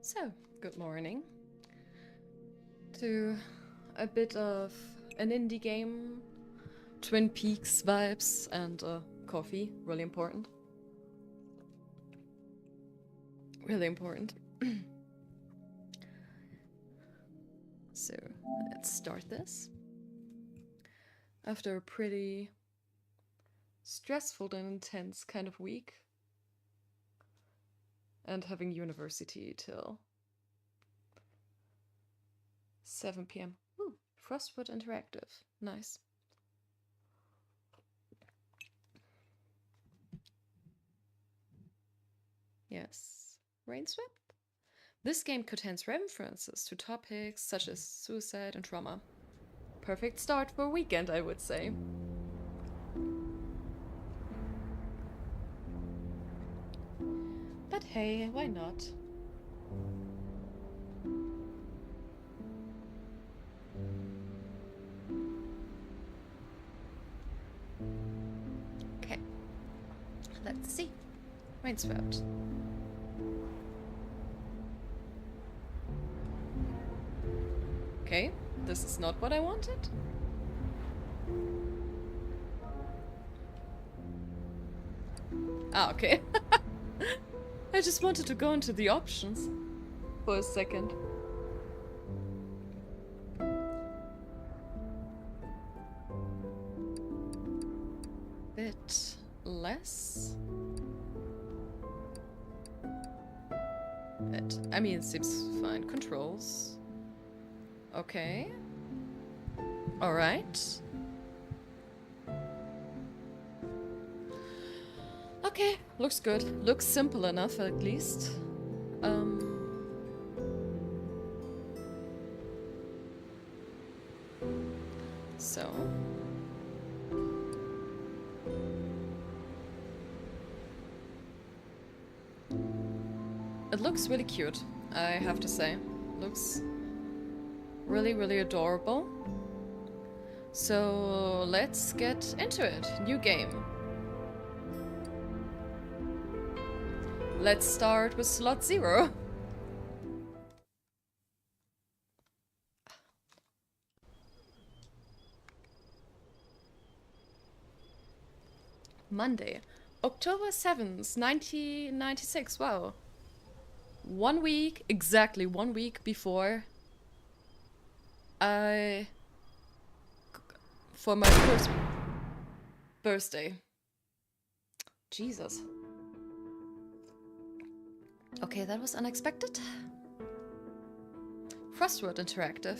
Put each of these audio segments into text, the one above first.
So, good morning to a bit of an indie game, Twin Peaks vibes, and coffee. Really important. Really important. So, let's start this. After a pretty stressful and intense kind of week, and having university till 7 p.m. Ooh, Frostwood Interactive. Nice. Yes. Rainswept? This game contains references to topics such as suicide and trauma. Perfect start for a weekend, I would say. But hey, why not? Okay. Let's see. Rainswept. Okay, this is not what I wanted. Ah, okay. I just wanted to go into the options for a second. Bit less. I mean, it seems fine. Controls. Okay. Alright. Okay, looks good. Looks simple enough, at least. So. It looks really cute, I have to say. Looks really, really adorable. So let's get into it. New game. Let's start with slot 0. Monday, October 7th, 1996. Wow. 1 week, exactly 1 week before for my first birthday. Jesus. Okay, that was unexpected. Frostwood Interactive.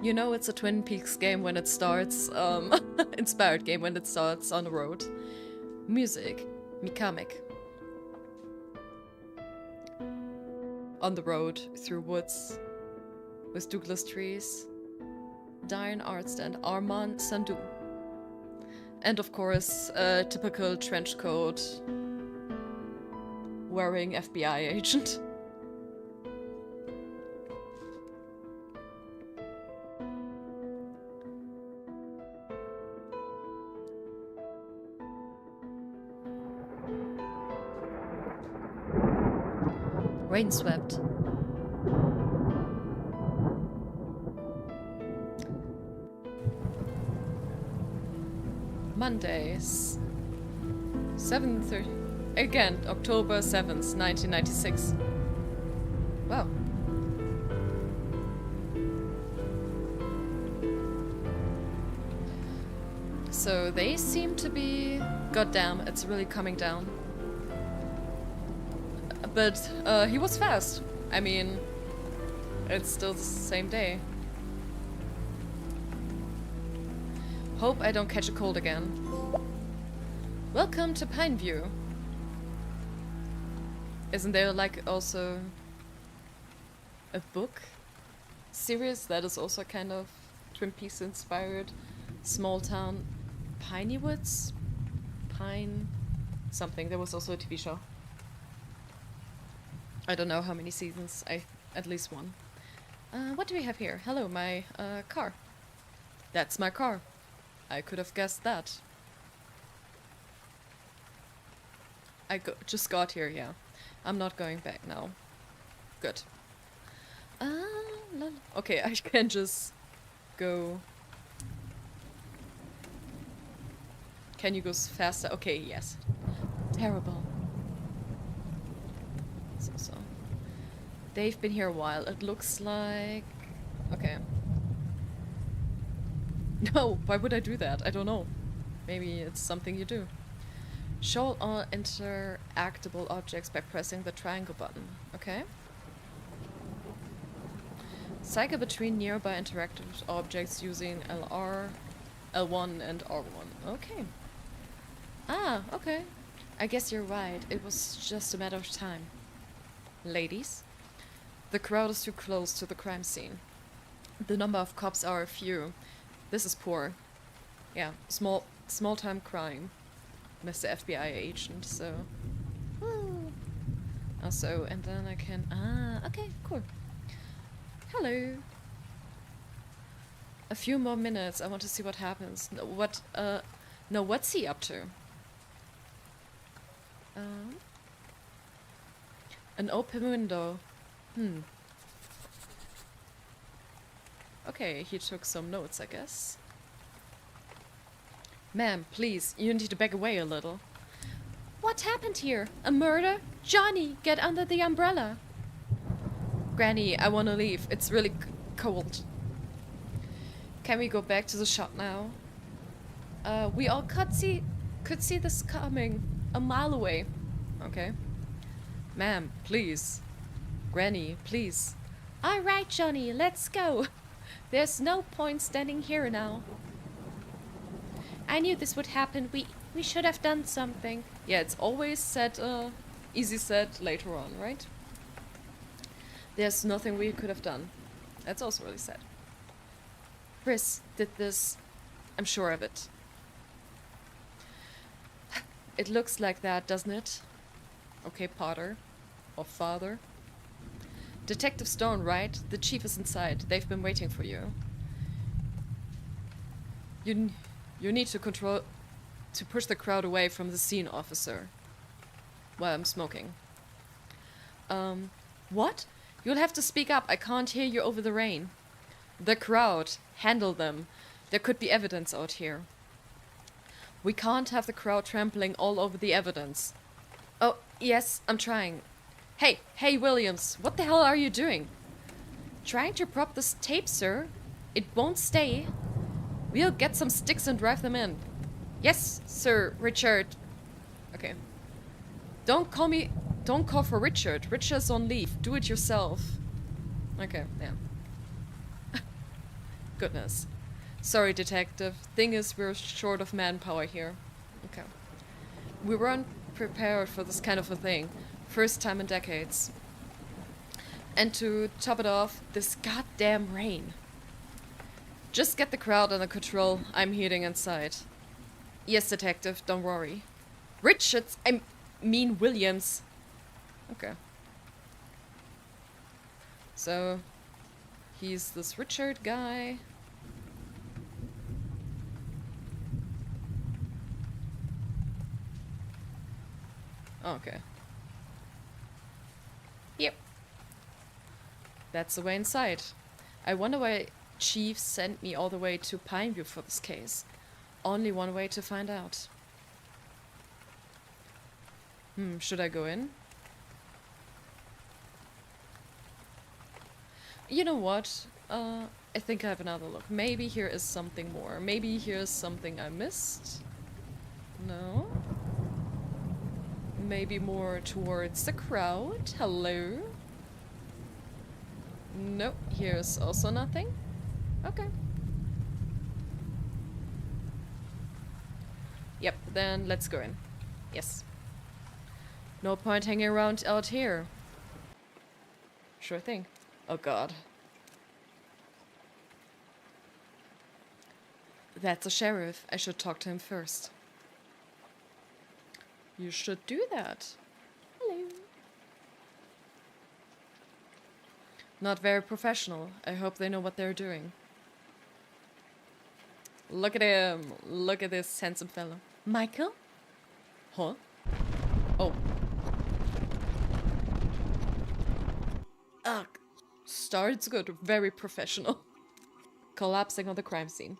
You know it's a Twin Peaks game when it starts, inspired game when it starts on the road. Music, Mikamic. On the road, through woods, with Douglas trees, Diane Artst and Armand Sandhu. And of course, a typical trench coat wearing FBI agent. Rainswept. Mondays. 7:30. Again, October 7th, 1996. Wow. So they seem to be... Goddamn, it's really coming down. But he was fast. I mean, it's still the same day. Hope I don't catch a cold again. Welcome to Pineview. Isn't there like also a book series that is also kind of Twin Peaks inspired? Small town Piney Woods? Pine something. There was also a TV show. I don't know how many seasons. At least one. What do we have here? Hello, my car. That's my car. I could have guessed that. just got here, yeah. I'm not going back now. Good. Okay, I can just go. Can you go faster? Okay, yes. Terrible. So. They've been here a while. It looks like... Okay. No, why would I do that? I don't know. Maybe it's something you do. Show all interactable objects by pressing the triangle button. Okay. Cycle between nearby interactive objects using LR, L1 and R1. Okay. Ah, okay. I guess you're right. It was just a matter of time. Ladies? The crowd is too close to the crime scene. The number of cops are few. This is poor. Yeah, small time crime. Mr. FBI agent, so... Also, and then I can... Ah, okay, cool. Hello. A few more minutes. I want to see what happens. No, what's he up to? An open window. Okay, he took some notes, I guess. Ma'am, please, you need to back away a little. What happened here? A murder? Johnny, get under the umbrella. Granny, I want to leave. It's really cold. Can we go back to the shop now? We all could see this coming a mile away. Okay. Ma'am, please. Granny, please. All right, Johnny, let's go. There's no point standing here now. I knew this would happen. We should have done something. Yeah, it's always said, easy said later on, right? There's nothing we could have done. That's also really sad. Chris did this. I'm sure of it. It looks like that, doesn't it? Okay, Potter. Or Father. Detective Stone, right? The chief is inside. They've been waiting for you. You need to push the crowd away from the scene, officer. While I'm smoking. What? You'll have to speak up. I can't hear you over the rain. The crowd. Handle them. There could be evidence out here. We can't have the crowd trampling all over the evidence. Oh, yes, I'm trying. Hey, Williams, what the hell are you doing? Trying to prop this tape, sir. It won't stay. We'll get some sticks and drive them in. Yes, sir, Richard. Okay. Don't call for Richard. Richard's on leave. Do it yourself. Okay, yeah. Goodness. Sorry, detective. Thing is, we're short of manpower here. Okay. We weren't prepared for this kind of a thing. First time in decades. And to top it off, this goddamn rain. Just get the crowd under control. I'm heading inside. Yes, detective, don't worry. Richards, I mean Williams. Okay. So, he's this Richard guy. Oh, okay. Yep. That's the way inside. I wonder why Chief sent me all the way to Pineview for this case. Only one way to find out. Should I go in? You know what? I think I have another look. Maybe here is something more. Maybe here's something I missed. No? Maybe more towards the crowd. Hello? Nope, here's also nothing. Okay. Yep, then let's go in. Yes. No point hanging around out here. Sure thing. Oh god. That's a sheriff. I should talk to him first. You should do that. Hello. Not very professional. I hope they know what they're doing. Look at him. Look at this handsome fellow. Michael? Huh? Oh. Ah, starts good. Very professional. Collapsing on the crime scene.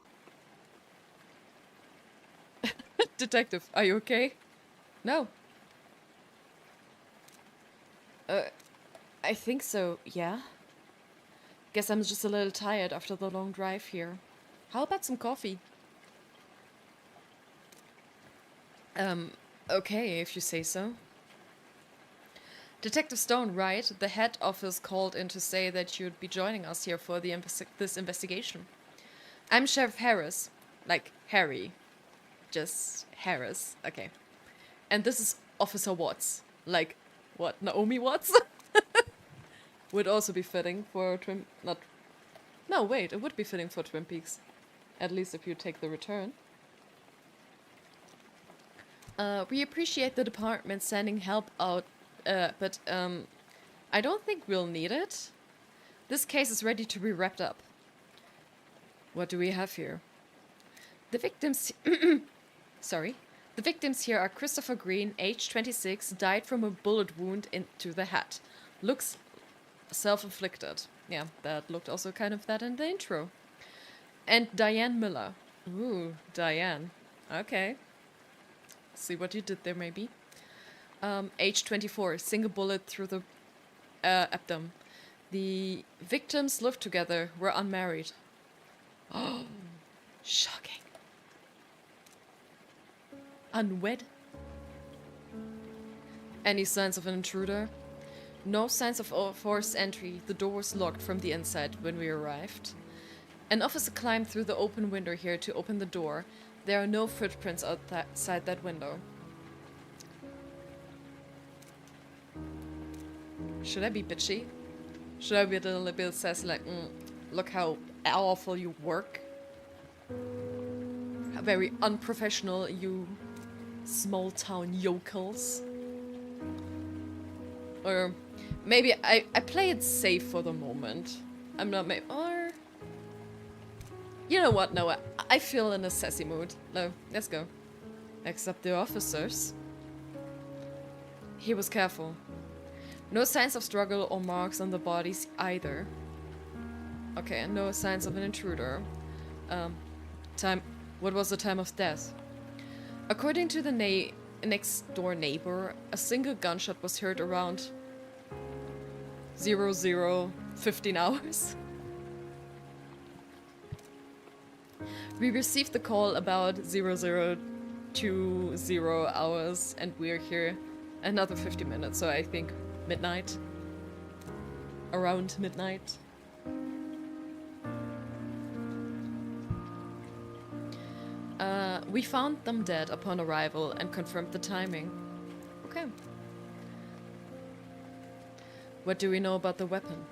Detective, are you okay? No. I think so, yeah. Guess I'm just a little tired after the long drive here. How about some coffee? Okay, if you say so. Detective Stone, right? The head office called in to say that you'd be joining us here for this investigation. I'm Sheriff Harris. Like, Harry. Just Harris. Okay. And this is Officer Watts. Like, what, Naomi Watts? Would also be fitting for Twin... Not... No, wait, it would be fitting for Twin Peaks. At least if you take the return. We appreciate the department sending help out, but I don't think we'll need it. This case is ready to be wrapped up. What do we have here? The victims... Sorry. The victims here are Christopher Green, age 26, died from a bullet wound into the head. Looks self-inflicted. Yeah, that looked also kind of that in the intro. And Diane Miller. Ooh, Diane. Okay. See what you did there, maybe. Age 24, single bullet through the abdomen. The victims lived together, were unmarried. Oh, shocking. Unwed? Any signs of an intruder? No signs of forced entry. The door was locked from the inside when we arrived. An officer climbed through the open window here to open the door. There are no footprints outside that window. Should I be bitchy? Should I be a little bit sassy, like, look how awful you work? How very unprofessional, you small town yokels? Or maybe I play it safe for the moment. I'm not or... You know what, no, I feel in a sassy mood. No, let's go. Except the officers. He was careful. No signs of struggle or marks on the bodies either. Okay, and no signs of an intruder. What was the time of death? According to the next door neighbor, a single gunshot was heard around 00:15 hours. We received the call about 00:20 hours, and we're here another 50 minutes, so I think midnight. Around midnight. We found them dead upon arrival and confirmed the timing. Okay. What do we know about the weapon?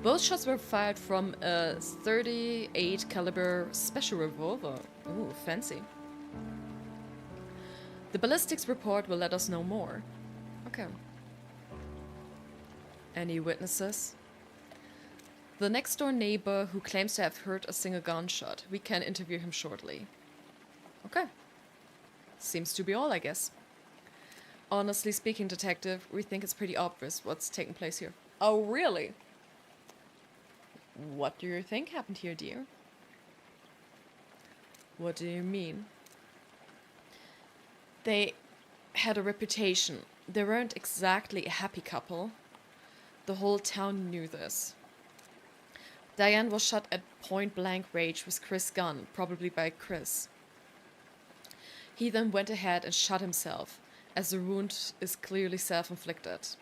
Both shots were fired from a .38 caliber special revolver. Ooh, fancy. The ballistics report will let us know more. Okay. Any witnesses? The next door neighbor who claims to have heard a single gunshot. We can interview him shortly. Okay. Seems to be all, I guess. Honestly speaking, detective, we think it's pretty obvious what's taking place here. Oh, really? What do you think happened here, dear? What do you mean? They had a reputation. They weren't exactly a happy couple. The whole town knew this. Diane was shot at point-blank range with Chris' gun, probably by Chris. He then went ahead and shot himself, as the wound is clearly self-inflicted.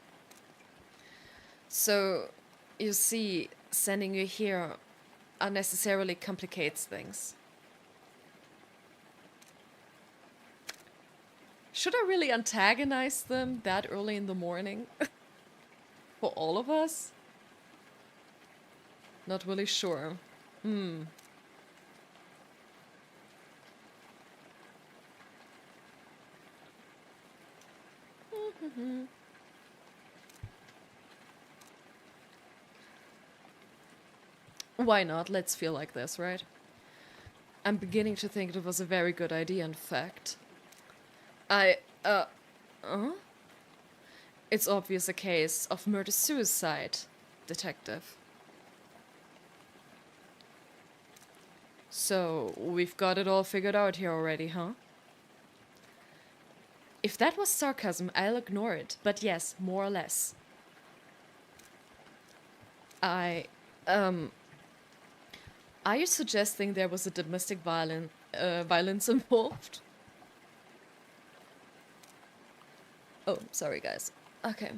So, you see, sending you here unnecessarily complicates things. Should I really antagonize them that early in the morning? For all of us? Not really sure. Why not? Let's feel like this, right? I'm beginning to think it was a very good idea, in fact. It's obvious a case of murder-suicide, detective. So, we've got it all figured out here already, huh? If that was sarcasm, I'll ignore it. But yes, more or less. Are you suggesting there was a domestic violence involved? Oh, sorry guys. Okay.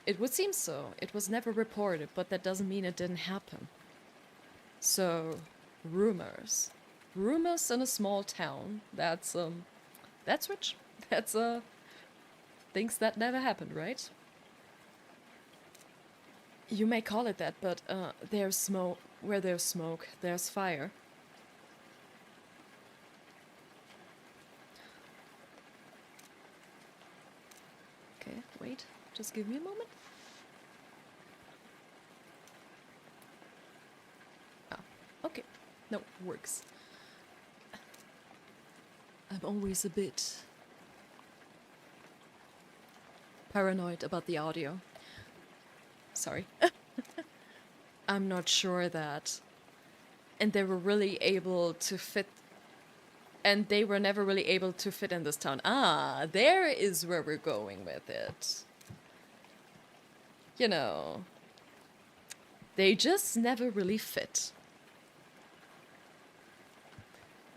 It would seem so. It was never reported, but that doesn't mean it didn't happen. So, rumors. Rumors in a small town. That's rich. That's, things that never happened, right? You may call it that, but, there's smoke. Where there's smoke, there's fire. Okay, wait. Just give me a moment. Okay, no, works. I'm always a bit paranoid about the audio. Sorry. I'm not sure that. And they were really able to fit. And they were never really able to fit in this town. Ah, there is where we're going with it. You know. They just never really fit.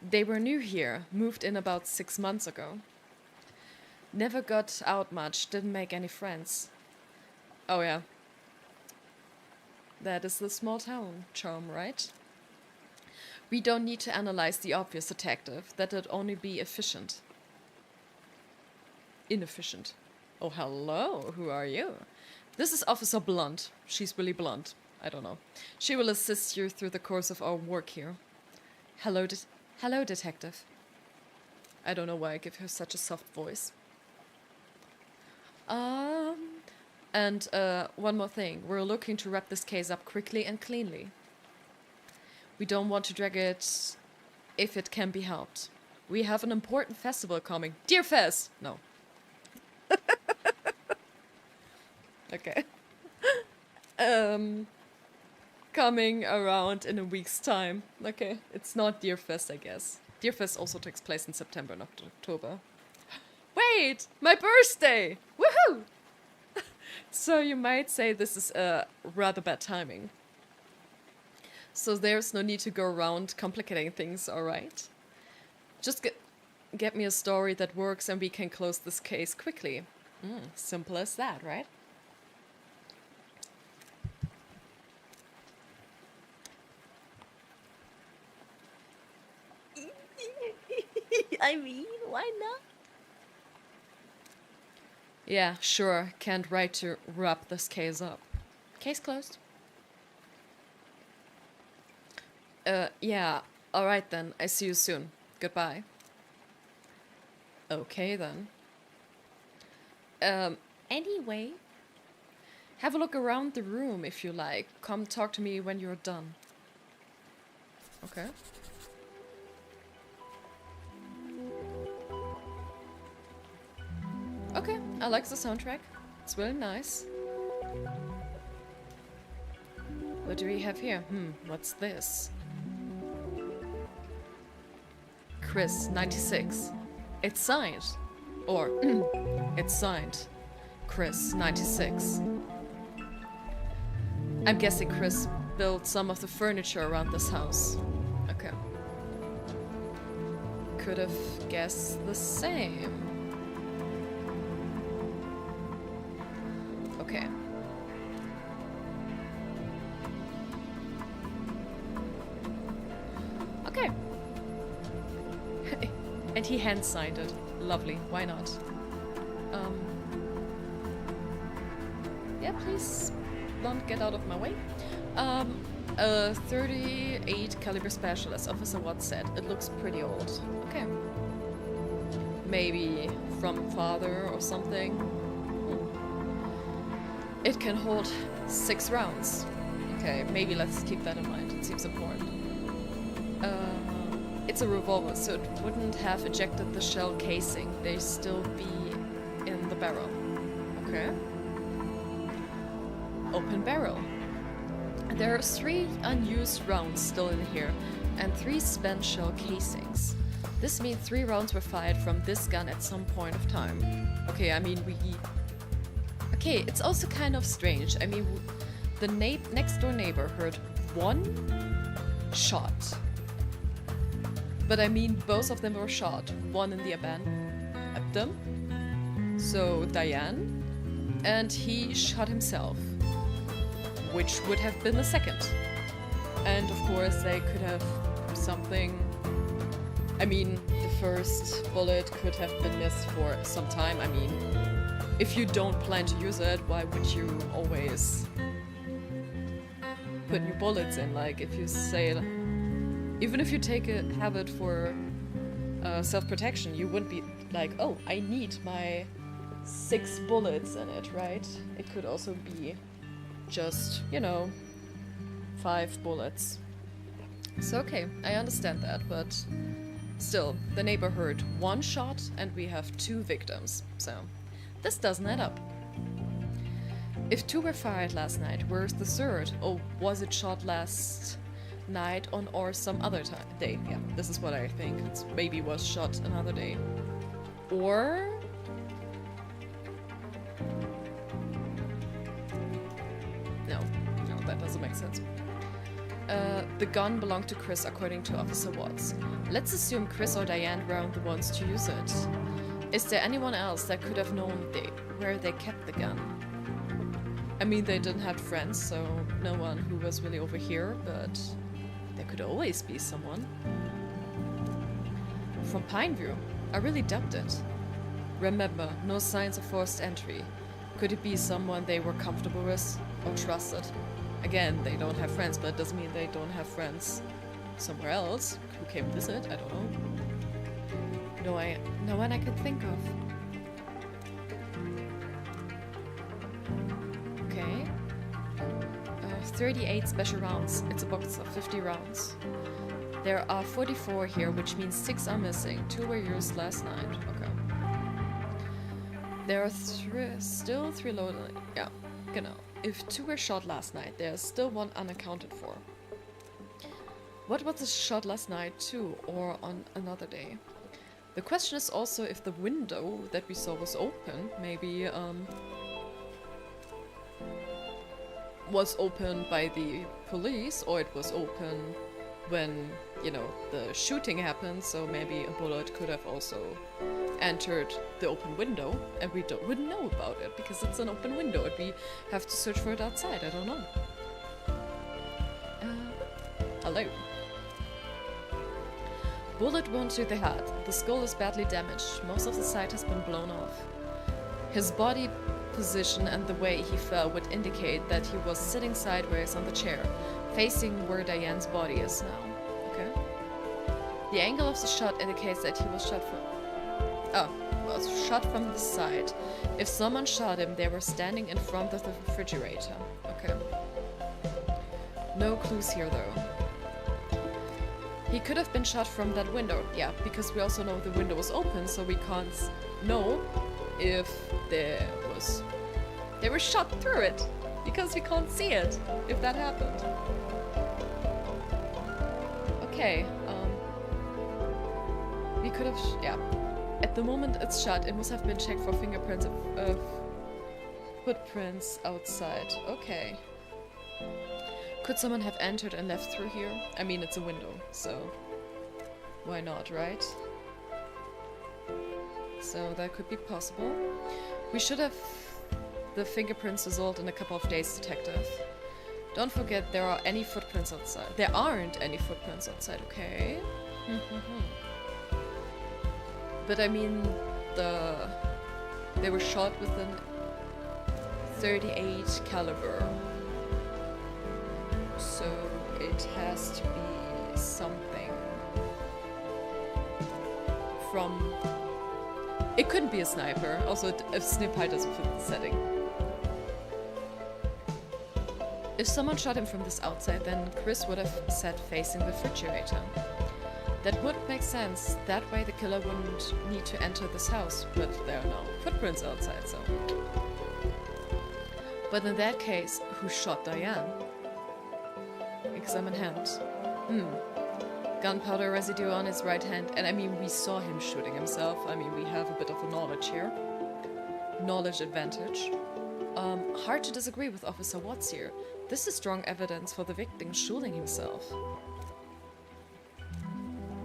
They were new here, moved in about 6 months ago. Never got out much, didn't make any friends. Oh yeah. That is the small town charm, right? We don't need to analyze the obvious, detective. That'd only be efficient. Inefficient. Oh, hello. Who are you? This is Officer Blunt. She's really blunt. I don't know. She will assist you through the course of our work here. Hello, detective. I don't know why I give her such a soft voice. And one more thing. We're looking to wrap this case up quickly and cleanly. We don't want to drag it if it can be helped. We have an important festival coming. Deer Fest! No. Okay. Coming around in a week's time. Okay, it's not Deer Fest, I guess. Deer Fest also takes place in September, not October. Wait! My birthday! Woohoo! So you might say this is rather bad timing. So there's no need to go around complicating things, alright? Just get me a story that works and we can close this case quickly. Simple as that, right? I mean, why not? Yeah, sure. Can't wait to wrap this case up. Case closed. Yeah. Alright then. I see you soon. Goodbye. Okay then. Anyway. Have a look around the room if you like. Come talk to me when you're done. Okay. Okay, I like the soundtrack. It's really nice. What do we have here? What's this? Chris, 96. It's signed. Or, it's signed. Chris, 96. I'm guessing Chris built some of the furniture around this house. Okay. Could have guessed the same. Okay. Okay. And he hand signed it. Lovely. Why not? Yeah, please don't get out of my way. A 38 caliber specialist, Officer Watts said. It looks pretty old. Okay. Maybe from father or something. It can hold 6 rounds. Okay, maybe let's keep that in mind. It seems important. it's a revolver, so it wouldn't have ejected the shell casing. They still be in the barrel. Okay. Open barrel. There are 3 unused rounds still in here, and 3 spent shell casings. This means 3 rounds were fired from this gun at some point of time. Okay, I mean, okay, it's also kind of strange. I mean, the next door neighbor heard 1 shot. But I mean, both of them were shot. One in the abdomen, so Diane, and he shot himself, which would have been the second. And of course, they could have something. I mean, the first bullet could have been missed for some time. I mean, if you don't plan to use it, why would you always put new bullets in? Like, if you say, even if you take a habit for self-protection, you wouldn't be like, oh, I need my 6 bullets in it, right? It could also be just, you know, 5 bullets. So okay, I understand that, but still, the neighbor heard 1 shot and we have 2 victims, so this doesn't add up. If 2 were fired last night, where's the 3rd? Or was it shot last night on or some other day? Yeah, this is what I think. It maybe was shot another day. Or... No, that doesn't make sense. The gun belonged to Chris according to Officer Watts. Let's assume Chris or Diane weren't the ones to use it. Is there anyone else that could have known where they kept the gun? I mean, they didn't have friends, so no one who was really over here, but there could always be someone. From Pineview, I really doubt it. Remember, no signs of forced entry. Could it be someone they were comfortable with or trusted? Again, they don't have friends, but it doesn't mean they don't have friends somewhere else who came visit. I don't know. No one I could think of. Okay. 38 special rounds. It's a box of 50 rounds. There are 44 here, which means 6 are missing. 2 were used last night. Okay. There are still 3 loaded. Yeah, genau. If 2 were shot last night, there's still 1 unaccounted for. What was the shot last night too, or on another day? The question is also if the window that we saw was open, maybe was opened by the police, or it was open when, you know, the shooting happened, so maybe a bullet could have also entered the open window, and we wouldn't know about it because it's an open window and we have to search for it outside. I don't know. Hello. Bullet wound to the head. The skull is badly damaged. Most of the side has been blown off. His body position and the way he fell would indicate that he was sitting sideways on the chair, facing where Diane's body is now. Okay. The angle of the shot indicates that he was shot from the side. If someone shot him, they were standing in front of the refrigerator. Okay. No clues here though. He could have been shot from that window. Yeah, because we also know the window was open, so we can't know if they were shot through it, because we can't see it if that happened. Okay, we could have, yeah. At the moment it's shut, it must have been checked for fingerprints of footprints outside. Okay. Could someone have entered and left through here? I mean, it's a window, so why not, right? So that could be possible. We should have the fingerprints result in a couple of days, detective. Don't forget there are any footprints outside. There aren't any footprints outside, okay? But I mean, they were shot with an .38 caliber. So it has to be something from... It couldn't be a sniper. Also, a sniper doesn't fit the setting. If someone shot him from this outside, then Chris would have sat facing the refrigerator. That would make sense. That way the killer wouldn't need to enter this house, but there are no footprints outside, so... But in that case, who shot Diane? Examine hand. Gunpowder residue on his right hand, and I mean, we saw him shooting himself. I mean, we have a bit of a knowledge here. Knowledge advantage. Hard to disagree with Officer Watts here. This is strong evidence for the victim shooting himself.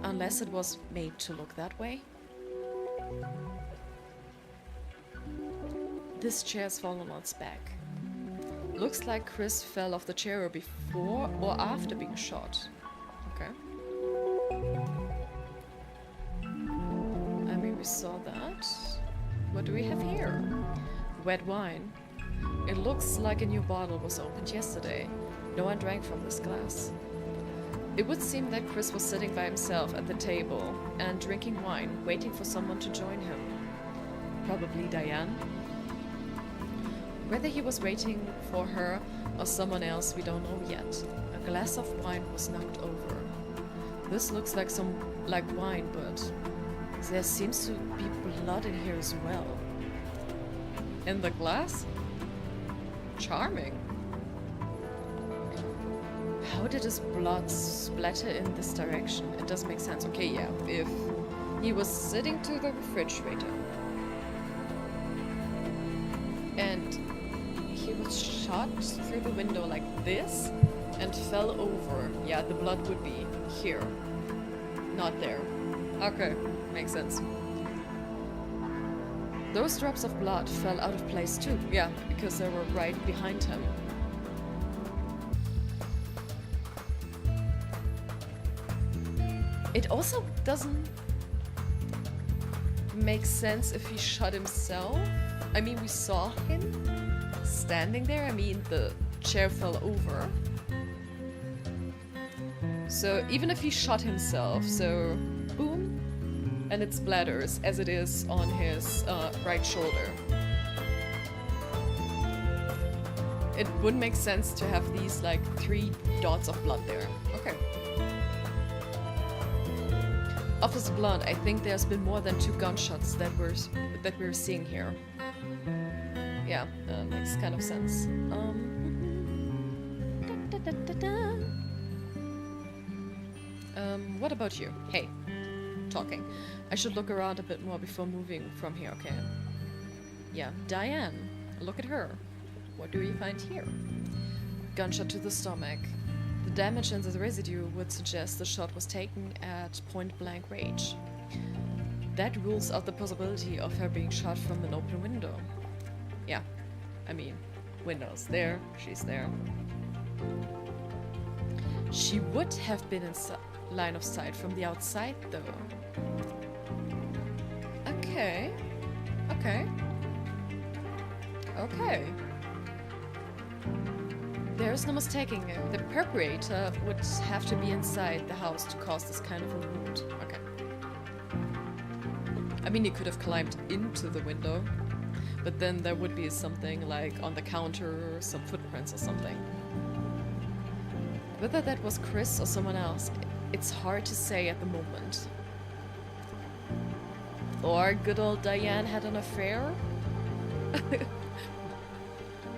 Unless it was made to look that way. This chair's fallen on its back. Looks like Chris fell off the chair before or after being shot. Okay. I mean, we saw that. What do we have here? Wet wine. It looks like a new bottle was opened yesterday. No one drank from this glass. It would seem that Chris was sitting by himself at the table and drinking wine, waiting for someone to join him. Probably Diane. Whether he was waiting for her or someone else, we don't know yet. A glass of wine was knocked over. This looks like wine, but there seems to be blood in here as well. In the glass? Charming. How did his blood splatter in this direction? It does make sense. Okay, yeah. If he was sitting to the refrigerator and he was shot through the window like this and fell over, yeah, the blood would be here, not there. Okay, makes sense. Those drops of blood fell out of place too, yeah, because they were right behind him. It also doesn't make sense if he shot himself. I mean, we saw him standing there. I mean, the chair fell over. So even if he shot himself, so boom, and it splatters as it is on his right shoulder. It wouldn't make sense to have these like 3 dots of blood there. Okay. Officer Blunt, I think there's been more than 2 gunshots that we're seeing here. Yeah, that makes kind of sense. What about you? Hey, talking. I should look around a bit more before moving from here, okay? Yeah, Diane, look at her. What do we find here? Gunshot to the stomach. The damage and the residue would suggest the shot was taken at point-blank range. That rules out the possibility of her being shot from an open window. Yeah, I mean, window's there, she's there. She would have been in line of sight from the outside, though. Okay. Okay. Okay. There's no mistaking it. The perpetrator would have to be inside the house to cause this kind of a wound. Okay. I mean, he could have climbed into the window, but then there would be something like on the counter, some footprints or something. Whether that was Chris or someone else, it's hard to say at the moment. Or good old Diane had an affair?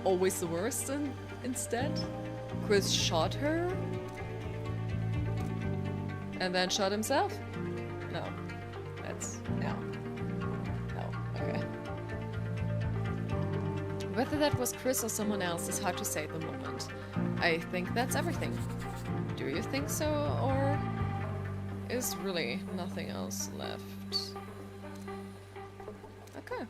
Always the worst instead? Chris shot her? And then shot himself? No. No. Okay. Whether that was Chris or someone else is hard to say at the moment. I think that's everything. Do you think so, or is really nothing else left? Okay.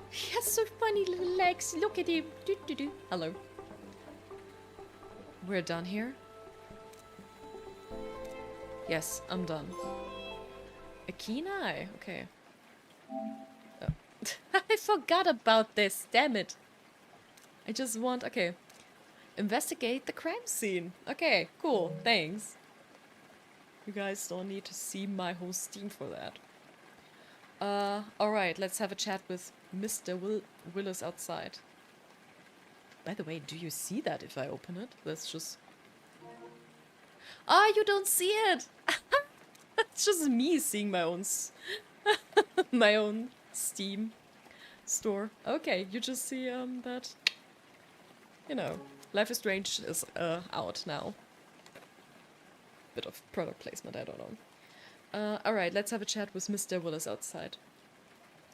He has so funny little legs. Look at him. Do, do, do. Hello. We're done here? Yes, I'm done. A keen eye. Okay. Oh. I forgot about this. Damn it. I just want... Okay. Investigate the crime scene. Okay, cool. Thanks. You guys don't need to see my whole Steam for that. Alright, let's have a chat with Mr. Willis outside. By the way, do you see that if I open it? That's just... Ah, you don't see it! It's just me seeing my own Steam store. Okay, you just see that, you know, Life is Strange is out now. Bit of product placement, I don't know. Alright, let's have a chat with Mr. Willis outside.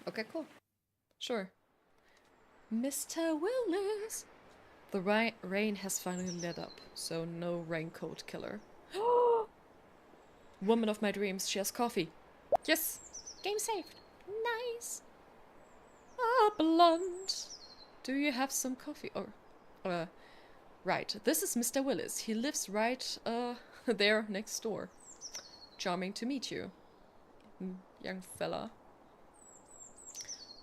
Okay, cool. Sure. Mr. Willis! The rain has finally let up, so no raincoat killer. Woman of my dreams, she has coffee. Yes! Game saved. Nice! Ah, blunt. Do you have some coffee? Or, right, this is Mr. Willis. He lives right, there next door. Charming to meet you, young fella.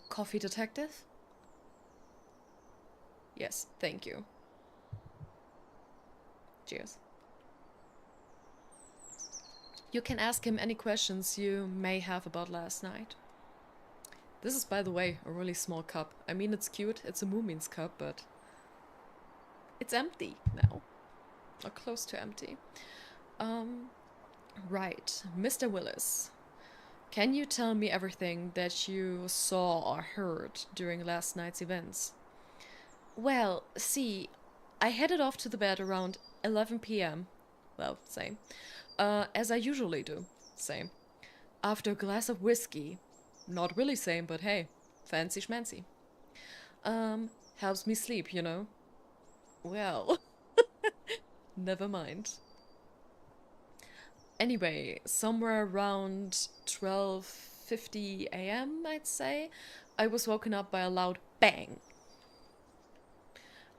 Coffee detective? Yes, thank you. Cheers. You can ask him any questions you may have about last night. This is, by the way, a really small cup. I mean, it's cute, it's a Moomin's cup, but it's empty now. Or close to empty. Right, Mr. Willis. Can you tell me everything that you saw or heard during last night's events? Well, see, I headed off to the bed around 11 p.m. Well, same. As I usually do. Same. After a glass of whiskey. Not really same, but hey, fancy schmancy. Helps me sleep, you know? Well, never mind. Anyway, somewhere around 12:50 a.m., I'd say, I was woken up by a loud bang.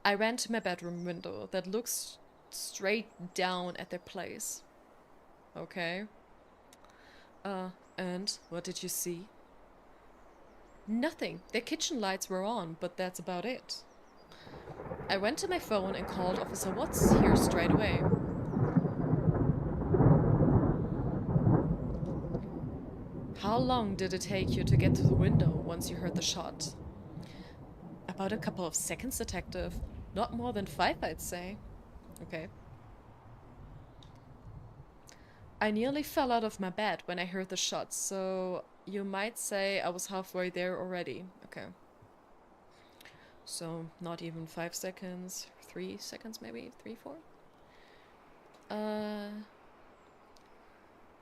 I ran to my bedroom window that looks straight down at their place. Okay. And what did you see? Nothing. Their kitchen lights were on, but that's about it. I went to my phone and called Officer Watts here straight away. How long did it take you to get to the window once you heard the shot? About a couple of seconds, detective. Not more than 5, I'd say. Okay. I nearly fell out of my bed when I heard the shot, so you might say I was halfway there already. Okay. So, not even 5 seconds, 3 seconds maybe? 3, 4?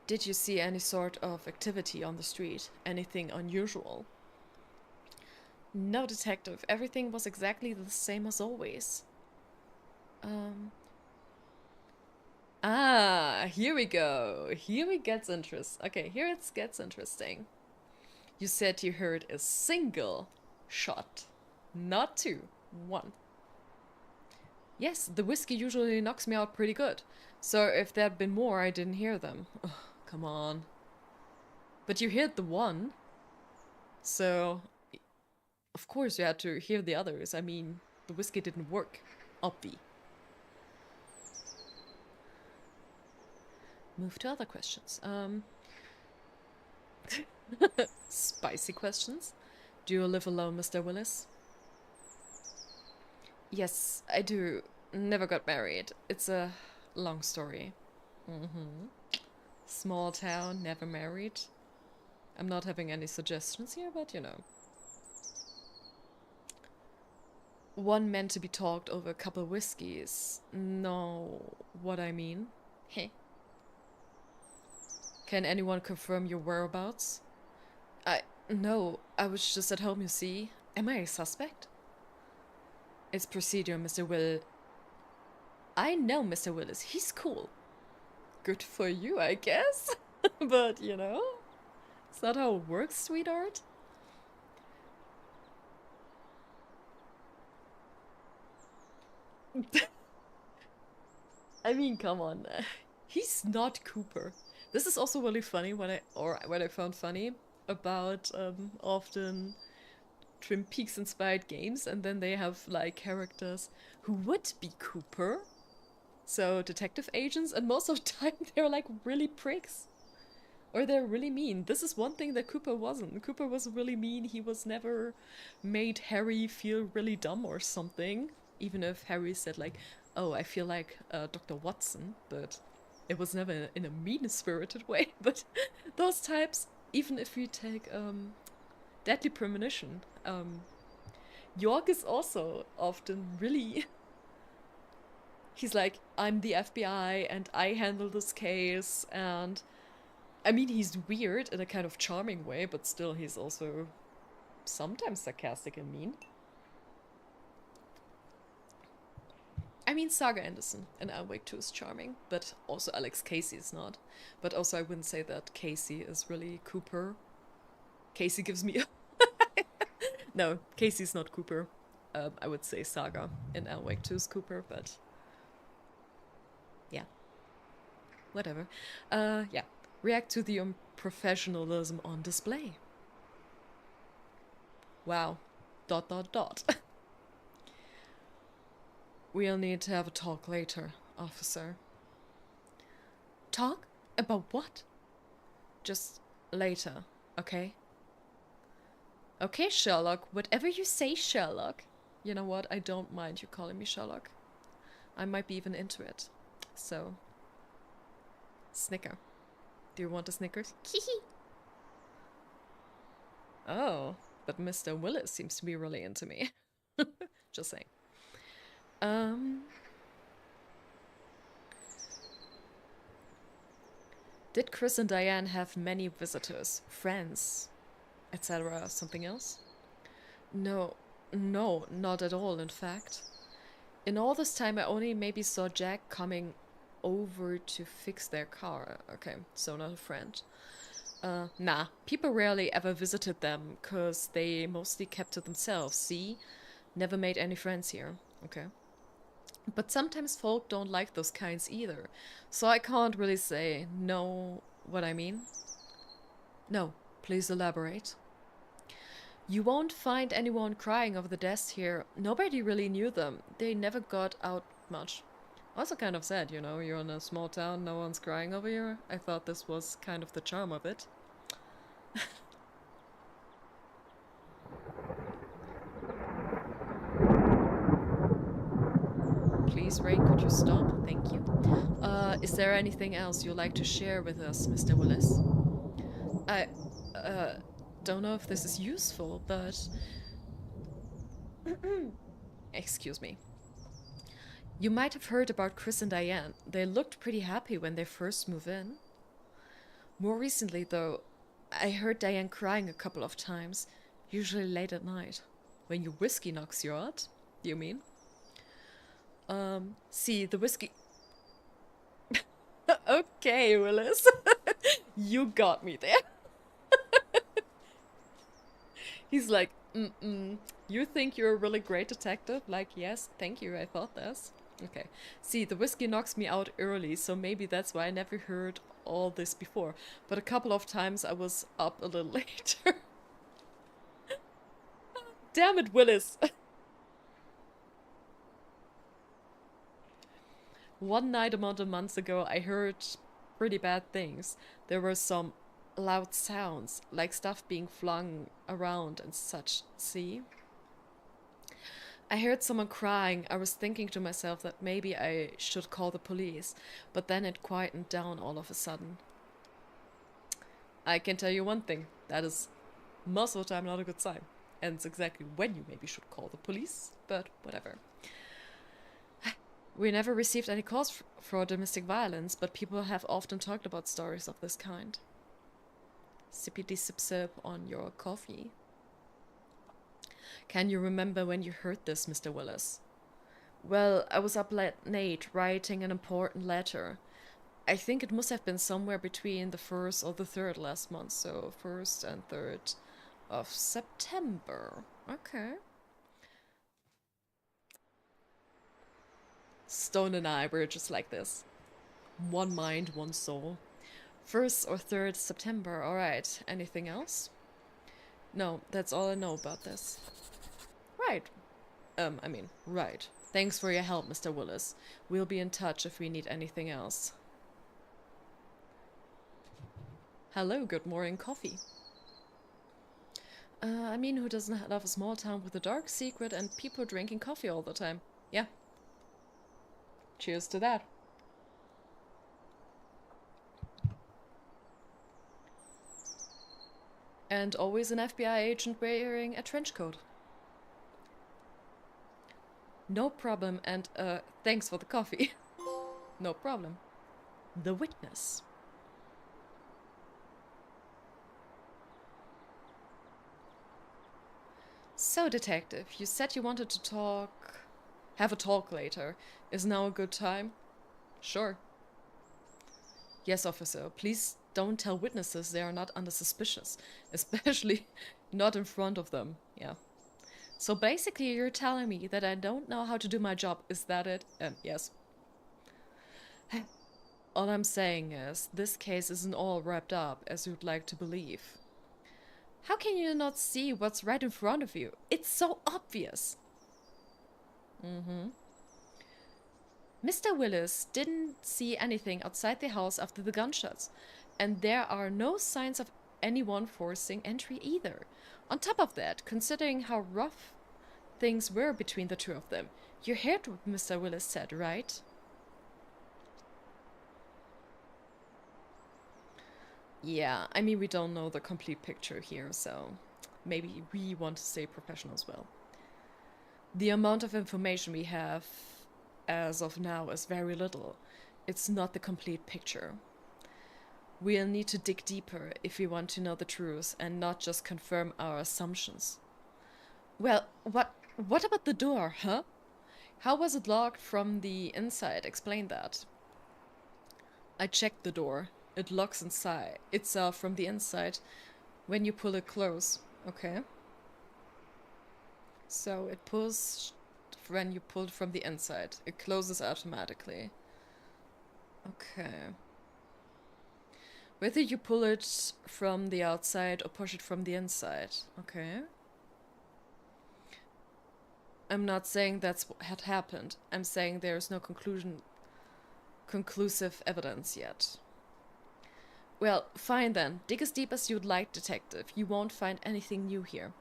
Did you see any sort of activity on the street? Anything unusual? No, detective. Everything was exactly the same as always. Here we go. Here it gets interesting. Okay, here it gets interesting. You said you heard a single shot. Not 2. 1. Yes, the whiskey usually knocks me out pretty good. So if there'd been more, I didn't hear them. Ugh, come on. But you heard the 1. So, of course you had to hear the others. I mean, the whiskey didn't work. Obvi. Move to other questions. Spicy questions. Do you live alone, Mr. Willis? Yes, I do. Never got married. It's a long story. Small town, never married. I'm not having any suggestions here, but you know. One meant to be talked over a couple whiskeys. No, what I mean? Heh. Can anyone confirm your whereabouts? No, I was just at home, you see. Am I a suspect? It's procedure, Mr. Will. I know Mr. Willis. He's cool. Good for you, I guess. But, you know, it's not how it works, sweetheart. I mean, come on. He's not Cooper. This is also really funny what I found funny about often Twin Peaks inspired games, and then they have like characters who would be Cooper. So detective agents, and most of the time they're like really pricks. Or they're really mean. This is one thing that Cooper wasn't. Cooper was really mean. He was never made Harry feel really dumb or something. Even if Harry said like, oh, I feel like Dr. Watson, but It was never in a mean-spirited way, but those types, even if you take Deadly Premonition, York is also often really... He's like, I'm the FBI and I handle this case, and I mean, he's weird in a kind of charming way, but still he's also sometimes sarcastic and mean. I mean, Saga Anderson in Alan Wake 2 is charming, but also Alex Casey is not. But also I wouldn't say that Casey is really Cooper. Casey gives me... No, Casey's not Cooper. I would say Saga in Alan Wake 2 is Cooper, but... yeah. Whatever. Yeah. React to the unprofessionalism on display. Wow. ... We'll need to have a talk later, officer. Talk? About what? Just later, okay? Okay, Sherlock. Whatever you say, Sherlock. You know what? I don't mind you calling me Sherlock. I might be even into it. So... Snicker. Do you want a Snickers? Oh, but Mr. Willis seems to be really into me. Just saying. Did Chris and Diane have many visitors, friends, etc.? Something else? No, not at all, in fact. In all this time, I only maybe saw Jack coming over to fix their car. Okay, so not a friend. Nah, people rarely ever visited them, cause they mostly kept to themselves, see? Never made any friends here. Okay. But sometimes folk don't like those kinds either, so I can't really say know what I mean. No, please elaborate. You won't find anyone crying over the deaths here. Nobody really knew them. They never got out much. Also kind of sad, you know, you're in a small town, no one's crying over you. I thought this was kind of the charm of it. Please, Ray, could you stop? Thank you. Is there anything else you'd like to share with us, Mr. Willis? I, don't know if this is useful, but... Excuse me. You might have heard about Chris and Diane. They looked pretty happy when they first moved in. More recently, though, I heard Diane crying a couple of times, usually late at night. When your whiskey knocks you out, you mean? See, the whiskey... Okay, Willis. You got me there. He's like, you think you're a really great detective? Like, yes, thank you, I thought this. Okay. See, the whiskey knocks me out early, so maybe that's why I never heard all this before. But a couple of times I was up a little later. Damn it, Willis! One night amount of months ago, I heard pretty bad things. There were some loud sounds, like stuff being flung around and such, see? I heard someone crying. I was thinking to myself that maybe I should call the police, but then it quietened down all of a sudden. I can tell you one thing, that is most of the time not a good sign. And it's exactly when you maybe should call the police, but whatever. We never received any calls for domestic violence, but people have often talked about stories of this kind. Sippity sip sip on your coffee. Can you remember when you heard this, Mr. Willis? Well, I was up late night writing an important letter. I think it must have been somewhere between the 1st or the 3rd last month, so 1st and 3rd of September. Okay. Stone and I were just like this. One mind, one soul. 1st or 3rd September, alright. Anything else? No, that's all I know about this. Right. Right. Thanks for your help, Mr. Willis. We'll be in touch if we need anything else. Hello, good morning, coffee. Who doesn't love a small town with a dark secret and people drinking coffee all the time? Yeah. Cheers to that. And always an FBI agent wearing a trench coat. No problem, and thanks for the coffee. No problem. The witness. So, detective, you said you wanted to have a talk later. Is now a good time? Sure. Yes, officer, please don't tell witnesses they are not under suspicious, especially not in front of them. Yeah. So basically you're telling me that I don't know how to do my job, is that it? Yes. All I'm saying is, this case isn't all wrapped up as you'd like to believe. How can you not see what's right in front of you? It's so obvious. Mr. Willis didn't see anything outside the house after the gunshots, and there are no signs of anyone forcing entry either. On top of that, considering how rough things were between the two of them, you heard what Mr. Willis said, right? Yeah, I mean, we don't know the complete picture here, so maybe we want to stay professional as well. The amount of information we have as of now is very little. It's not the complete picture. We'll need to dig deeper if we want to know the truth and not just confirm our assumptions. Well, what about the door, huh? How was it locked from the inside? Explain that. I checked the door. It locks inside itself from the inside when you pull it close. Okay. So it pulls when you pull it from the inside. It closes automatically. Okay. Whether you pull it from the outside or push it from the inside. Okay. I'm not saying that's what had happened. I'm saying there's no conclusive evidence yet. Well, fine then. Dig as deep as you'd like, detective. You won't find anything new here.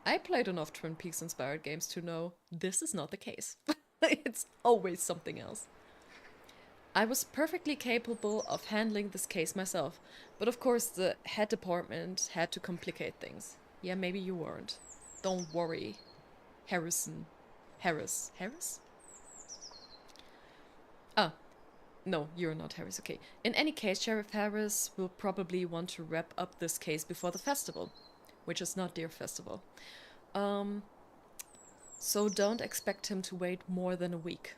I played enough Twin Peaks inspired games to know this is not the case. It's always something else. I was perfectly capable of handling this case myself, but of course the head department had to complicate things. Yeah, maybe you weren't. Don't worry. Harris? Ah, no, you're not Harris, okay. In any case, Sheriff Harris will probably want to wrap up this case before the festival, which is not their festival. So don't expect him to wait more than a week.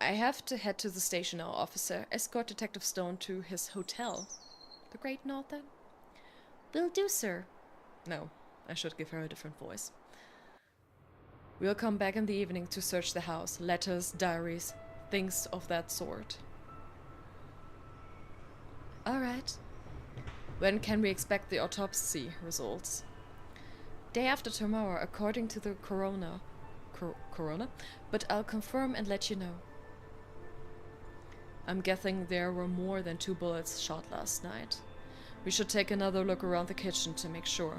I have to head to the station now, officer. Escort Detective Stone to his hotel. The Great Northern? Will do, sir. No, I should give her a different voice. We'll come back in the evening to search the house. Letters, diaries, things of that sort. Alright. When can we expect the autopsy results? Day after tomorrow, according to the coroner. Coroner? But I'll confirm and let you know. I'm guessing there were more than 2 bullets shot last night. We should take another look around the kitchen to make sure.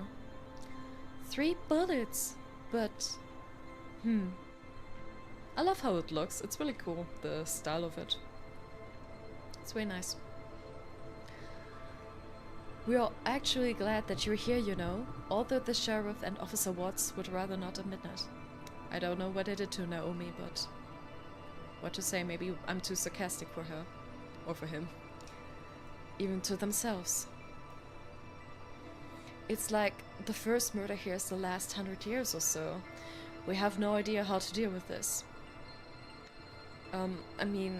3 bullets? But... I love how it looks. It's really cool, the style of it. It's very nice. We are actually glad that you're here, you know, although the sheriff and Officer Watts would rather not admit it. I don't know what I did to Naomi, but... what to say, maybe I'm too sarcastic for her. Or for him. Even to themselves. It's like the first murder here is the last 100 years or so. We have no idea how to deal with this. I mean,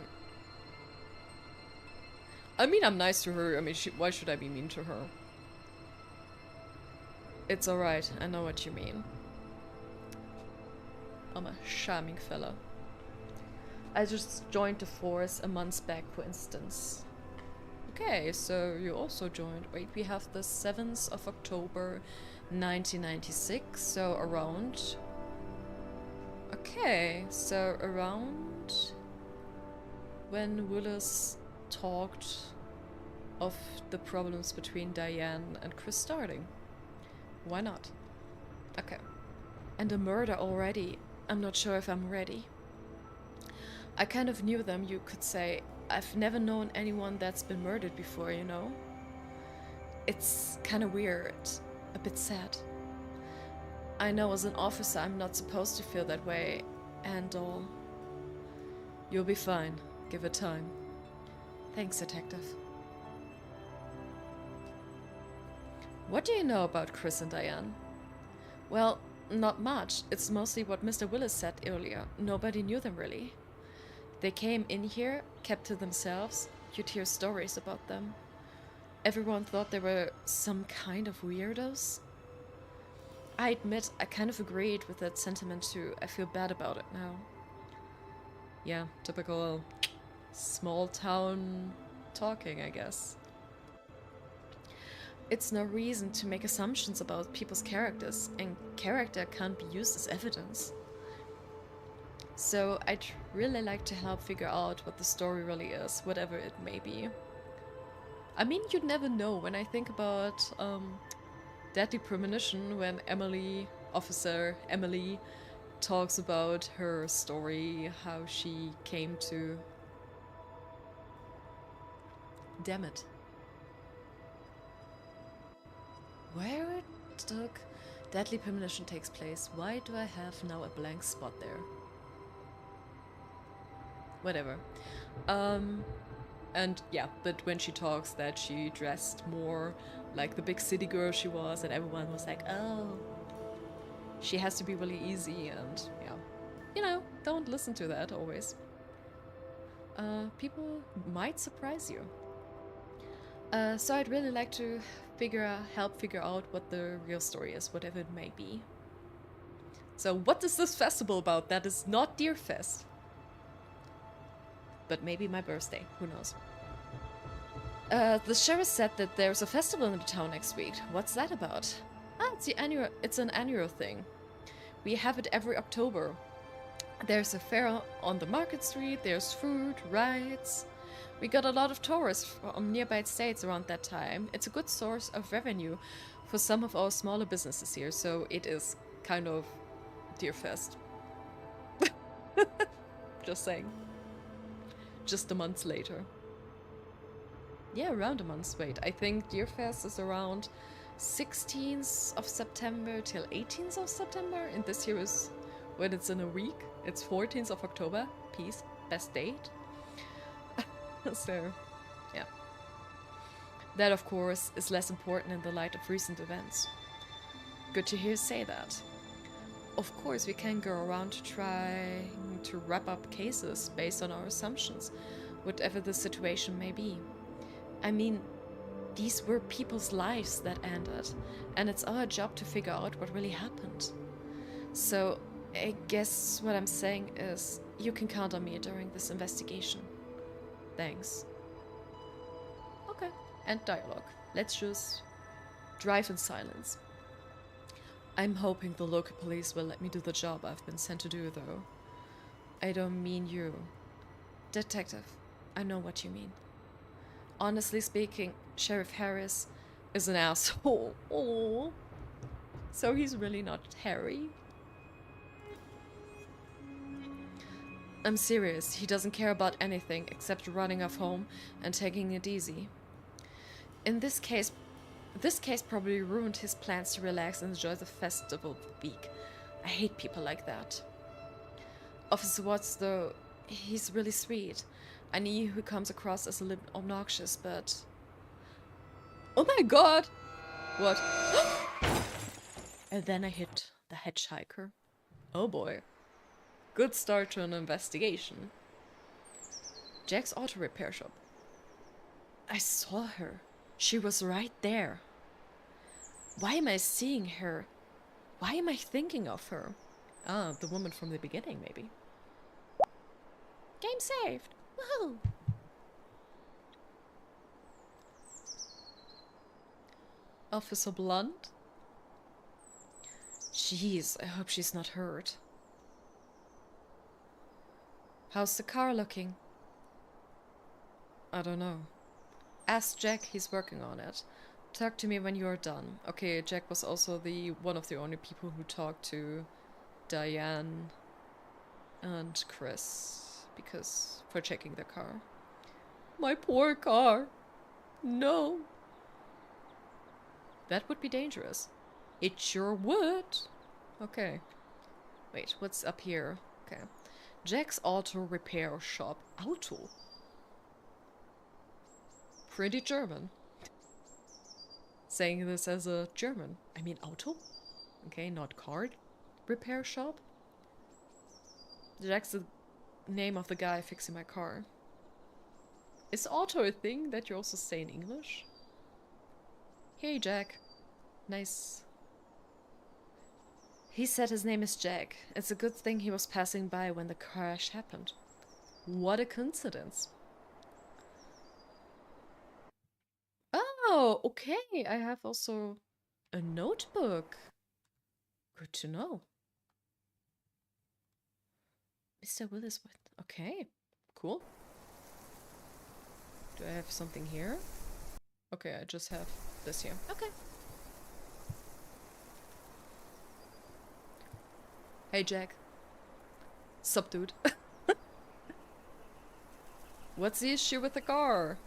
I'm nice to her. I mean, why should I be mean to her? It's alright, I know what you mean. I'm a charming fella. I just joined the force a month back, for instance. Okay, so you also joined. Wait, we have the 7th of October 1996, so around... Okay, so around when Willis talked of the problems between Diane and Chris starting. Why not? Okay. And a murder already. I'm not sure if I'm ready. I kind of knew them, you could say. I've never known anyone that's been murdered before, you know? It's kind of weird, a bit sad. I know as an officer I'm not supposed to feel that way, and all. You'll be fine. Give it time. Thanks, Detective. What do you know about Chris and Diane? Well, not much. It's mostly what Mr. Willis said earlier. Nobody knew them really. They came in here, kept to themselves. You'd hear stories about them. Everyone thought they were some kind of weirdos. I admit I kind of agreed with that sentiment too. I feel bad about it now. Yeah, typical small town talking, I guess. It's no reason to make assumptions about people's characters, and character can't be used as evidence. So I'd really like to help figure out what the story really is, whatever it may be. I mean, you'd never know. When I think about Deadly Premonition, when Officer Emily, talks about her story, how she came to... Damn it. Where it took Deadly Premonition takes place. Why do I have now a blank spot there? Whatever. And yeah, but when she talks that she dressed more like the big city girl she was, and everyone was like, oh, she has to be really easy, and yeah. You know, don't listen to that always. People might surprise you. So I'd really like to help figure out what the real story is, whatever it may be. So what is this festival about that is not Deerfest? But maybe my birthday, who knows. The sheriff said that there's a festival in the town next week. What's that about? Ah, it's an annual thing. We have it every October. There's a fair on the market street, there's food, rides. We got a lot of tourists from nearby states around that time. It's a good source of revenue for some of our smaller businesses here, so it is kind of Deerfest. Just saying. Just a month later. Yeah, around a month's wait. I think Deerfest is around 16th of September till 18th of September, and this year is when it's in a week. It's 14th of October. Peace. Best date. So, yeah. That, of course, is less important in the light of recent events. Good to hear you say that. Of course, we can go around to try to wrap up cases based on our assumptions, whatever the situation may be. I mean, these were people's lives that ended, and it's our job to figure out what really happened. So, I guess what I'm saying is, you can count on me during this investigation. Thanks. Okay, end dialogue. Let's just drive in silence. I'm hoping the local police will let me do the job I've been sent to do, though. I don't mean you. Detective, I know what you mean. Honestly speaking, Sheriff Harris is an asshole. Oh. So he's really not Harry? I'm serious. He doesn't care about anything except running off home and taking it easy. In this case probably ruined his plans to relax and enjoy the festival week. I hate people like that. Officer Watts, though, he's really sweet. I know he comes across as a little obnoxious, but... Oh my god! What? And then I hit the hitchhiker. Oh boy. Good start to an investigation. Jack's auto repair shop. I saw her. She was right there. Why am I seeing her? Why am I thinking of her? Ah, the woman from the beginning, maybe. Game saved. Woohoo! Officer Blunt? Jeez, I hope she's not hurt. How's the car looking? I don't know. Ask Jack, he's working on it. Talk to me when you're done. Okay, Jack was also one of the only people who talked to Diane and Chris for checking the car. My poor car. No. That would be dangerous. It sure would. Okay. Wait, what's up here? Okay. Jack's Auto Repair Shop. Auto? Pretty German. Saying this as a German. I mean auto? Okay, not car repair shop. Jack's the name of the guy fixing my car. Is auto a thing that you also say in English? Hey, Jack. Nice. He said his name is Jack. It's a good thing he was passing by when the crash happened. What a coincidence. Oh, okay. I have also a notebook. Good to know. Mr. Willis, what? Okay, cool. Do I have something here? Okay, I just have this here. Okay. Hey, Jack. Sup, dude? What's the issue with the car?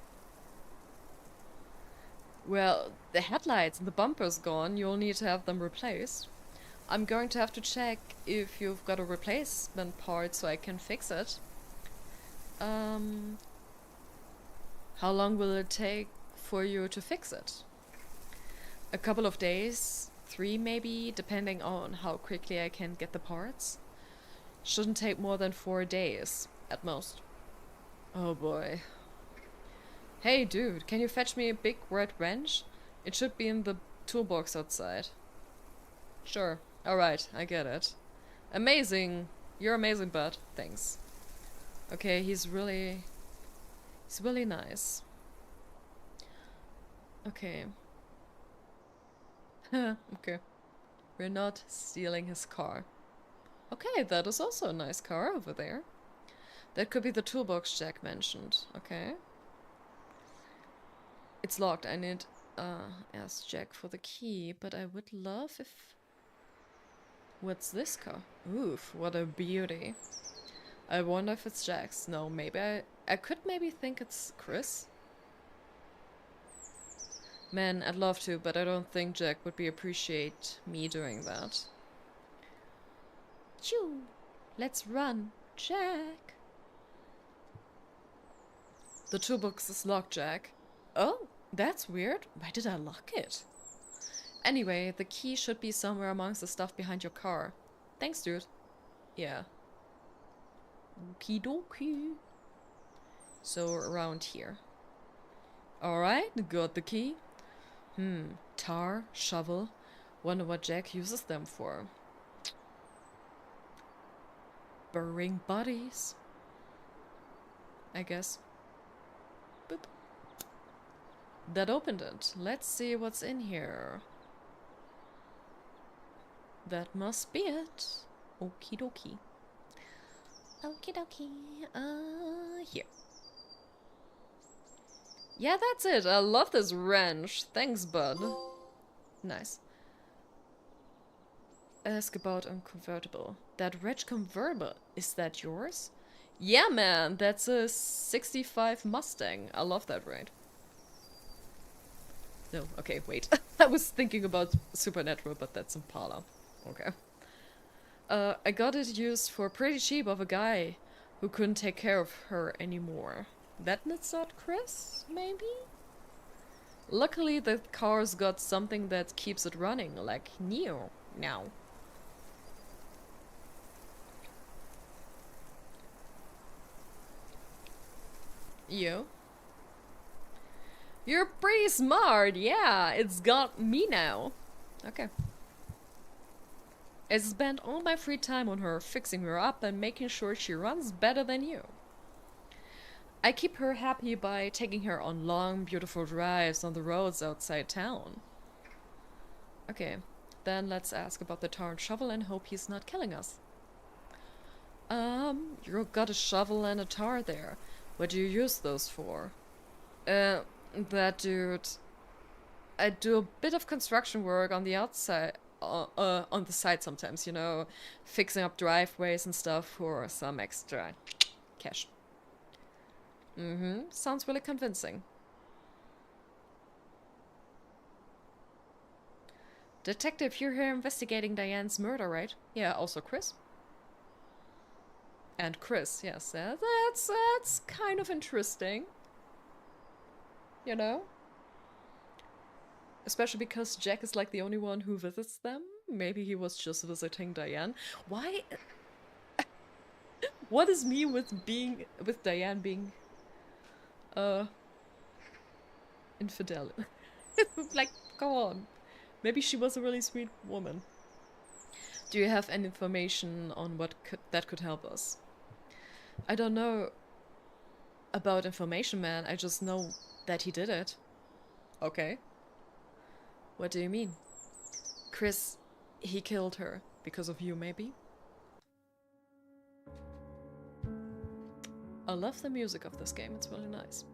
Well, the headlights and the bumper's gone. You'll need to have them replaced. I'm going to have to check if you've got a replacement part so I can fix it. How long will it take for you to fix it? A couple of days, 3 maybe, depending on how quickly I can get the parts. Shouldn't take more than 4 days, at most. Oh boy. Hey dude, can you fetch me a big red wrench? It should be in the toolbox outside. Sure. Alright, I get it. Amazing. You're amazing, bud. Thanks. Okay, he's really nice. Okay. Okay. We're not stealing his car. Okay, that is also a nice car over there. That could be the toolbox Jack mentioned. Okay. It's locked. I need ask Jack for the key, but I would love if... What's this car? Oof, what a beauty. I wonder if it's Jack's. No, maybe I could maybe think it's Chris. Man, I'd love to, but I don't think Jack would appreciate me doing that. Choo! Let's run, Jack! The toolbox is locked, Jack. Oh, that's weird. Why did I lock it? Anyway, the key should be somewhere amongst the stuff behind your car. Thanks, dude. Yeah. Okie dokie. So, around here. Alright, got the key. Tar, shovel. Wonder what Jack uses them for. Burying bodies. I guess. Boop. That opened it. Let's see what's in here. That must be it. Okie dokie. Okie dokie. Here. Yeah, that's it. I love this wrench. Thanks, bud. Nice. Ask about a convertible. That red convertible. Is that yours? Yeah, man. That's a 65 Mustang. I love that ride. No, okay, wait. I was thinking about Supernatural, but that's Impala. Okay. I got it used for pretty cheap of a guy who couldn't take care of her anymore. That's not Chris, maybe? Luckily, the car's got something that keeps it running, like Neo now. You? You're pretty smart, yeah. It's got me now. Okay. I spend all my free time on her, fixing her up and making sure she runs better than you. I keep her happy by taking her on long, beautiful drives on the roads outside town. Okay, then let's ask about the tar and shovel and hope he's not killing us. You've got a shovel and a tar there. What do you use those for? That dude... I do a bit of construction work on the outside, on the side sometimes, you know, fixing up driveways and stuff for some extra cash. Sounds really convincing. Detective, you're here investigating Diane's murder, right? Yeah, also Chris. And Chris, yes. That's kind of interesting. You know? Especially because Jack is like the only one who visits them. Maybe he was just visiting Diane. Why? What is me with Diane being infidel? Like, come on. Maybe she was a really sweet woman. Do you have any information on what that could help us? I don't know about information, man. I just know that he did it. Okay. What do you mean? Chris, he killed her. Because of you, maybe? I love the music of this game. It's really nice.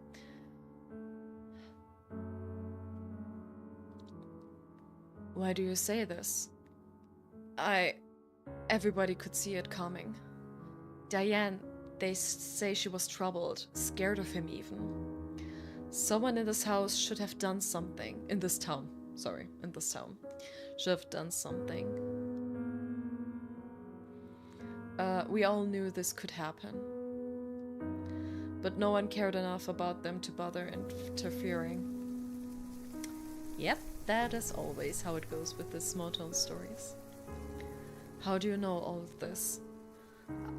Why do you say this? Everybody could see it coming. Diane, they say she was troubled, scared of him even. Someone in this house should have done something. In this town. Sorry, in this town. Should have done something. We all knew this could happen. But no one cared enough about them to bother interfering. Yep, that is always how it goes with the small town stories. How do you know all of this?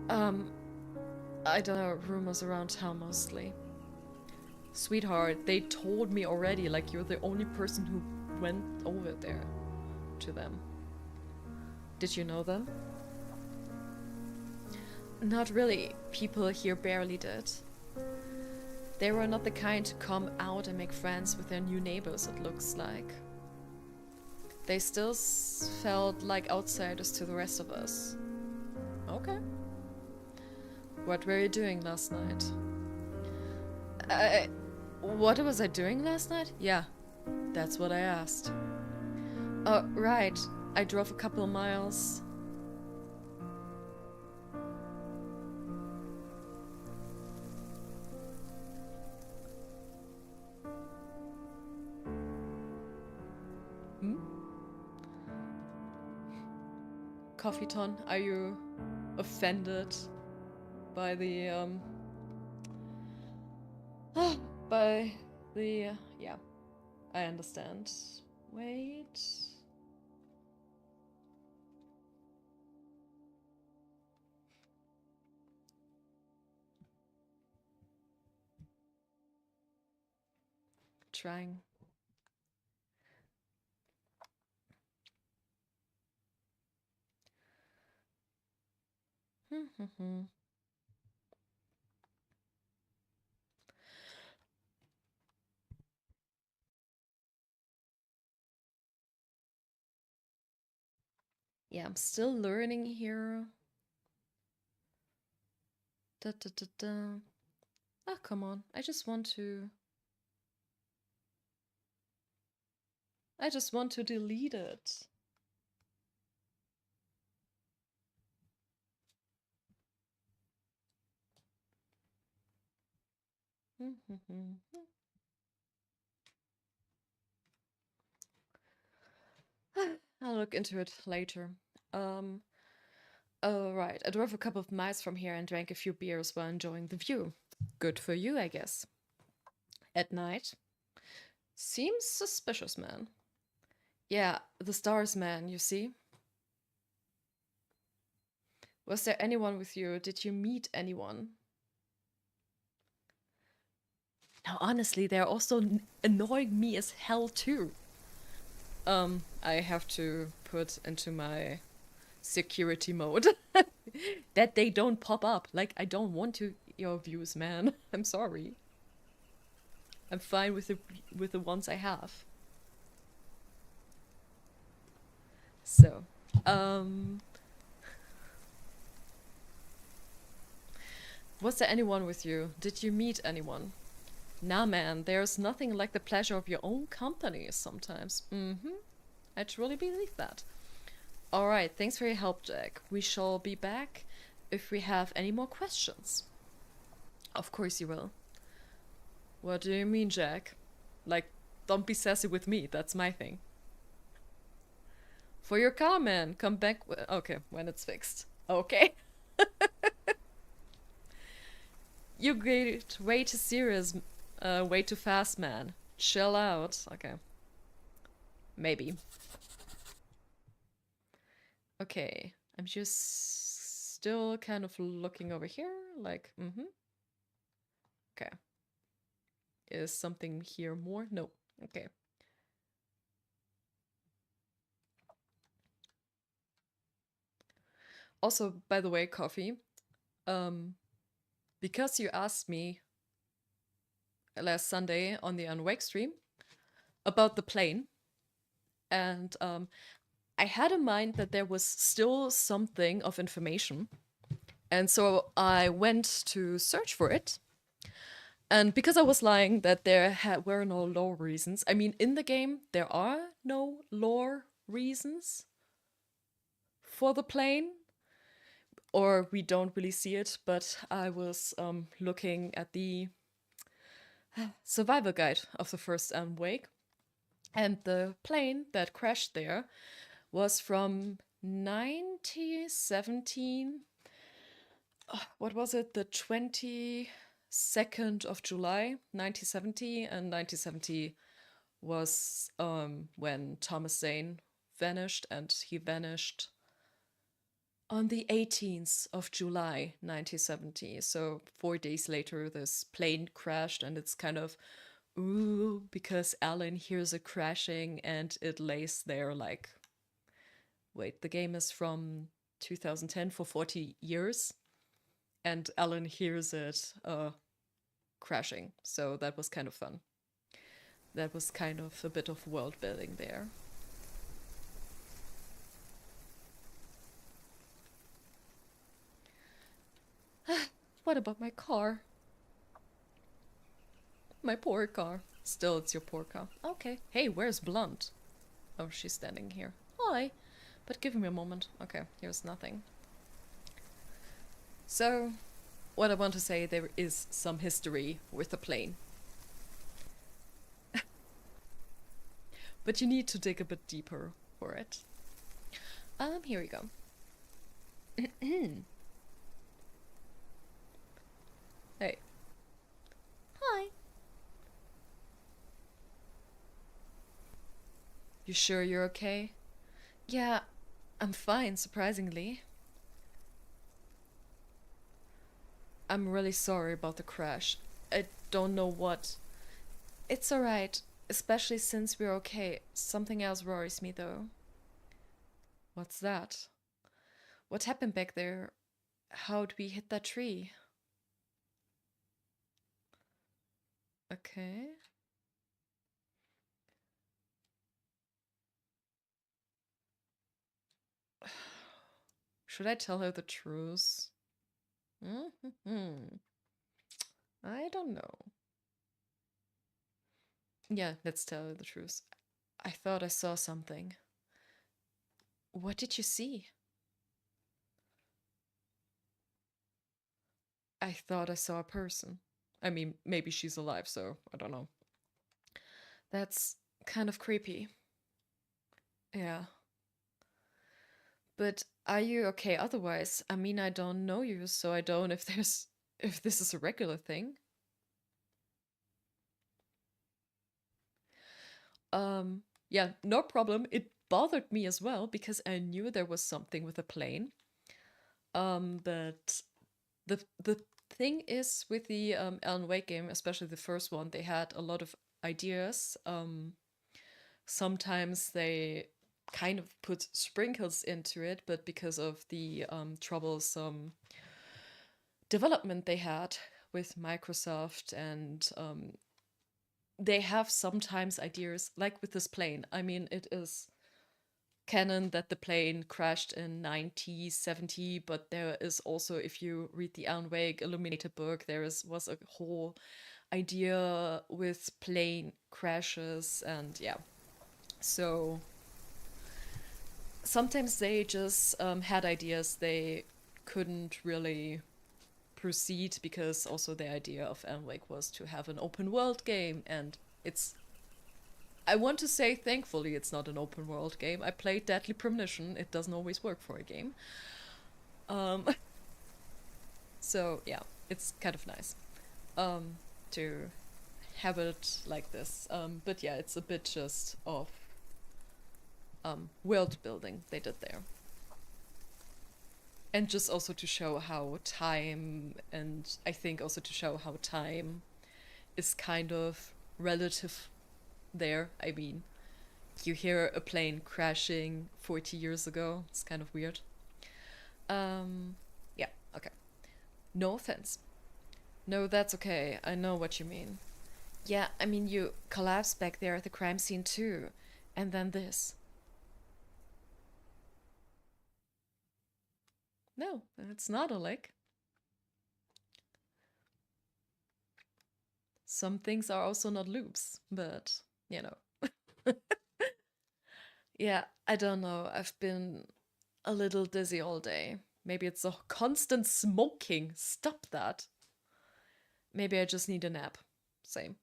I don't know, rumors around town mostly. Sweetheart, they told me already, like you're the only person who went over there to them. Did you know them? Not really. People here barely did. They were not the kind to come out and make friends with their new neighbors, it looks like. They still felt like outsiders to the rest of us. Okay. What were you doing last night? What was I doing last night? Yeah, that's what I asked. Oh, right. I drove a couple of miles. Coffee Ton, are you offended by the yeah, I understand. Wait. Trying. Yeah, I'm still learning here. Da, da, da, da. Ah, come on. I just want to delete it. I'll look into it later. Oh, right. I drove a couple of miles from here and drank a few beers while enjoying the view. Good for you, I guess. At night? Seems suspicious, man. Yeah, the stars, man, you see? Was there anyone with you? Did you meet anyone? Now, honestly, they're also annoying me as hell, too. I have to put into my security mode that they don't pop up. Like, I don't want to your views, man. I'm sorry. I'm fine with the ones I have. So, was there anyone with you? Did you meet anyone? Nah, man, there's nothing like the pleasure of your own company sometimes. I truly believe that. Alright, thanks for your help, Jack. We shall be back if we have any more questions. Of course you will. What do you mean, Jack? Like, don't be sassy with me, that's my thing. For your comment, come back. Okay, when it's fixed. Okay. You get way too serious, way too fast, man. Chill out. Okay. Maybe. Okay. I'm just still kind of looking over here, like, Okay. Is something here more? No. Okay. Also, by the way, coffee, because you asked me last Sunday on the Unwake stream about the plane, and I had in mind that there was still something of information, and so I went to search for it. And because I was lying that there were no lore reasons, I mean, in the game, there are no lore reasons for the plane, or we don't really see it, but I was looking at the survival guide of the first Wake, and the plane that crashed there was from 1917. What was it? The 22nd of July, 1970, and 1970 was when Thomas Zane vanished, and he vanished on the 18th of July, 1970. So 4 days later, this plane crashed, and it's kind of, ooh, because Alan hears it crashing, and it lays there like, wait, the game is from 2010 for 40 years, and Alan hears it crashing. So that was kind of fun. That was kind of a bit of world building there. What about my car? My poor car. Still, it's your poor car. Okay. Hey, where's Blunt? Oh, she's standing here. Hi. But give me a moment. Okay, here's nothing. So, what I want to say, there is some history with the plane. But you need to dig a bit deeper for it. Here we go. Hey. Hi. You sure you're okay? Yeah, I'm fine, surprisingly. I'm really sorry about the crash. I don't know what. It's alright, especially since we're okay. Something else worries me though. What's that? What happened back there? How'd we hit that tree? Okay. Should I tell her the truth? I don't know. Yeah, let's tell her the truth. I thought I saw something. What did you see? I thought I saw a person. I mean, maybe she's alive, so I don't know. That's kind of creepy. Yeah. But are you okay otherwise? I mean, I don't know you, so I don't know if this is a regular thing. Yeah, no problem. It bothered me as well because I knew there was something with the plane. But the thing is with the Alan Wake game, especially the first one, they had a lot of ideas. Sometimes they kind of put sprinkles into it, but because of the troublesome development they had with Microsoft, and they have sometimes ideas like with this plane. I mean, it is canon that the plane crashed in 1970, but there is also, if you read the Alan Wake illuminated book, was a whole idea with plane crashes, and yeah. So sometimes they just had ideas they couldn't really proceed because also the idea of Alan Wake was to have an open world game, and it's I want to say thankfully it's not an open world game. I played Deadly Premonition. It doesn't always work for a game. Um, so yeah, it's kind of nice to have it like this. But yeah, it's a bit just of world building they did there. And just also to show how time, and I think also to show how time is kind of relative there. I mean, you hear a plane crashing 40 years ago. It's kind of weird. Yeah, okay. No offense. No, that's okay. I know what you mean. Yeah, I mean, you collapsed back there at the crime scene too. And then this. No, it's not a lick. Some things are also not loops, but, you know. Yeah, I don't know. I've been a little dizzy all day. Maybe it's a constant smoking. Stop that. Maybe I just need a nap. Same.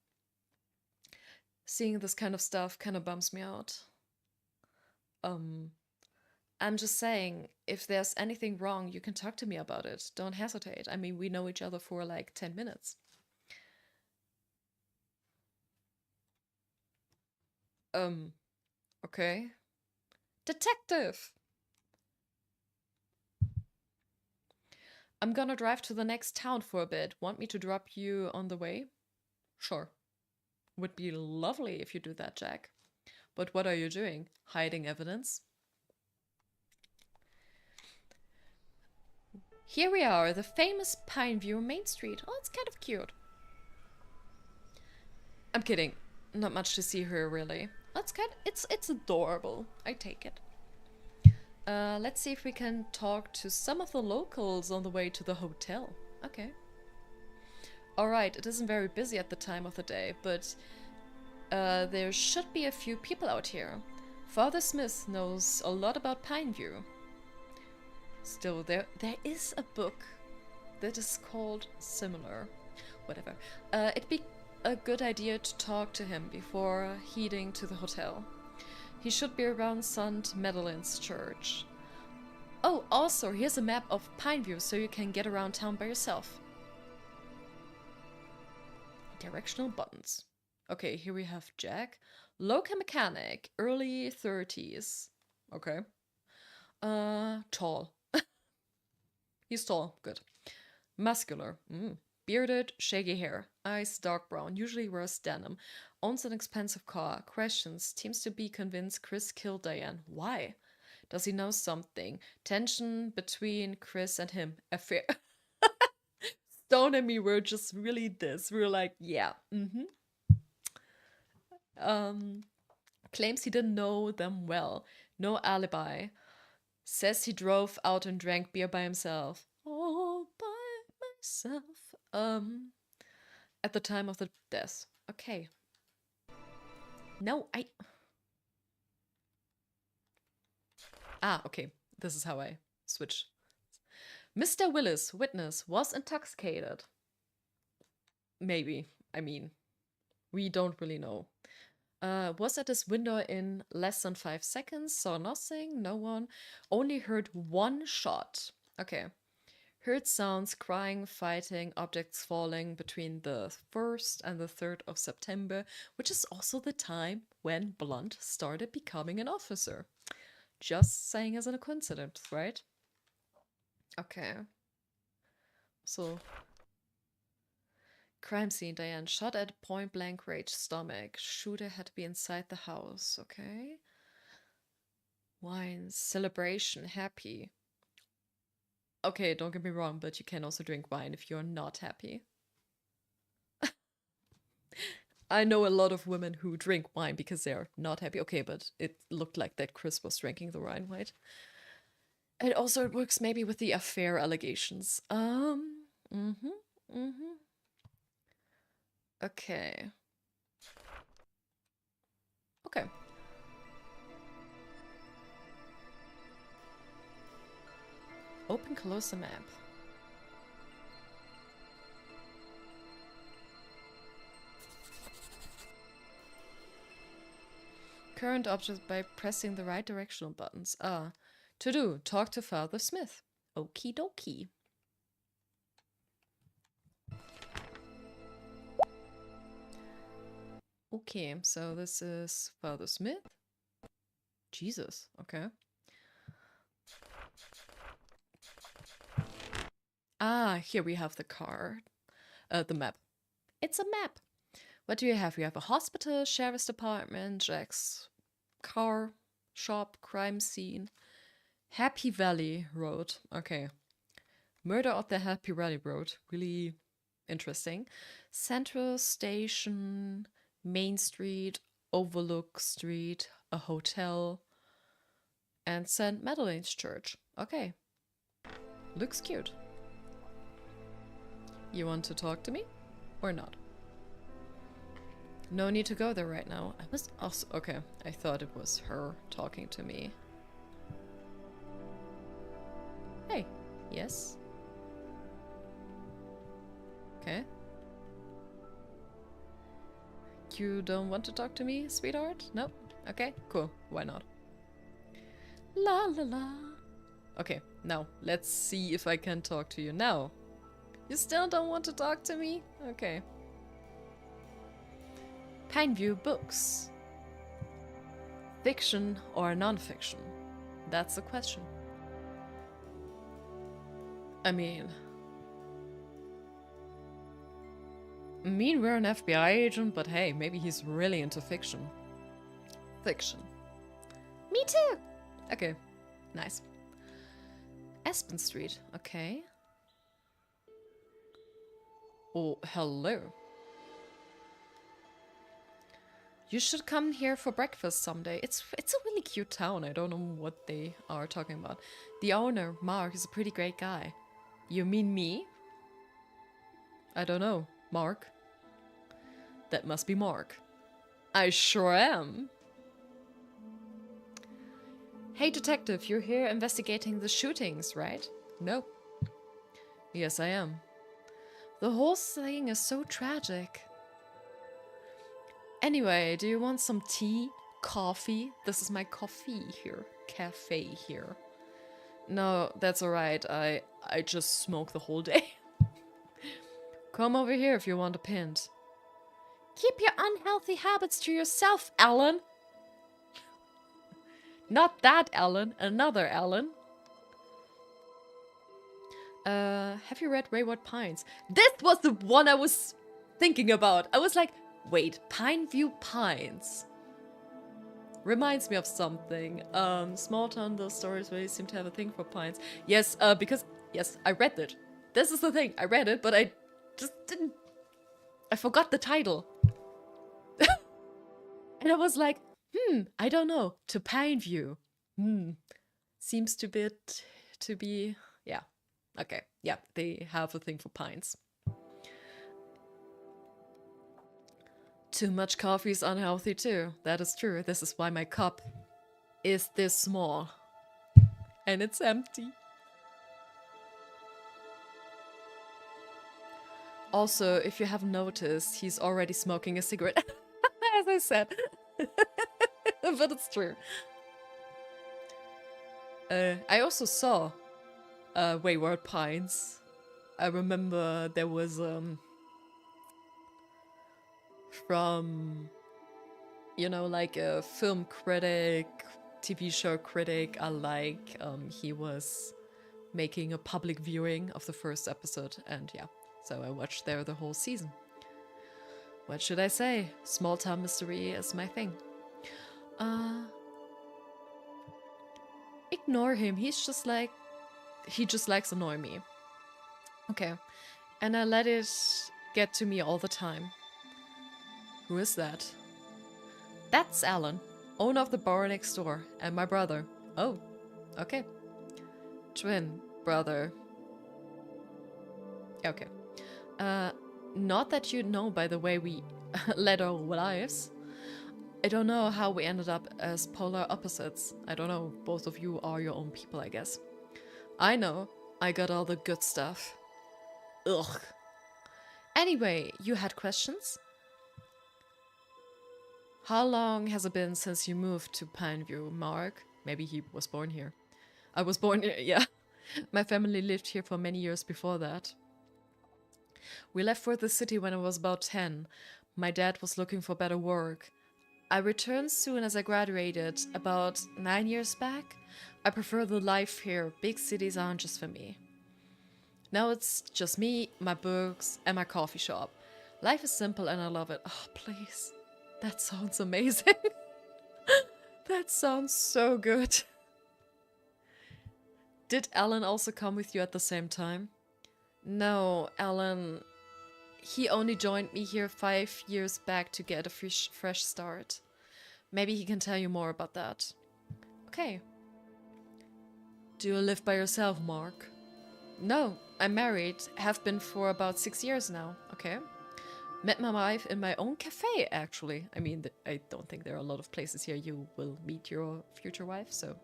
Seeing this kind of stuff kind of bums me out. I'm just saying, if there's anything wrong, you can talk to me about it. Don't hesitate. I mean, we know each other for like 10 minutes. Okay. Detective! I'm gonna drive to the next town for a bit. Want me to drop you on the way? Sure. Would be lovely if you do that, Jack. But what are you doing? Hiding evidence? Here we are, the famous Pineview Main Street. Oh, it's kind of cute. I'm kidding. Not much to see here, really. That's it's adorable. I take it. Let's see if we can talk to some of the locals on the way to the hotel. Okay. Alright, it isn't very busy at the time of the day, but there should be a few people out here. Father Smith knows a lot about Pineview. Still, there is a book that is called similar. Whatever. It'd be a good idea to talk to him before heading to the hotel. He should be around St. Madeline's church. Oh, also, here's a map of Pineview so you can get around town by yourself. Directional buttons. Okay, here we have Jack. Local mechanic, early 30s. Okay. Tall. He's tall, good. Muscular. Bearded, shaggy hair. Eyes dark brown, usually wears denim. Owns an expensive car. Questions. Seems to be convinced Chris killed Diane. Why? Does he know something? Tension between Chris and him. Affair. Stone and me were just really this. We were like, yeah. Claims he didn't know them well. No alibi. Says he drove out and drank beer by himself. All by myself. At the time of the death. Okay. No, okay. This is how I switch. Mr. Willis, witness, was intoxicated. Maybe. I mean, we don't really know. Was at his window in less than 5 seconds, saw nothing, no one, only heard one shot. Okay. Heard sounds, crying, fighting, objects falling between the 1st and the 3rd of September, which is also the time when Blunt started becoming an officer. Just saying as a coincidence, right? Okay. So, crime scene, Diane. Shot at point blank range, stomach. Shooter had to be inside the house, okay? Wine, celebration, happy. Okay, don't get me wrong, but you can also drink wine if you're not happy. I know a lot of women who drink wine because they're not happy. Okay, but it looked like that Chris was drinking the wine, right? And also it works maybe with the affair allegations. Okay. Okay. Open, close the map. Current object by pressing the right directional buttons. Ah. To do. Talk to Father Smith. Okie dokie. Okay, so this is Father Smith. Jesus, okay. Ah, here we have the card. The map. It's a map. What do you have? You have a hospital, sheriff's department, Jack's car, shop, crime scene. Happy Valley Road. Okay. Murder of the Happy Valley Road. Really interesting. Central Station, Main Street, Overlook Street, a hotel, and St. Madeleine's Church. Okay. Looks cute. You want to talk to me? Or not? No need to go there right now. I was also... Okay, I thought it was her talking to me. Hey. Yes? Okay. You don't want to talk to me, sweetheart? No? Okay, cool. Why not? La la la. Okay, now, let's see if I can talk to you now. You still don't want to talk to me? Okay. Pineview books. Fiction or non-fiction? That's the question. I mean, we're an FBI agent, but hey, maybe he's really into fiction. Fiction. Me too! Okay, nice. Aspen Street, okay. Oh, hello. You should come here for breakfast someday. It's a really cute town. I don't know what they are talking about. The owner, Mark, is a pretty great guy. You mean me? I don't know. Mark? That must be Mark. I sure am. Hey detective, you're here investigating the shootings, right? No. Yes, I am. The whole thing is so tragic. Anyway, do you want some tea? Coffee? This is my coffee here. Cafe here. No, that's alright. I just smoke the whole day. Come over here if you want a pint. Keep your unhealthy habits to yourself, Alan. Not that Alan, another Alan. Have you read Wayward Pines? This was the one I was thinking about. I was like, wait, Pineview Pines. Reminds me of something. Small town, those stories really seem to have a thing for pines. Yes, because, yes, I read it. This is the thing, I read it, but I just didn't... I forgot the title. And I was like, I don't know. To Pineview. Seems to be, yeah. Okay, yeah, they have a thing for pines. Too much coffee is unhealthy too. That is true. This is why my cup is this small. And it's empty. Also, if you haven't noticed, he's already smoking a cigarette. As I said. But it's true. I also saw Wayward Pines. I remember there was from, you know, like a film critic, TV show critic alike. He was making a public viewing of the first episode, and yeah, so I watched there the whole season. What should I say? Small town mystery is my thing. Ignore him. He just likes annoying me. Okay. And I let it get to me all the time. Who is that? That's Alan, owner of the bar next door, and my brother. Oh, okay. Twin brother. Okay. Not that you know by the way we led our lives. I don't know how we ended up as polar opposites. I don't know. Both of you are your own people, I guess. I know. I got all the good stuff. Ugh. Anyway, you had questions? How long has it been since you moved to Pineview, Mark? Maybe he was born here. I was born here, yeah. My family lived here for many years before that. We left for the city when I was about 10. My dad was looking for better work. I returned soon as I graduated, about 9 years back. I prefer the life here. Big cities aren't just for me. Now it's just me, my books, and my coffee shop. Life is simple and I love it. Oh, please. That sounds amazing. That sounds so good. Did Alan also come with you at the same time? No, Alan... He only joined me here 5 years back to get a fresh start. Maybe he can tell you more about that. Okay. Do you live by yourself, Mark? No, I'm married. Have been for about 6 years now. Okay. Met my wife in my own cafe, actually. I mean, I don't think there are a lot of places here you will meet your future wife, so...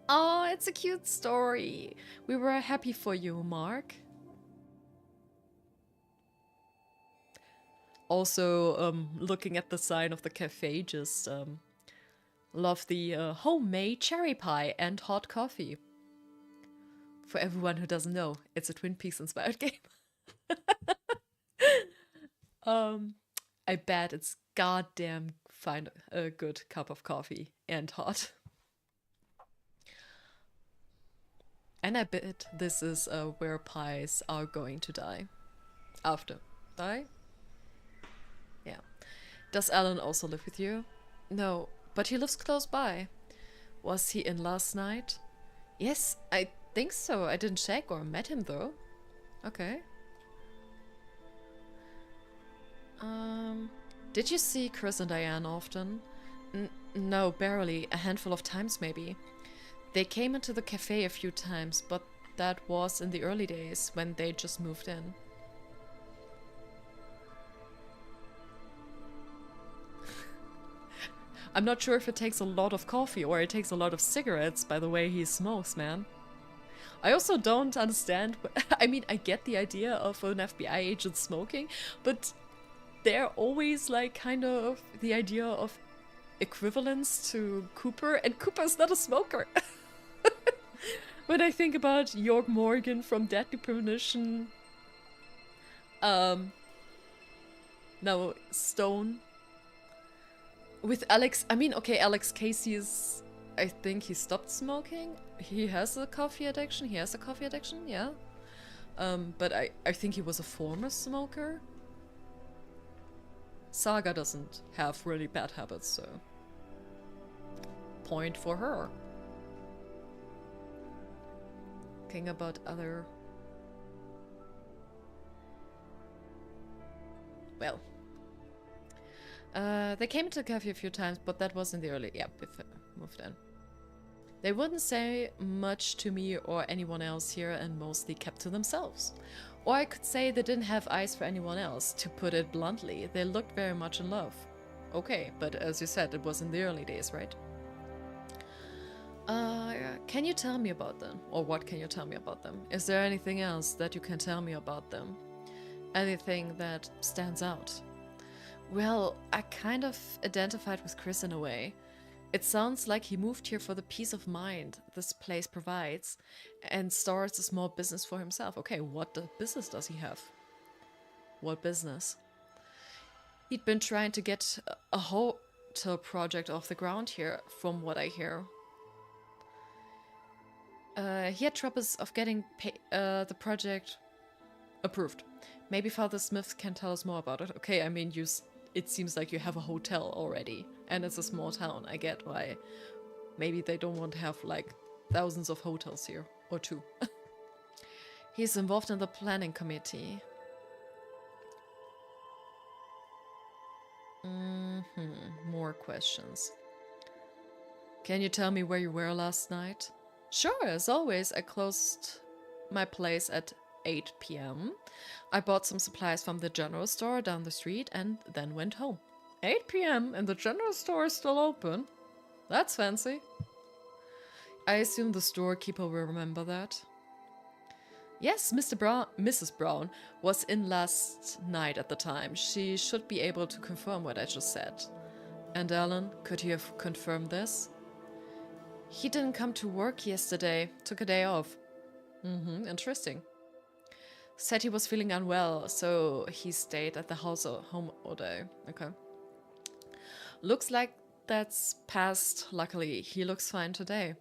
Oh, it's a cute story. We were happy for you, Mark. Also, looking at the sign of the cafe, just love the homemade cherry pie and hot coffee. For everyone who doesn't know, it's a Twin Peaks inspired game. I bet it's goddamn fine, a good cup of coffee and hot. And I bet this is where pies are going to die. After. Die? Yeah. Does Alan also live with you? No, but he lives close by. Was he in last night? Yes, I think so. I didn't check or met him though. Okay. Did you see Chris and Diane often? No, barely. A handful of times maybe. They came into the cafe a few times, but that was in the early days when they just moved in. I'm not sure if it takes a lot of coffee or it takes a lot of cigarettes by the way he smokes, man. I also don't understand. I mean, I get the idea of an FBI agent smoking, but they're always like kind of the idea of equivalence to Cooper, and Cooper's not a smoker. When I think about York Morgan from Deadly Premonition, no, Stone. With Alex, I mean, okay, Alex Casey is, I think he stopped smoking. He has a coffee addiction. He has a coffee addiction, yeah. But I think he was a former smoker. Saga doesn't have really bad habits, so... Point for her. Thinking about other... Well... they came to the cafe a few times, but that was in the early... Yeah, before moved in. They wouldn't say much to me or anyone else here and mostly kept to themselves. Or I could say they didn't have eyes for anyone else, to put it bluntly. They looked very much in love. Okay, but as you said, it was in the early days, right? Can you tell me about them? Or what can you tell me about them? Is there anything else that you can tell me about them? Anything that stands out? Well, I kind of identified with Chris in a way. It sounds like he moved here for the peace of mind this place provides and starts a small business for himself. Okay, what business does he have? What business? He'd been trying to get a hotel project off the ground here, from what I hear. He had troubles of getting the project approved. Maybe Father Smith can tell us more about it. Okay, I mean, it seems like you have a hotel already, and it's a small town. I get why. Maybe they don't want to have, like, thousands of hotels here, or two. He's involved in the planning committee. More questions. Can you tell me where you were last night? Sure, as always, I closed my place at 8 p.m. I bought some supplies from the general store down the street and then went home. 8 p.m. and the general store is still open? That's fancy. I assume the storekeeper will remember that. Yes, Mrs. Brown was in last night at the time. She should be able to confirm what I just said. And Alan, could you have confirmed this? He didn't come to work yesterday. Took a day off. Interesting. Said he was feeling unwell, so he stayed at the home all day. Okay. Looks like that's past. Luckily, he looks fine today.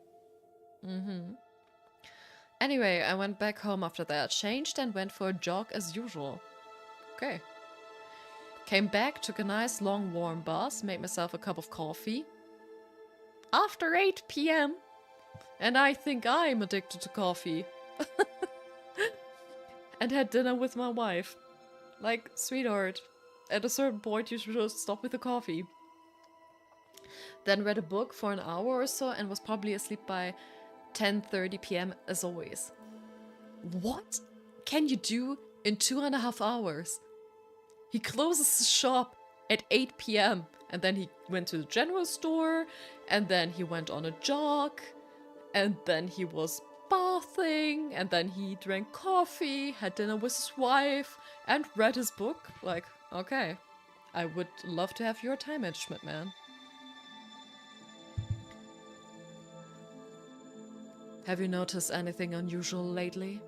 Anyway, I went back home after that, changed and went for a jog as usual. Okay. Came back, took a nice long warm bath, made myself a cup of coffee. After 8 p.m. And I think I'm addicted to coffee. And had dinner with my wife. Like, sweetheart, at a certain point you should just stop with the coffee. Then read a book for an hour or so and was probably asleep by 10:30 p.m. as always. What can you do in 2.5 hours? He closes his shop at 8 p.m. and then he went to the general store and then he went on a jog and then he was bathing and then he drank coffee, had dinner with his wife and read his book. Like, okay, I would love to have your time management, man. Have you noticed anything unusual lately?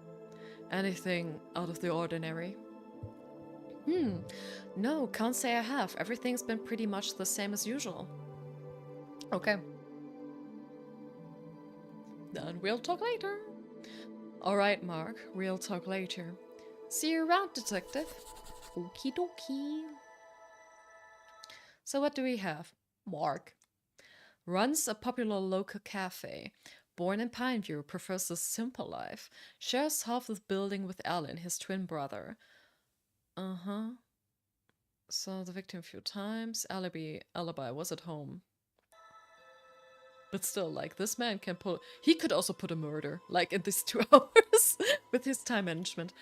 Anything out of the ordinary? No, can't say I have. Everything's been pretty much the same as usual. Okay. Then we'll talk later. Alright, Mark, we'll talk later. See you around, detective. Okie dokie. So what do we have? Mark. Runs a popular local cafe. Born in Pineview, prefers a simple life. Shares half the building with Alan, his twin brother. Saw the victim a few times. Alibi was at home. But still, like, this man can pull... He could also put a murder, like, in these 2 hours with his time management.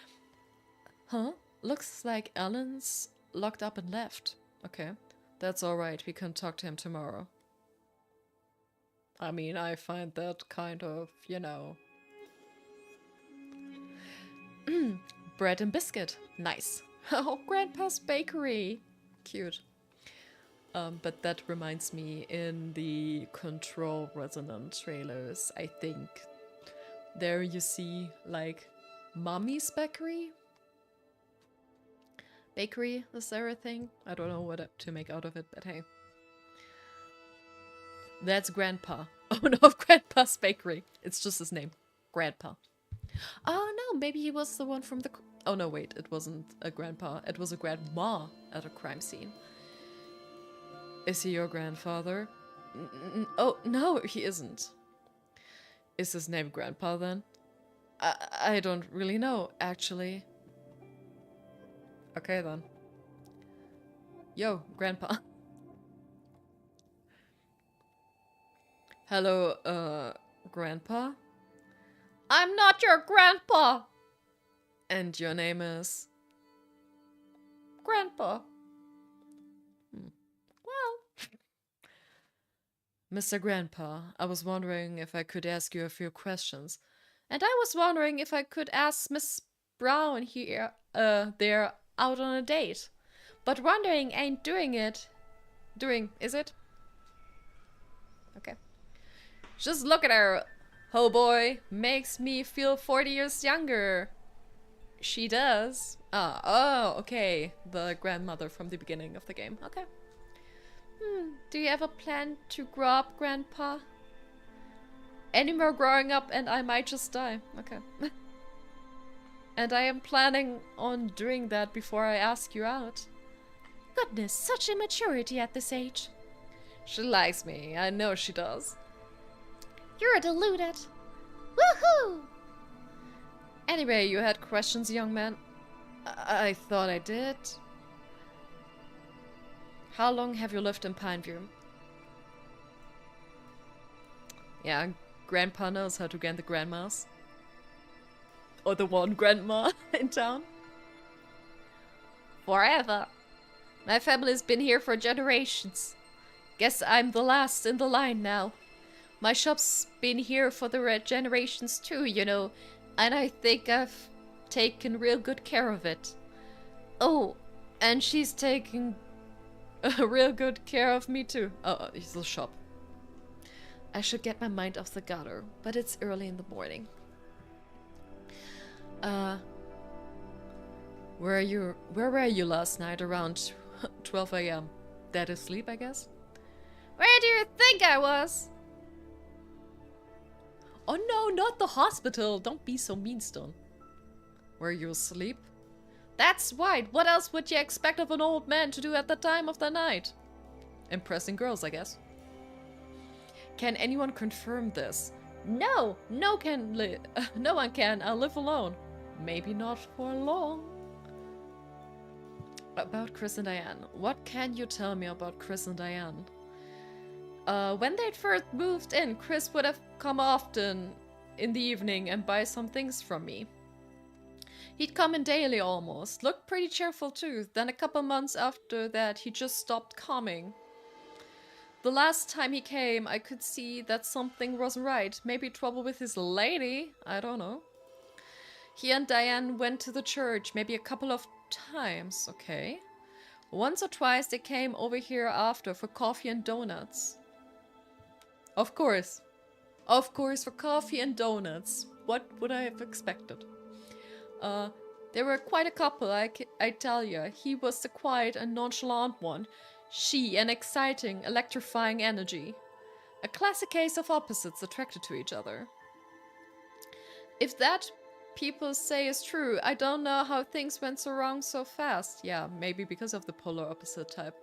Looks like Alan's locked up and left. Okay, that's alright. We can talk to him tomorrow. I mean, I find that kind of, you know... Bread and biscuit. Nice. Oh, Grandpa's bakery. Cute. But that reminds me, in the Control Resonant trailers, I think, there you see, like, Mommy's bakery? Bakery, is there a thing? I don't know what to make out of it, but hey. That's Grandpa. Oh no, Grandpa's bakery. It's just his name. Grandpa. Oh no, maybe he was the one from the... Oh no, wait, it wasn't a grandpa. It was a grandma at a crime scene. Is he your grandfather? Oh, no, he isn't. Is his name Grandpa then? I don't really know, actually. Okay then. Yo, Grandpa. Hello, Grandpa? I'm not your grandpa! And your name is? Grandpa. Well. Mr. Grandpa, I was wondering if I could ask you a few questions. And I was wondering if I could ask Miss Brown here, they're out on a date. But wondering ain't is it? Okay. Just look at her. Oh boy, makes me feel 40 years younger. She does. Oh, okay. The grandmother from the beginning of the game. Okay. Do you ever plan to grow up, Grandpa? Any more growing up and I might just die. Okay. And I am planning on doing that before I ask you out. Goodness, such immaturity at this age. She likes me. I know she does. You're deluded. Woohoo! Anyway, you had questions, young man? I thought I did. How long have you lived in Pineview? Yeah, Grandpa knows how to get the grandmas. Or the one grandma in town. Forever. My family's been here for generations. Guess I'm the last in the line now. My shop's been here for the generations too, you know. And I think I've taken real good care of it. Oh, and she's taking real good care of me too. Oh, it's the shop. I should get my mind off the gutter, but it's early in the morning. Where were you last night around 12 a.m.? Dead asleep, I guess? Where do you think I was? Oh no, not the hospital. Don't be so mean, Stone. Were you asleep? That's right. What else would you expect of an old man to do at the time of the night? Impressing girls, I guess. Can anyone confirm this? No, no one can. I'll live alone. Maybe not for long. About Chris and Diane. What can you tell me about Chris and Diane? When they'd first moved in, Chris would have come often in the evening and buy some things from me. He'd come in daily almost. Looked pretty cheerful too. Then a couple months after that, he just stopped coming. The last time he came, I could see that something wasn't right. Maybe trouble with his lady? I don't know. He and Diane went to the church maybe a couple of times. Okay. Once or twice they came over here after for coffee and donuts. Of course. Of course, for coffee and donuts. What would I have expected? There were quite a couple, I tell you. He was the quiet and nonchalant one. She, an exciting, electrifying energy. A classic case of opposites attracted to each other. If that people say is true, I don't know how things went so wrong so fast. Yeah, maybe because of the polar opposite type.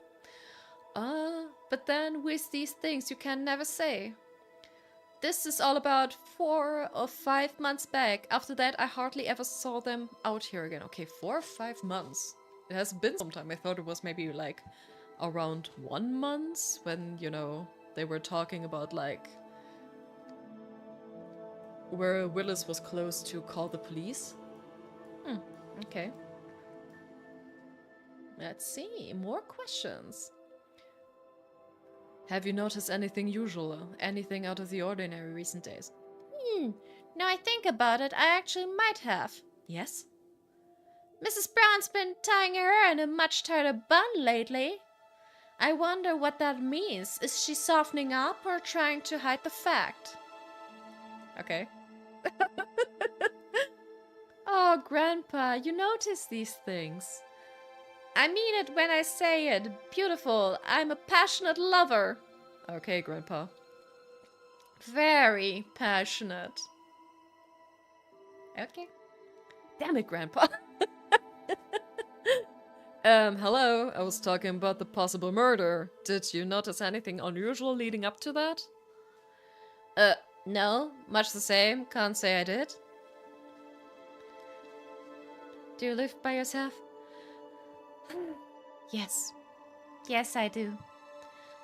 But then with these things you can never say. This is all about 4 or 5 months back. After that, I hardly ever saw them out here again. Okay, 4 or 5 months. It has been some time. I thought it was maybe like around 1 month when, you know, they were talking about like where Willis was close to call the police. Okay. Let's see. More questions. Have you noticed anything usual, anything out of the ordinary recent days? Now I think about it, I actually might have. Yes? Mrs. Brown's been tying her hair in a much tighter bun lately. I wonder what that means. Is she softening up or trying to hide the fact? Okay. Oh, Grandpa, you notice these things. I mean it when I say it. Beautiful. I'm a passionate lover. Okay, Grandpa. Very passionate. Okay. Damn it, Grandpa. Hello. I was talking about the possible murder. Did you notice anything unusual leading up to that? No. Much the same. Can't say I did. Do you live by yourself? Yes. Yes, I do.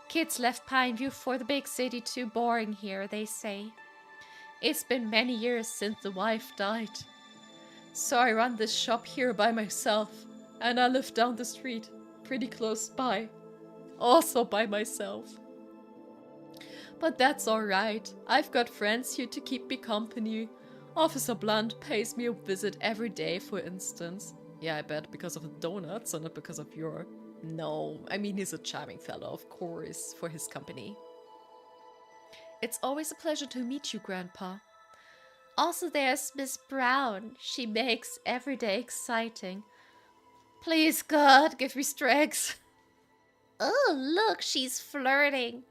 Kids left Pineview for the big city. Too boring here, they say. It's been many years since the wife died. So I run this shop here by myself. And I live down the street, pretty close by. Also by myself. But that's alright. I've got friends here to keep me company. Officer Blunt pays me a visit every day, for instance. Yeah, I bet because of the donuts and not because of your... No, I mean he's a charming fellow, of course, for his company. It's always a pleasure to meet you, Grandpa. Also there's Miss Brown. She makes every day exciting. Please, God, give me strength. Oh, look, she's flirting.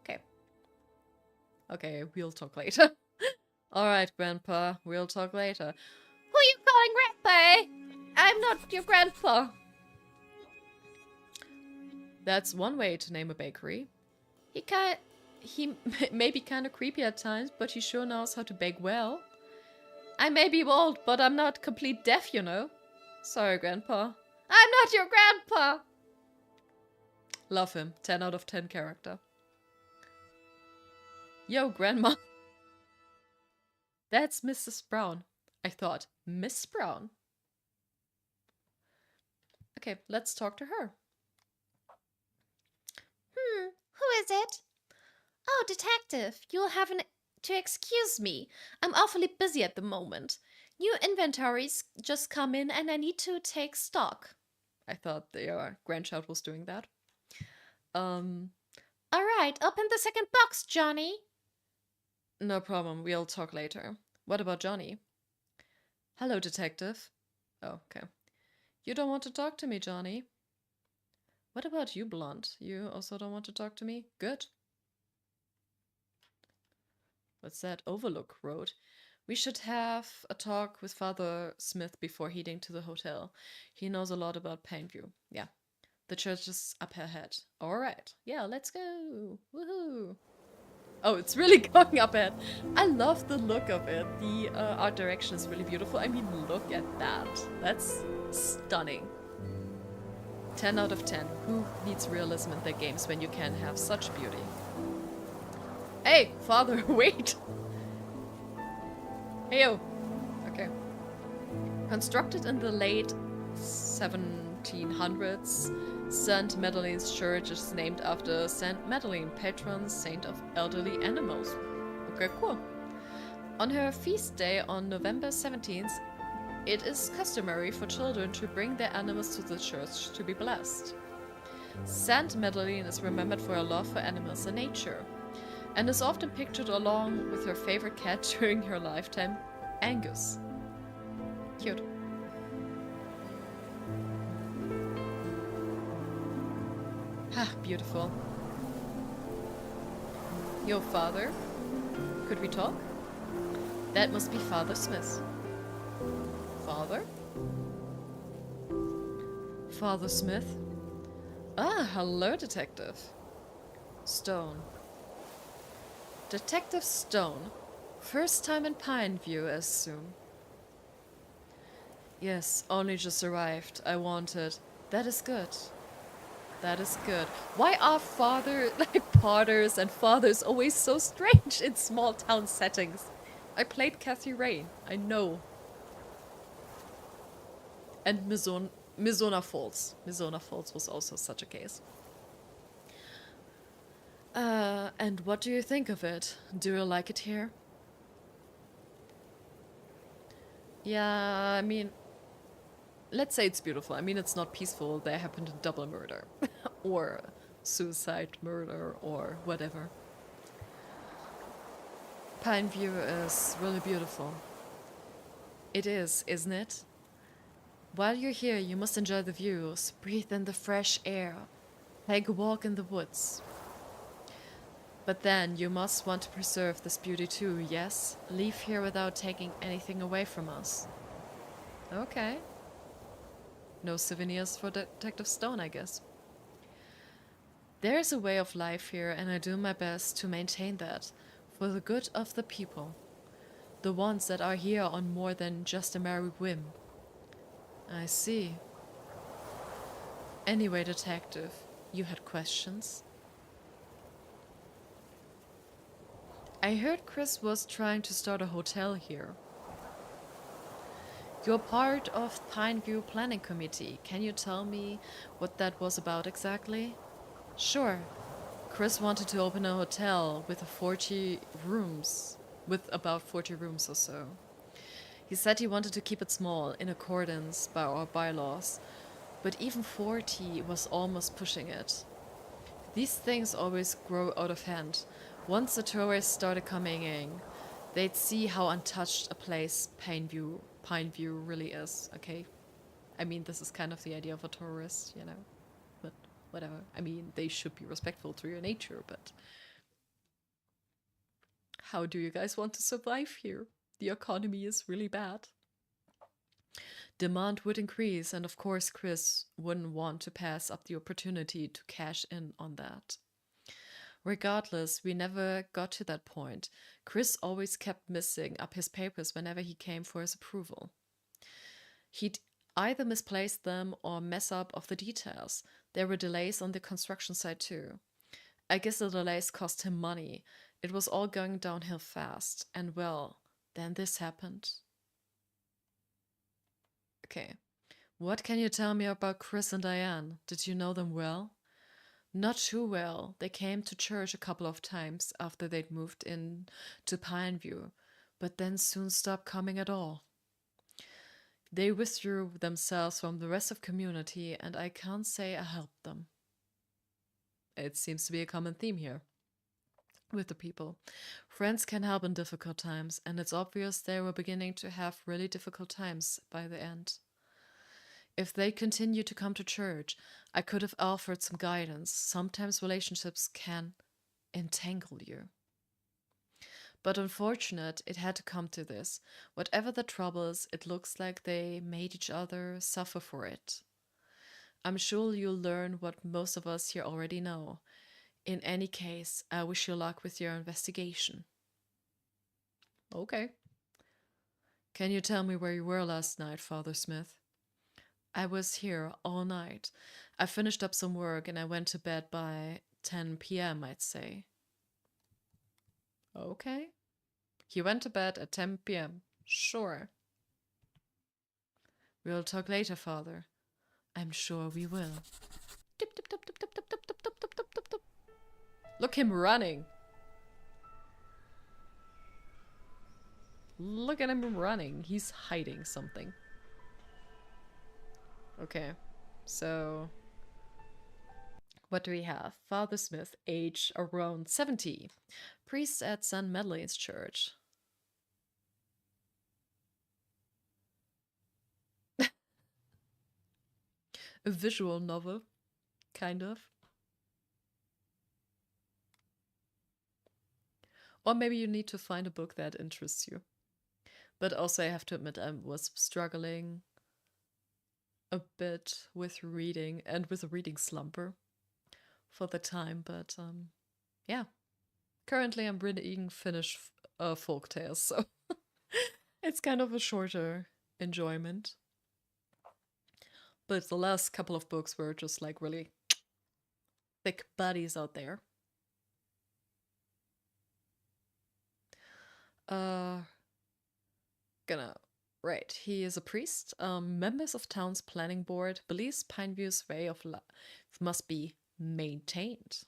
Okay. Okay, we'll talk later. Alright, Grandpa, we'll talk later. Who are you calling Grandpa? I'm not your grandpa. That's one way to name a bakery. He may be kind of creepy at times, but he sure knows how to bake well. I may be old, but I'm not complete deaf, you know. Sorry, Grandpa. I'm not your grandpa! Love him. 10 out of 10 character. Yo, Grandma. That's Mrs. Brown. I thought, Miss Brown. Okay, let's talk to her. Who is it? Oh, detective, you'll have to excuse me. I'm awfully busy at the moment. New inventories just come in and I need to take stock. I thought their grandchild was doing that. Um, All right, open the second box, Johnny. no problem. We'll talk later. What about Johnny? Hello, detective. Oh, okay. You don't want to talk to me, Johnny. What about you, Blonde? You also don't want to talk to me? Good. What's that? Overlook Road. We should have a talk with Father Smith before heading to the hotel. He knows a lot about Pineview. Yeah. The church is up ahead. Alright. Yeah, let's go. Woohoo. Oh, it's really going up ahead. I love the look of it. The art direction is really beautiful. I mean, look at that. That's stunning. 10 out of 10. Who needs realism in their games when you can have such beauty? Hey, Father, wait! Heyo! Okay. Constructed in the late 1700s, St. Madeline's Church is named after St. Madeline, patron saint of elderly animals. Okay, cool. On her feast day on November 17th, it is customary for children to bring their animals to the church to be blessed. St. Madeline is remembered for her love for animals and nature, and is often pictured along with her favorite cat during her lifetime, Angus. Cute. Ah, beautiful. Your father? Could we talk? That must be Father Smith. Father? Father Smith? Ah, hello, Detective. Stone. Detective Stone. First time in Pineview, I assume. Yes, only just arrived. I wanted. That is good. That is good. Why are potters and fathers always so strange in small town settings? I played Kathy Rain. I know. And Mizona Falls. Mizona Falls was also such a case. And what do you think of it? Do you like it here? Yeah, I mean, let's say it's beautiful. I mean, it's not peaceful. There happened a double murder. Or suicide murder or whatever. Pineview is really beautiful. It is, isn't it? While you're here, you must enjoy the views, breathe in the fresh air, take a walk in the woods. But then you must want to preserve this beauty too, yes? Leave here without taking anything away from us. Okay. No souvenirs for Detective Stone, I guess. There is a way of life here, and I do my best to maintain that, for the good of the people. The ones that are here on more than just a merry whim. I see. Anyway, Detective, you had questions? I heard Chris was trying to start a hotel here. You're part of Pineview Planning Committee. Can you tell me what that was about exactly? Sure. Chris wanted to open a hotel with about 40 rooms or so. He said he wanted to keep it small, in accordance by our bylaws, but even 40 was almost pushing it. These things always grow out of hand. Once the tourists started coming in, they'd see how untouched a place Pineview really is, okay? I mean, this is kind of the idea of a tourist, you know? But whatever. I mean, they should be respectful to your nature, but how do you guys want to survive here? The economy is really bad. Demand would increase, and of course, Chris wouldn't want to pass up the opportunity to cash in on that. Regardless, we never got to that point. Chris always kept messing up his papers whenever he came for his approval. He'd either misplace them or mess up of the details. There were delays on the construction site too. I guess the delays cost him money. It was all going downhill fast. And well, then this happened. Okay. What can you tell me about Chris and Diane? Did you know them well? Not too well. They came to church a couple of times after they'd moved in to Pineview, but then soon stopped coming at all. They withdrew themselves from the rest of community, and I can't say I helped them. It seems to be a common theme here with the people. Friends can help in difficult times, and it's obvious they were beginning to have really difficult times by the end. If they continued to come to church, I could have offered some guidance. Sometimes relationships can entangle you. But unfortunate, it had to come to this. Whatever the troubles, it looks like they made each other suffer for it. I'm sure you'll learn what most of us here already know. In any case, I wish you luck with your investigation. Okay. Can you tell me where you were last night, Father Smith? I was here all night. I finished up some work and I went to bed by 10 p.m., I'd say. Okay. He went to bed at 10 p.m. Sure. We'll talk later, Father. I'm sure we will. Tip, tip, tip, tip, tip, tip, tip, tip, tip, tip, tip, tip. Look him running. Look at him running. He's hiding something. Okay, so what do we have? Father Smith, age around 70. Priest at St. Madeleine's Church. A visual novel, kind of. Or maybe you need to find a book that interests you. But also I have to admit I was struggling a bit with reading and with a reading slumper for the time, but yeah. Currently I'm reading Finnish folk tales, so it's kind of a shorter enjoyment. But the last couple of books were just like really thick bodies out there. Right, he is a priest. Members of town's planning board believes Pineview's way of life must be maintained.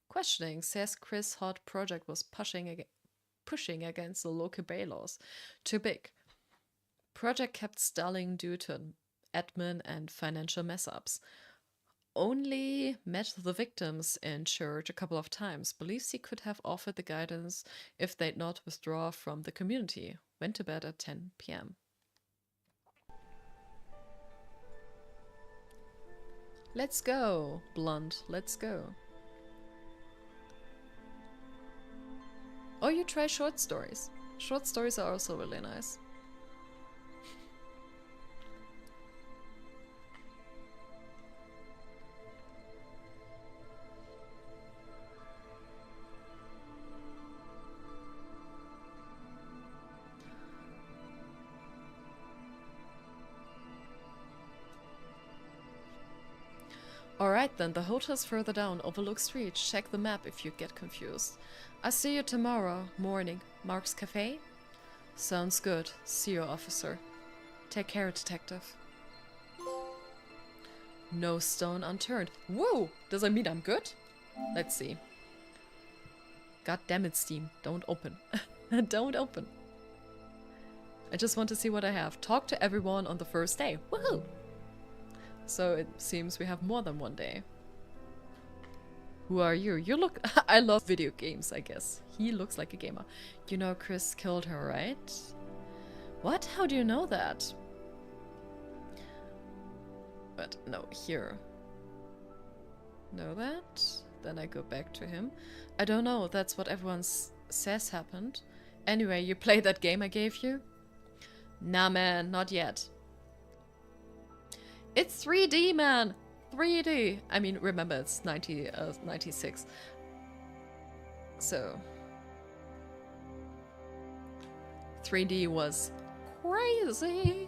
Questioning says Chris' hot project was pushing against the local bylaws. Too big. Project kept stalling due to admin and financial mess-ups. Only met the victims in church a couple of times. Believes he could have offered the guidance if they'd not withdraw from the community. Went to bed at 10 p.m. Let's go, Blunt. Let's go. Or you try short stories. Short stories are also really nice. Alright then, the hotel's further down, Overlook Street. Check the map if you get confused. I'll see you tomorrow morning. Mark's Cafe? Sounds good. See you, officer. Take care, detective. No stone unturned. Whoa! Does that mean I'm good? Let's see. God damn it, Steam. Don't open. Don't open. I just want to see what I have. Talk to everyone on the first day. Woohoo! So it seems we have more than one day. Who are you? You look... I love video games, I guess. He looks like a gamer. You know Chris killed her, right? What? How do you know that? But no, here. Know that? Then I go back to him. I don't know, that's what everyone says happened. Anyway, you played that game I gave you? Nah man, not yet. It's 3D, man! 3D! I mean, remember, it's 96. So... 3D was crazy!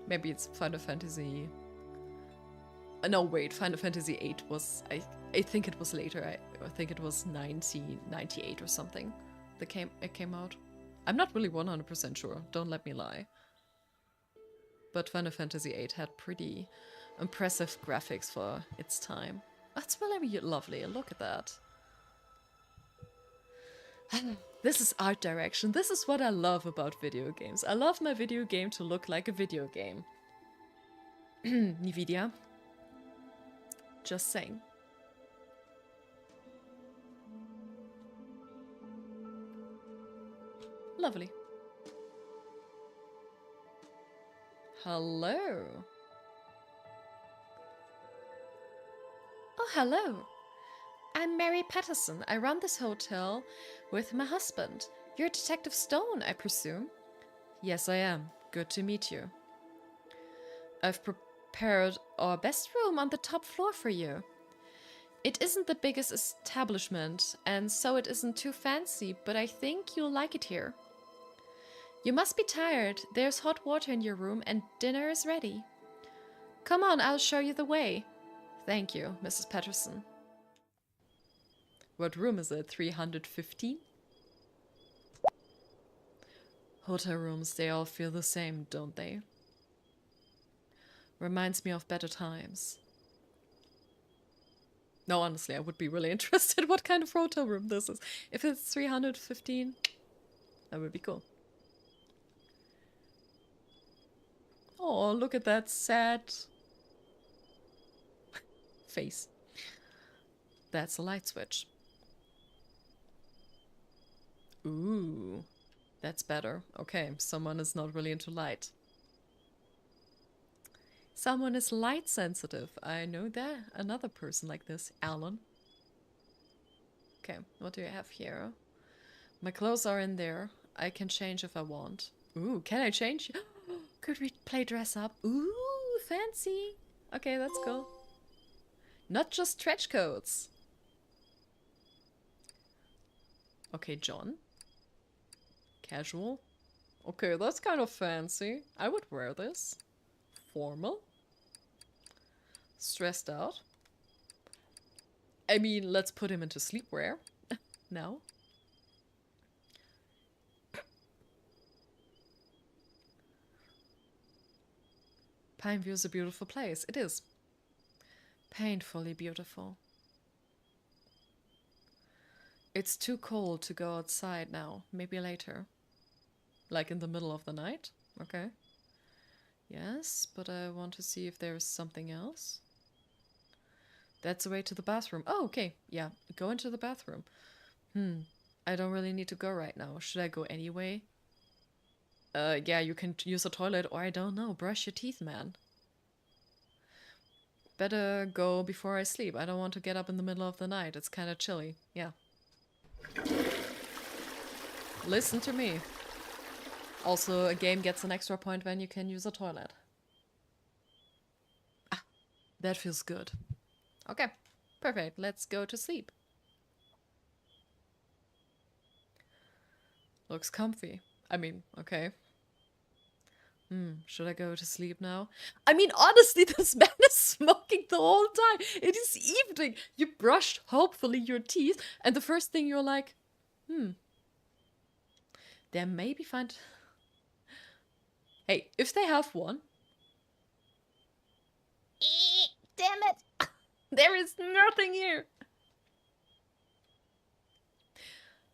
Maybe it's Final Fantasy... no, wait, Final Fantasy 8 was... I think it was later. I think it was 1998 or something. It came out. I'm not really 100% sure, don't let me lie. But Final Fantasy VIII had pretty impressive graphics for its time. That's really lovely, look at that. This is art direction. This is what I love about video games. I love my video game to look like a video game. Nvidia. Just saying. Lovely. Hello. Oh, hello. I'm Mary Patterson. I run this hotel with my husband. You're Detective Stone, I presume? Yes, I am. Good to meet you. I've prepared our best room on the top floor for you. It isn't the biggest establishment, and so it isn't too fancy, but I think you'll like it here. You must be tired. There's hot water in your room, and dinner is ready. Come on, I'll show you the way. Thank you, Mrs. Patterson. What room is it? 315? Hotel rooms, they all feel the same, don't they? Reminds me of better times. No, honestly, I would be really interested what kind of hotel room this is. If it's 315, that would be cool. Oh, look at that sad face. That's a light switch. Ooh, that's better. Okay, someone is not really into light. Someone is light sensitive. I know that. Another person like this. Alan. Okay, what do you have here? My clothes are in there. I can change if I want. Ooh, can I change? Could we play dress up? Ooh, fancy. Okay, let's go. Not just trench coats. Okay, John. Casual. Okay, that's kind of fancy. I would wear this. Formal. Stressed out. I mean, let's put him into sleepwear. Now. Pineview is a beautiful place. It is. Painfully beautiful. It's too cold to go outside now. Maybe later. Like in the middle of the night? Okay. Yes, but I want to see if there's something else. That's the way to the bathroom. Oh, okay. Yeah, go into the bathroom. I don't really need to go right now. Should I go anyway? Yeah, you can use a toilet, or I don't know, brush your teeth, man. Better go before I sleep. I don't want to get up in the middle of the night. It's kind of chilly. Yeah. Listen to me. Also, a game gets an extra point when you can use a toilet. Ah, that feels good. Okay, perfect. Let's go to sleep. Looks comfy. I mean, okay. Should I go to sleep now? I mean, honestly, this man is smoking the whole time. It is evening. You brushed, hopefully, your teeth, and the first thing you're like, there may be find. Hey, if they have one. Damn it! There is nothing here.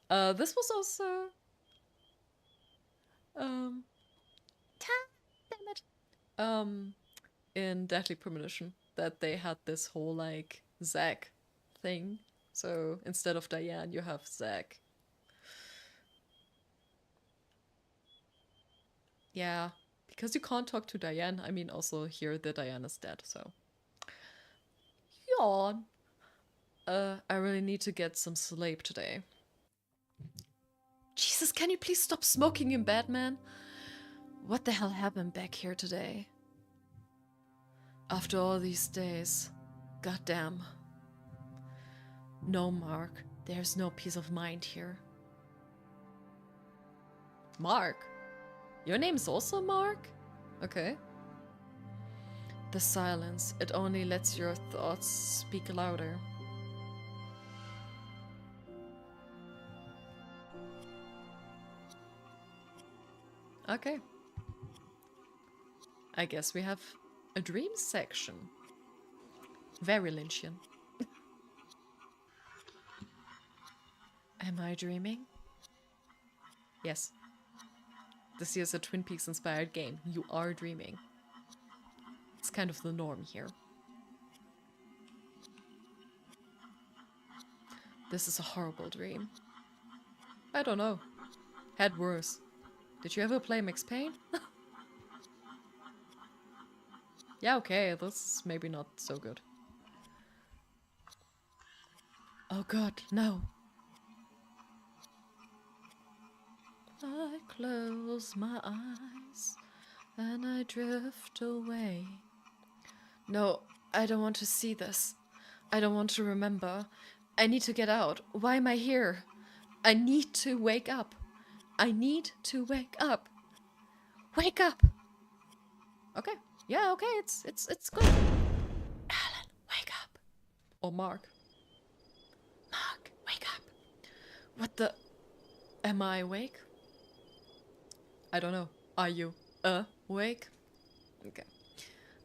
This was also. Damn it. In Deadly Premonition, that they had this whole like Zack thing. So instead of Diane, you have Zack. Yeah, because you can't talk to Diane. I mean, also here the Diane is dead, so. Yawn. I really need to get some sleep today. Jesus, can you please stop smoking in bed, man? What the hell happened back here today? After all these days. Goddamn. No, Mark. There's no peace of mind here. Mark? Your name's also Mark? Okay. The silence. It only lets your thoughts speak louder. Okay. I guess we have a dream section. Very Lynchian. Am I dreaming? Yes. This is a Twin Peaks inspired game. You are dreaming. It's kind of the norm here. This is a horrible dream. I don't know. Had worse. Did you ever play Max Payne? Yeah, okay, this is maybe not so good. Oh god, no. I close my eyes and I drift away. No, I don't want to see this. I don't want to remember. I need to get out. Why am I here? I need to wake up. I need to wake up. Wake up! Okay. Yeah, okay, it's good. Alan, wake up. Or Mark. Mark, wake up. What the... Am I awake? I don't know. Are you awake? Okay.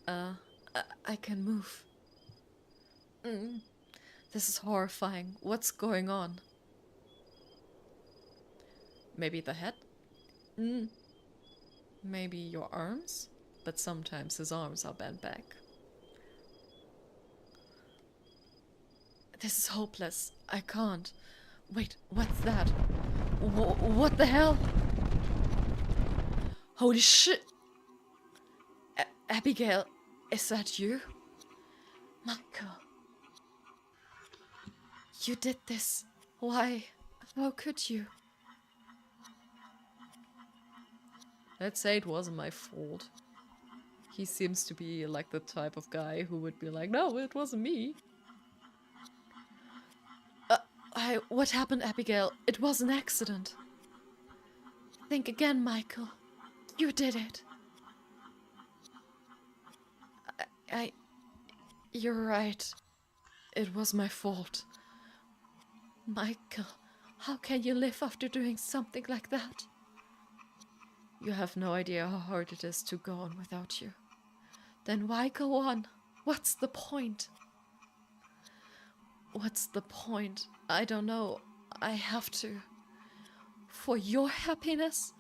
I can move. This is horrifying. What's going on? Maybe the head? Maybe your arms? But sometimes his arms are bent back. This is hopeless. I can't. Wait, what's that? What the hell? Holy shit! Abigail, is that you? Michael. You did this. Why? How could you? Let's say it wasn't my fault. He seems to be like the type of guy who would be like, no, it wasn't me. What happened, Abigail? It was an accident. Think again, Michael. You did it. You're right. It was my fault. Michael, how can you live after doing something like that? You have no idea how hard it is to go on without you. Then why go on? What's the point? What's the point? I don't know. I have to. For your happiness?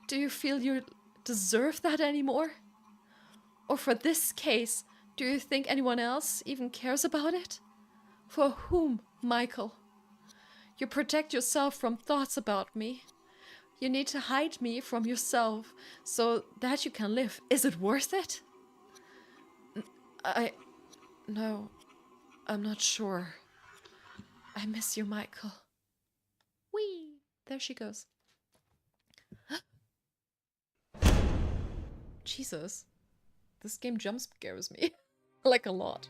Do you feel you deserve that anymore? Or for this case, do you think anyone else even cares about it? For whom, Michael? You protect yourself from thoughts about me. You need to hide me from yourself so that you can live. Is it worth it? No, I'm not sure. I miss you, Michael. Whee! There she goes. Jesus. This game jump scares me. Like a lot.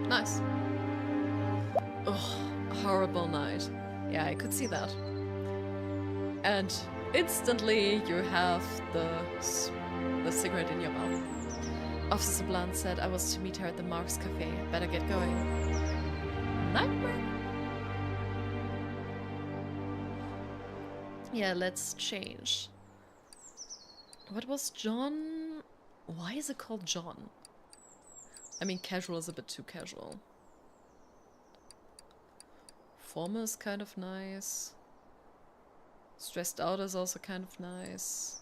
Nice. Ugh, horrible night. Yeah, I could see that. And instantly you have the cigarette in your mouth. Officer Blunt said I was to meet her at the Mark's Cafe. Better get going. Nightmare. Yeah, let's change. What was John? Why is it called John? I mean, casual is a bit too casual. Formal is kind of nice. Stressed out is also kind of nice.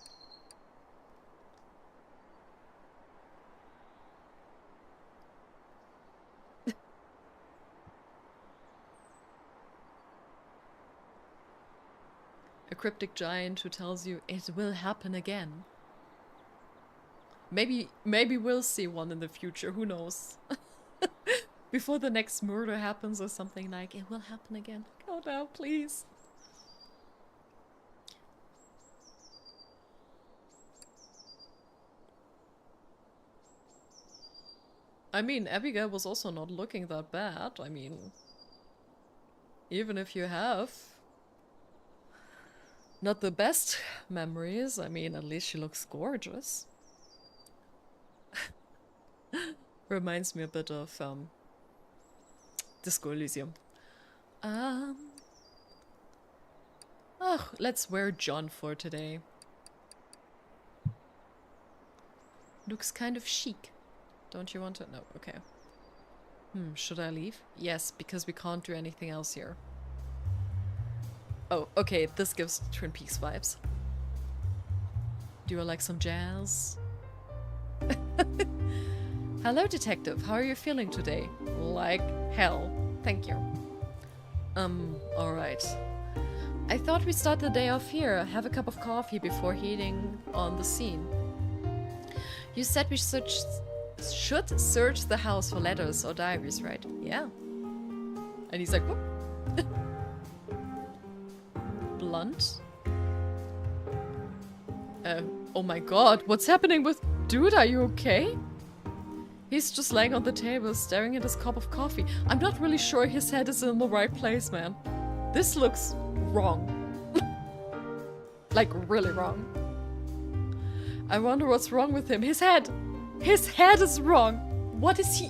A cryptic giant who tells you it will happen again. Maybe we'll see one in the future, who knows? Before the next murder happens or something, like, it will happen again. Go now, please. I mean, Abigail was also not looking that bad. I mean, even if you have not the best memories, I mean, at least she looks gorgeous. Reminds me a bit of Disco Elysium. Oh, let's wear John for today. Looks kind of chic. Don't you want to? No, okay. Should I leave? Yes, because we can't do anything else here. Oh, okay, this gives Twin Peaks vibes. Do you like some jazz? Hello, detective. How are you feeling today? Like hell. Thank you. Alright. I thought we'd start the day off here, have a cup of coffee before heading on the scene. You said we should search the house for letters or diaries, right? Yeah. And he's like, whoop. Blunt? Oh my god, what's happening with... Dude, are you okay? He's just laying on the table, staring at his cup of coffee. I'm not really sure his head is in the right place, man. This looks wrong. Like, really wrong. I wonder what's wrong with him. His head! His head is wrong! What is he...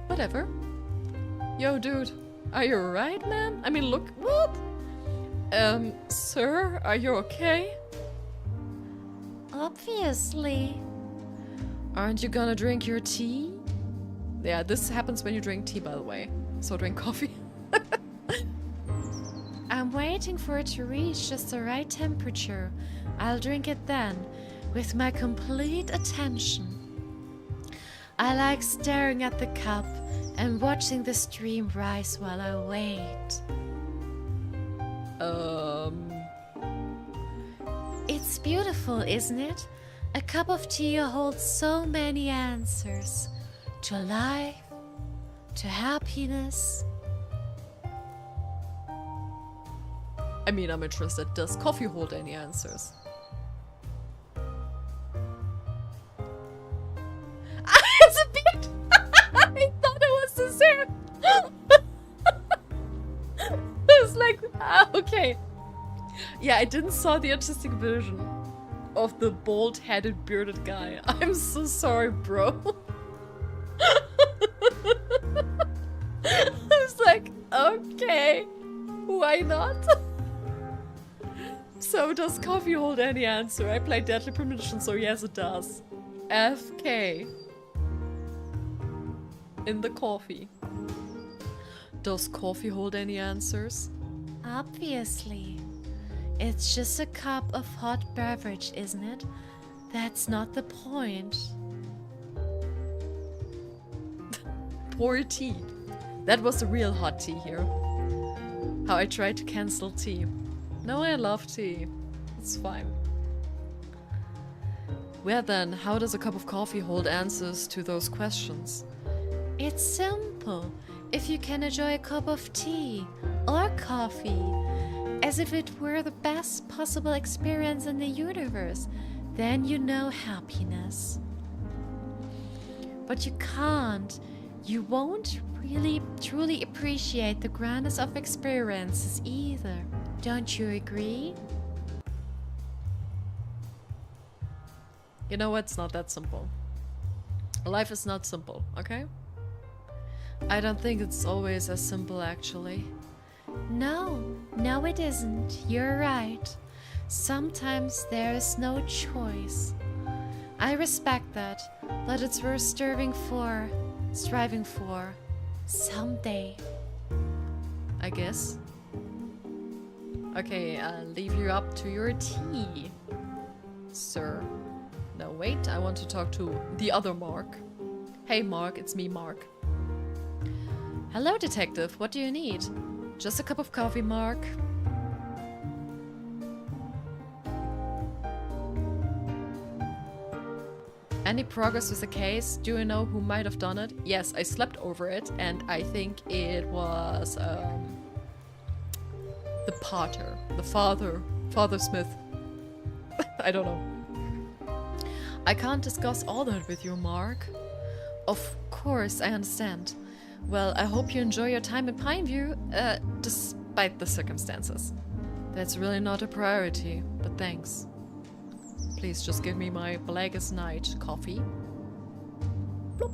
Whatever. Yo, dude. Are you alright, man? I mean, look... What? Sir? Are you okay? Obviously. Aren't you gonna drink your tea? Yeah, this happens when you drink tea, by the way. So drink coffee. I'm waiting for it to reach just the right temperature. I'll drink it then, with my complete attention. I like staring at the cup and watching the stream rise while I wait. It's beautiful, isn't it? A cup of tea holds so many answers. To life, to happiness. I mean, I'm interested. Does coffee hold any answers? It's a bit... I thought it was the same. I was like, okay. Yeah, I didn't saw the artistic version of the bald-headed bearded guy. I'm so sorry, bro. I was like, okay, why not? So does coffee hold any answer? I played Deadly Premonition, so yes it does. FK. In the coffee. Does coffee hold any answers? Obviously. It's just a cup of hot beverage, isn't it? That's not the point. Pour tea. That was the real hot tea here. How I tried to cancel tea. No, I love tea. It's fine. Well then, how does a cup of coffee hold answers to those questions? It's simple. If you can enjoy a cup of tea or coffee as if it were the best possible experience in the universe, then you know happiness. But you can't. You won't really truly appreciate the grandness of experiences either. Don't you agree? You know what? It's not that simple. Life is not simple, okay? I don't think it's always as simple, actually. No, it isn't. You're right. Sometimes there is no choice. I respect that, but it's worth striving for someday. I guess. Okay, I'll leave you up to your tea, sir. No, wait, I want to talk to the other Mark. Hey Mark, it's me, Mark. Hello, detective, what do you need? Just a cup of coffee, Mark. Any progress with the case? Do you know who might have done it? Yes, I slept over it, and I think it was, the Potter. The Father Smith. I don't know. I can't discuss all that with you, Mark. Of course, I understand. Well, I hope you enjoy your time in Pineview, despite the circumstances. That's really not a priority, but thanks. Please just give me my black as night coffee. Bloop.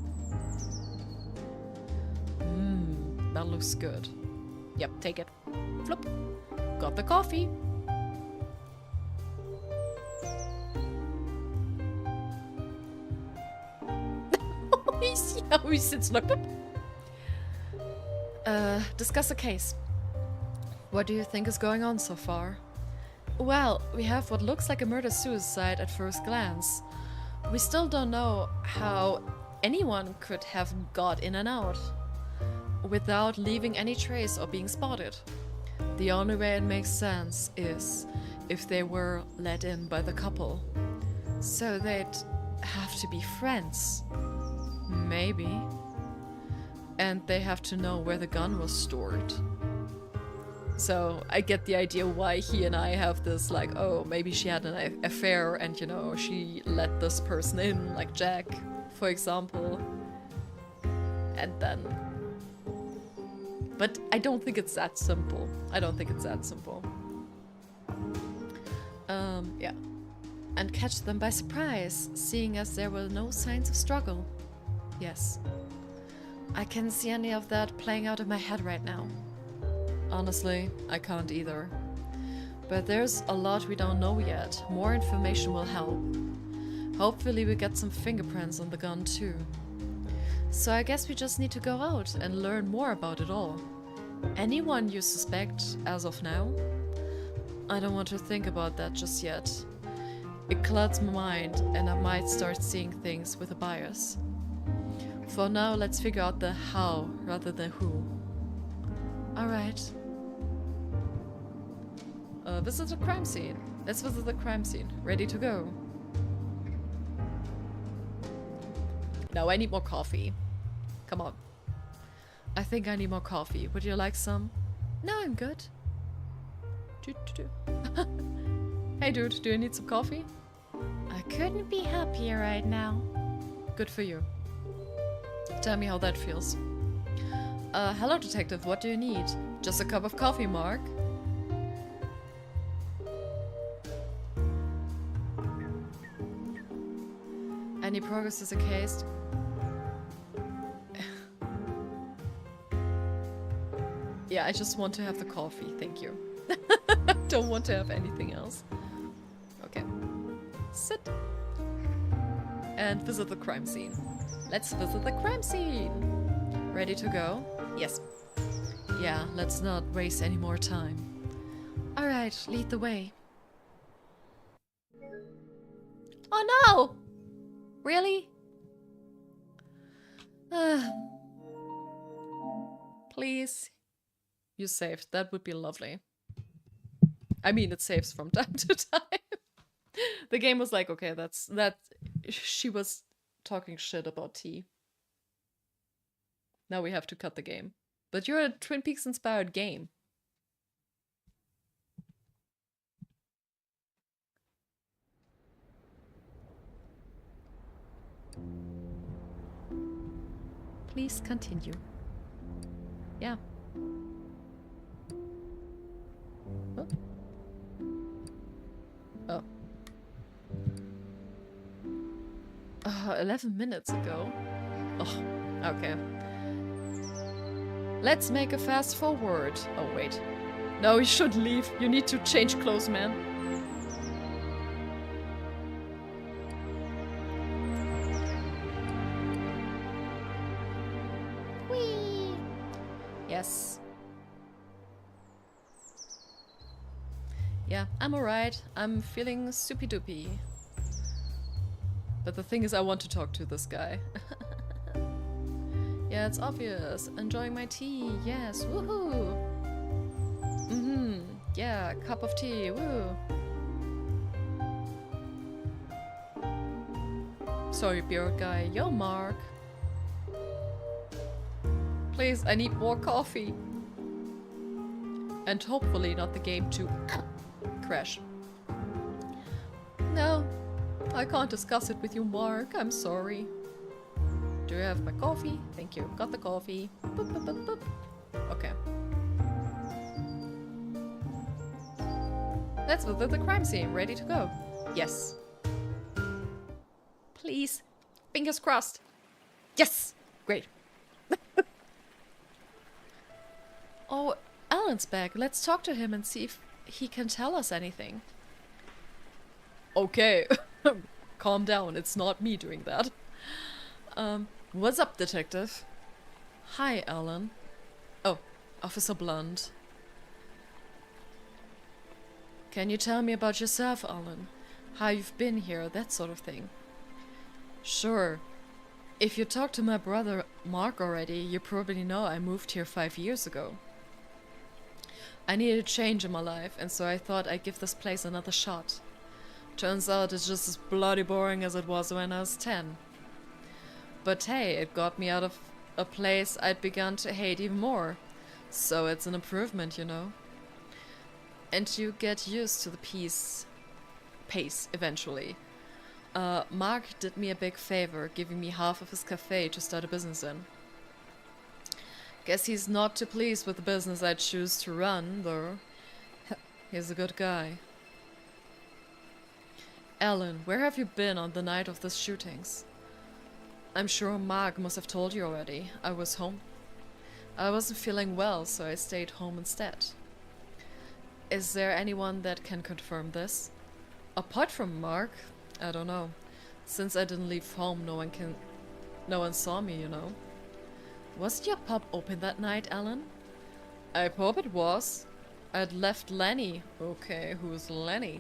That looks good. Yep, take it. Flop. Got the coffee. He sits like, boop. Discuss the case. What do you think is going on so far? Well, we have what looks like a murder-suicide at first glance. We still don't know how anyone could have got in and out without leaving any trace or being spotted. The only way it makes sense is if they were let in by the couple. So they'd have to be friends. Maybe. And they have to know where the gun was stored. So I get the idea why he and I have this, like, oh, maybe she had an affair and, you know, she let this person in, like Jack, for example. And then... But I don't think it's that simple. I don't think it's that simple. Yeah. And catch them by surprise, seeing as there were no signs of struggle. Yes. I can't see any of that playing out in my head right now. Honestly, I can't either. But there's a lot we don't know yet. More information will help. Hopefully we get some fingerprints on the gun too. So I guess we just need to go out and learn more about it all. Anyone you suspect as of now? I don't want to think about that just yet. It clouds my mind and I might start seeing things with a bias. For now, let's figure out the how rather than who. Alright. Visit the crime scene. Let's visit the crime scene. Ready to go. No, I need more coffee. Come on. I think I need more coffee. Would you like some? No, I'm good. Hey dude, do you need some coffee? I couldn't be happier right now. Good for you. Tell me how that feels. Hello detective, what do you need? Just a cup of coffee, Mark. Any progress is the case? Yeah, I just want to have the coffee, thank you. Don't want to have anything else. Okay. Sit. And visit the crime scene. Let's visit the crime scene. Ready to go? Yes. Yeah, let's not waste any more time. Alright, lead the way. Oh no! Really? Please. You saved. That would be lovely. I mean, it saves from time to time. The game was like, okay, that's that. She was talking shit about tea. Now we have to cut the game. But you're a Twin Peaks inspired game. Please continue. Yeah. Oh. Oh. 11 minutes ago. Oh, okay. Let's make a fast forward. Oh, wait. No, you should leave. You need to change clothes, man. Whee! Yes. Yeah, I'm alright. I'm feeling soupy doopy. But the thing is, I want to talk to this guy. Yeah, it's obvious. Enjoying my tea. Yes. Woohoo. Mm-hmm. Yeah, cup of tea. Woo. Sorry, beard guy. Yo, Mark. Please, I need more coffee. And hopefully not the game to crash. No, I can't discuss it with you, Mark. I'm sorry. Do you have my coffee? Thank you. Got the coffee. Boop, boop, boop, boop. Okay. Let's visit the crime scene. Ready to go? Yes. Please. Fingers crossed. Yes! Great. Oh, Alan's back. Let's talk to him and see if he can tell us anything. Okay. Calm down. It's not me doing that. What's up, detective? Hi, Alan. Oh, Officer Blunt. Can you tell me about yourself, Alan? How you've been here, that sort of thing? Sure. If you talked to my brother Mark already, you probably know I moved here 5 years ago. I needed a change in my life, and so I thought I'd give this place another shot. Turns out it's just as bloody boring as it was when I was 10. But hey, it got me out of a place I'd begun to hate even more. So it's an improvement, you know. And you get used to the pace eventually. Mark did me a big favor, giving me half of his cafe to start a business in. Guess he's not too pleased with the business I choose to run, though. He's a good guy. Alan, where have you been on the night of the shootings? I'm sure Mark must have told you already. I was home. I wasn't feeling well, so I stayed home instead. Is there anyone that can confirm this? Apart from Mark, I don't know. Since I didn't leave home, no one saw me, you know. Wasn't your pub open that night, Alan? I hope it was. I'd left Lenny. Okay, who's Lenny?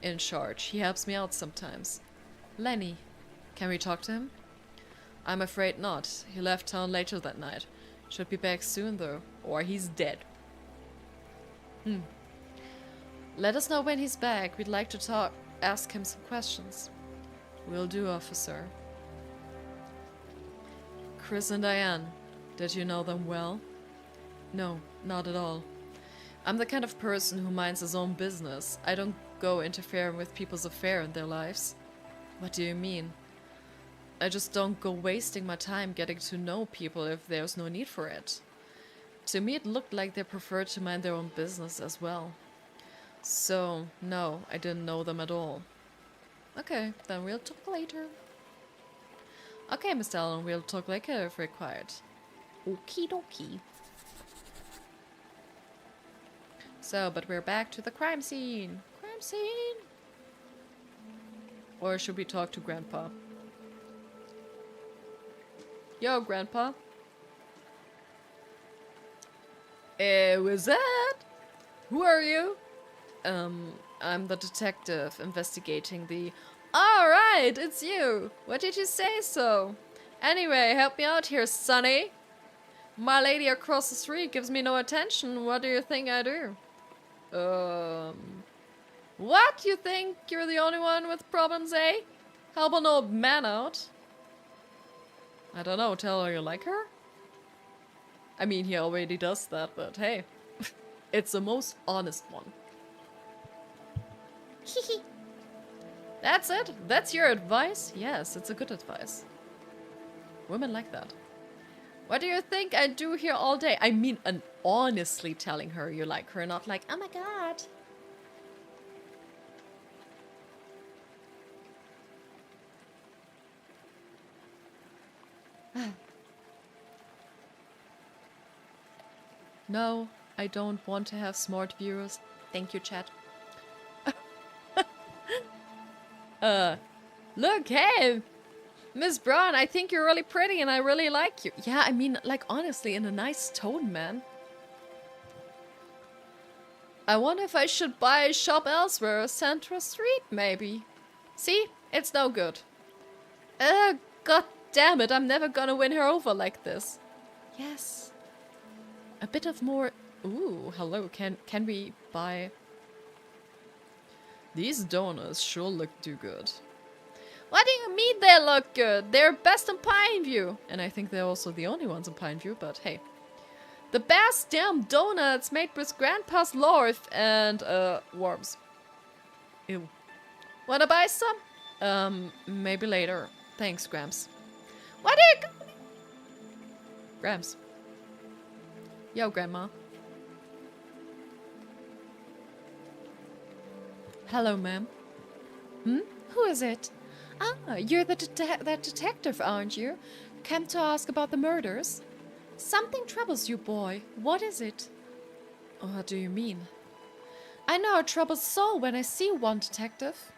In charge. He helps me out sometimes. Lenny. Can we talk to him? I'm afraid not. He left town later that night. Should be back soon though. Or he's dead. Let us know when he's back. We'd like to ask him some questions. Will do, officer. Chris and Diane. Did you know them well? No, not at all. I'm the kind of person who minds his own business. I don't go interfering with people's affairs in their lives. What do you mean? I just don't go wasting my time getting to know people if there's no need for it. To me it looked like they preferred to mind their own business as well. So, no, I didn't know them at all. Okay, then we'll talk later. Okay, Mr. Allen, we'll talk later if required. Okie dokie. So, but we're back to the crime scene. Crime scene! Or should we talk to Grandpa? Yo, Grandpa. What's that? Who are you? I'm the detective investigating the... Alright, it's you! What did you say so? Anyway, help me out here, Sonny. My lady across the street gives me no attention. What do you think I do? What? You think you're the only one with problems, eh? Help an old man out. I don't know, tell her you like her? I mean, he already does that, but hey. It's the most honest one. That's it? That's your advice? Yes, it's a good advice. Women like that. What do you think I do here all day? I mean, honestly telling her you like her, not like, oh my god. No, I don't want to have smart viewers. Thank you, chat. Look, hey! Miss Brown, I think you're really pretty and I really like you. Yeah, I mean, like, honestly, in a nice tone, man. I wonder if I should buy a shop elsewhere, Central Street, maybe. See? It's no good. God damn it, I'm never gonna win her over like this. Yes. A bit of more... Ooh, hello, can we buy... These donuts sure look too good. What do you mean they look good? They're best in Pineview. And I think they're also the only ones in Pineview, but hey. The best damn donuts made with Grandpa's love and, worms. Ew. Wanna buy some? Maybe later. Thanks, Gramps. What are you... Gramps. Yo, Grandma. Hello, ma'am. Who is it? Ah, you're that detective, aren't you? Came to ask about the murders? Something troubles you, boy. What is it? What do you mean? I know a troubled soul when I see one, detective.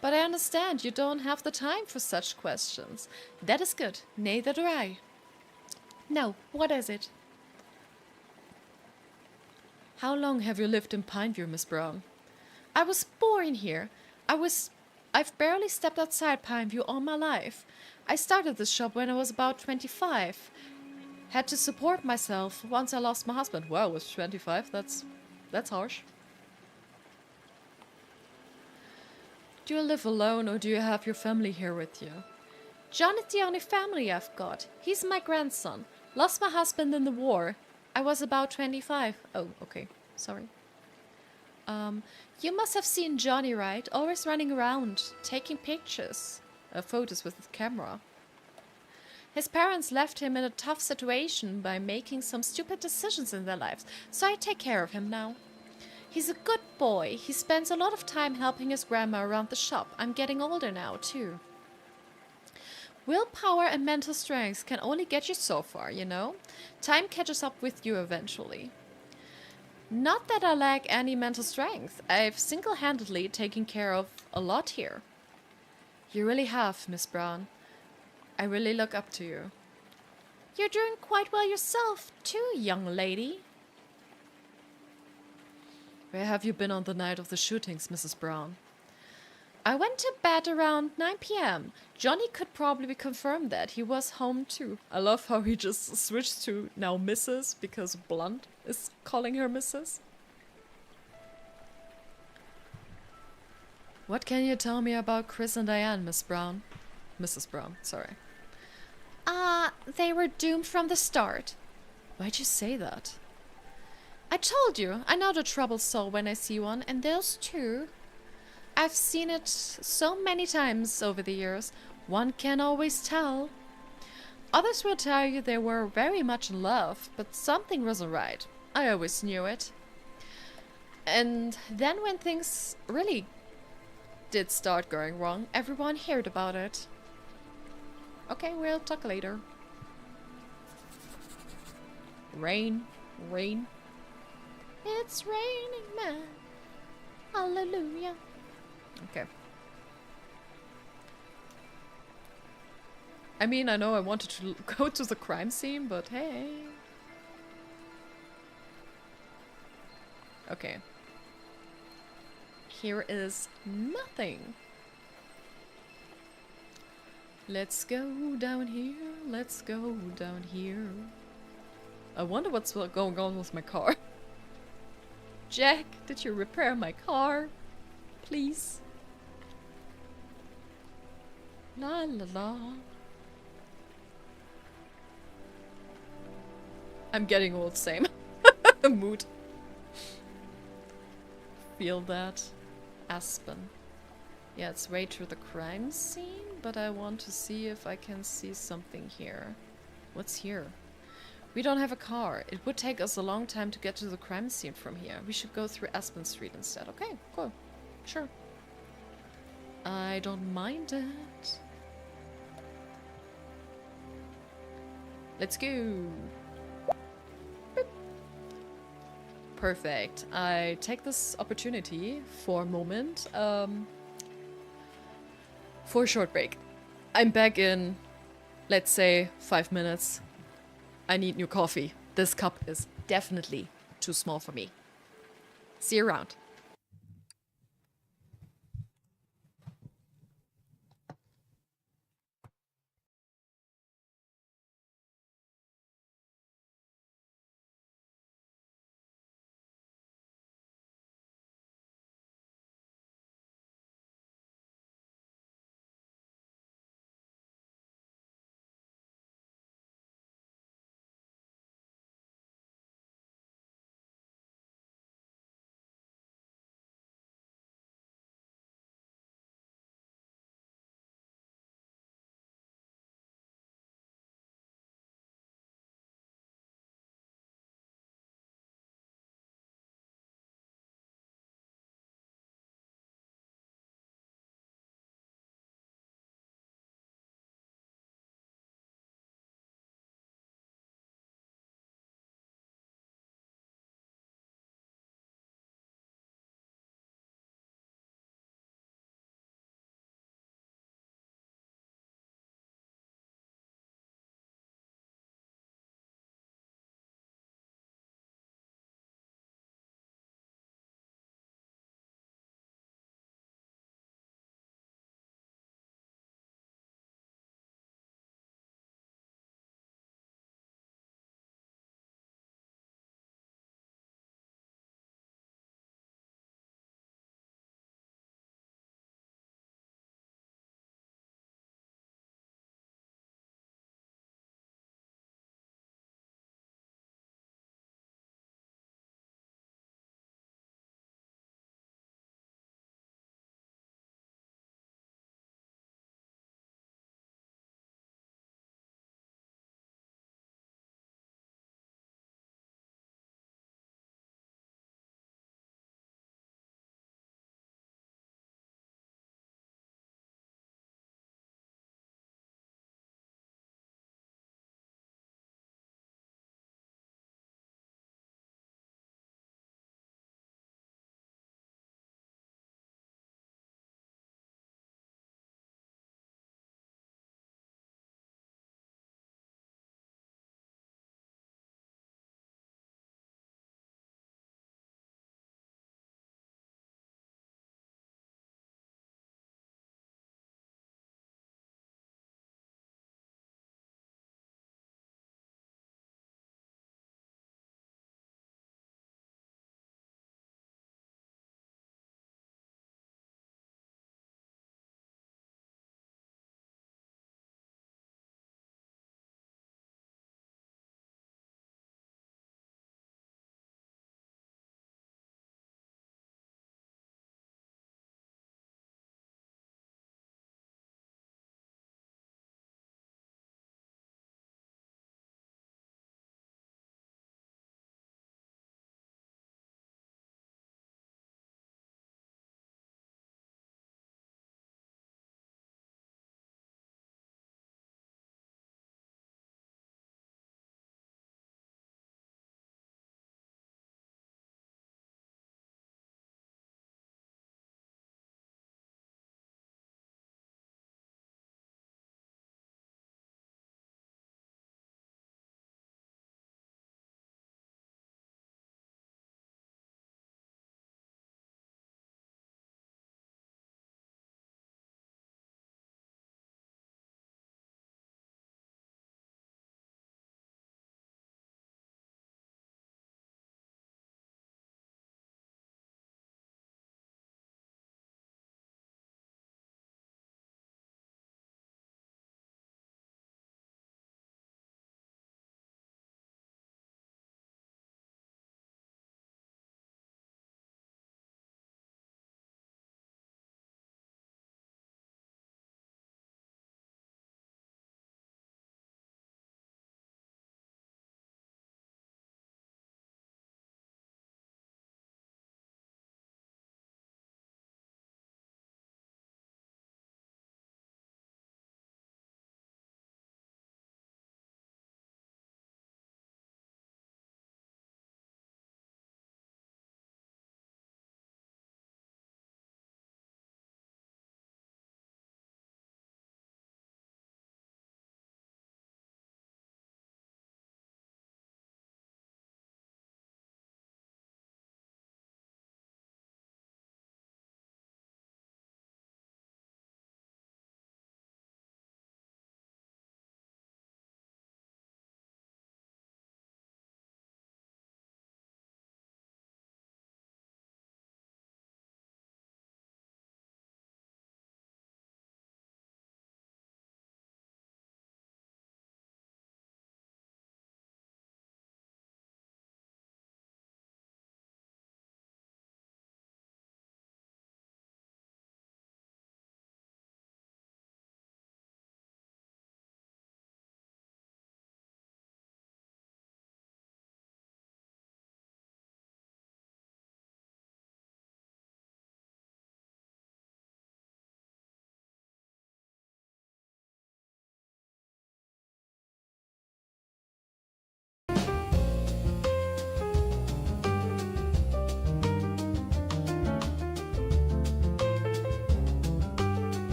But I understand you don't have the time for such questions. That is good. Neither do I. Now, what is it? How long have you lived in Pineview, Miss Brown? I was born here. I've barely stepped outside Pineview all my life. I started this shop when I was about 25. Had to support myself once I lost my husband. Wow, I was 25. That's harsh. Do you live alone or do you have your family here with you? John is the only family I've got. He's my grandson. Lost my husband in the war. I was about 25. Oh, okay. Sorry. You must have seen Johnny, right? Always running around, taking pictures. Photos with his camera. His parents left him in a tough situation by making some stupid decisions in their lives, so I take care of him now. He's a good boy. He spends a lot of time helping his grandma around the shop. I'm getting older now, too. Willpower and mental strength can only get you so far, you know? Time catches up with you eventually. Not that I lack any mental strength. I've single-handedly taken care of a lot here. You really have, Miss Brown. I really look up to you. You're doing quite well yourself, too, young lady. Where have you been on the night of the shootings, Mrs. Brown? I went to bed around 9 p.m. Johnny could probably confirm that. He was home too. I love how he just switched to now Mrs. because Blunt is calling her Mrs. What can you tell me about Chris and Diane, Miss Brown? Mrs. Brown, sorry. They were doomed from the start. Why'd you say that? I told you, I know the troubled soul when I see one, and those two. I've seen it so many times over the years. One can't always tell. Others will tell you they were very much in love, but something wasn't right. I always knew it. And then when things really did start going wrong, everyone heard about it. Okay, we'll talk later. Rain, rain. It's raining man. Hallelujah. Okay. I mean, I know I wanted to go to the crime scene, but hey. Okay. Here is nothing. Let's go down here. Let's go down here. I wonder what's going on with my car. Jack, did you repair my car? Please. La la la. I'm getting old, same. Mood. Feel that. Aspen. Yeah, it's way to the crime scene, but I want to see if I can see something here. What's here? We don't have a car. It would take us a long time to get to the crime scene from here. We should go through Aspen Street instead. Okay, cool. Sure. I don't mind it. Let's go. Boop. Perfect. I take this opportunity for a moment for a short break. I'm back in, let's say, 5 minutes. I need new coffee. This cup is definitely too small for me. See you around.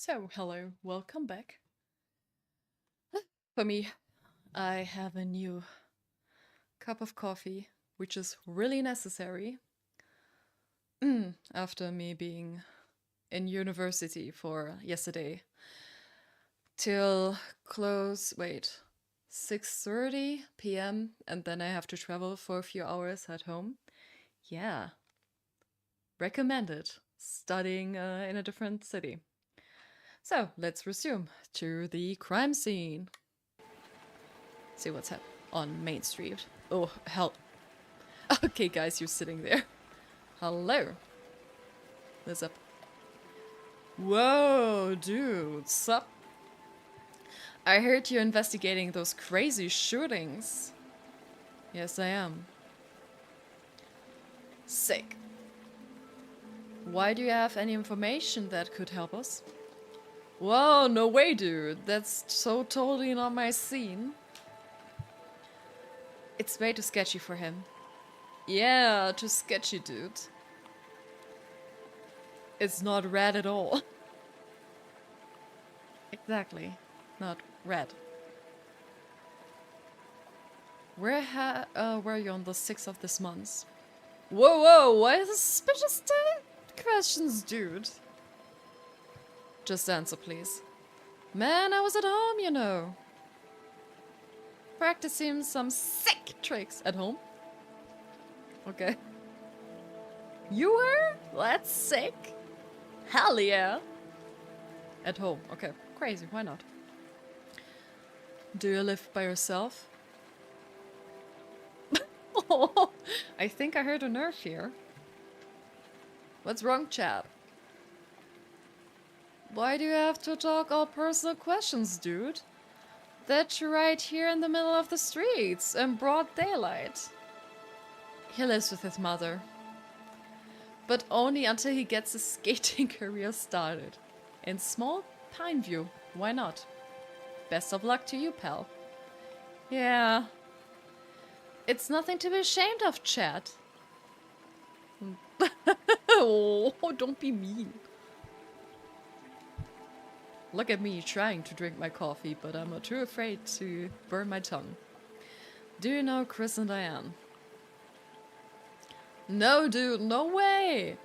So, hello, welcome back. For me, I have a new cup of coffee, which is really necessary after me being in university for yesterday till close, 6:30 p.m. and then I have to travel for a few hours at home. Yeah, recommended studying in a different city. So let's resume to the crime scene. See what's happening on Main Street. Oh, hell. Okay, guys, you're sitting there. Hello. What's up? Whoa, dude, sup? I heard you're investigating those crazy shootings. Yes, I am. Sick. Why do you have any information that could help us? Whoa, no way, dude. That's so totally not my scene. It's way too sketchy for him. Yeah, too sketchy, dude. It's not red at all. Exactly. Not red. Where were you on the 6th of this month? Whoa, whoa, why is suspicious questions, dude? Just answer, please. Man, I was at home, you know. Practicing some sick tricks at home. Okay. You were? That's sick. Hell yeah. At home, okay. Crazy, why not? Do you live by yourself? Oh, I think I heard a nerve here. What's wrong, chap? Why do you have to talk all personal questions, dude? That's right here in the middle of the streets, in broad daylight. He lives with his mother. But only until he gets his skating career started. In small Pineview, why not? Best of luck to you, pal. Yeah. It's nothing to be ashamed of, chat. Oh, don't be mean. Look at me trying to drink my coffee, but I'm too afraid to burn my tongue. Do you know Chris and Diane? No, dude, no way!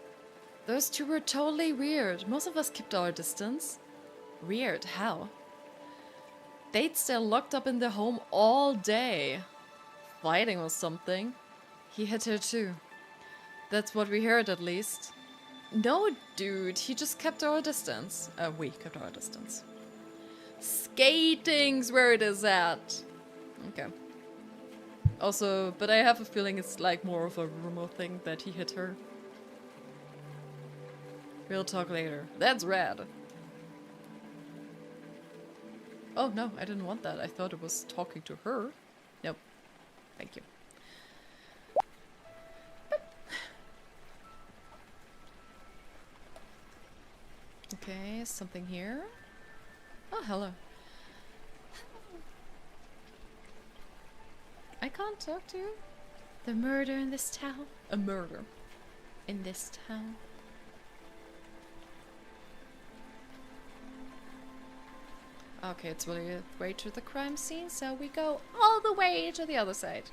Those two were totally weird. Most of us kept our distance. Weird, how? They'd stay locked up in their home all day. Fighting or something. He hit her too. That's what we heard, at least. No, dude, he just kept our distance. We kept our distance. Skating's where it is at. Okay. Also, but I have a feeling it's like more of a rumor thing that he hit her. We'll talk later. That's rad. Oh no, I didn't want that. I thought it was talking to her. Nope. Thank you. Okay, something here. Oh, hello. I can't talk to you. The murder in this town? A murder. In this town. Okay, it's really the way to the crime scene, so we go all the way to the other side.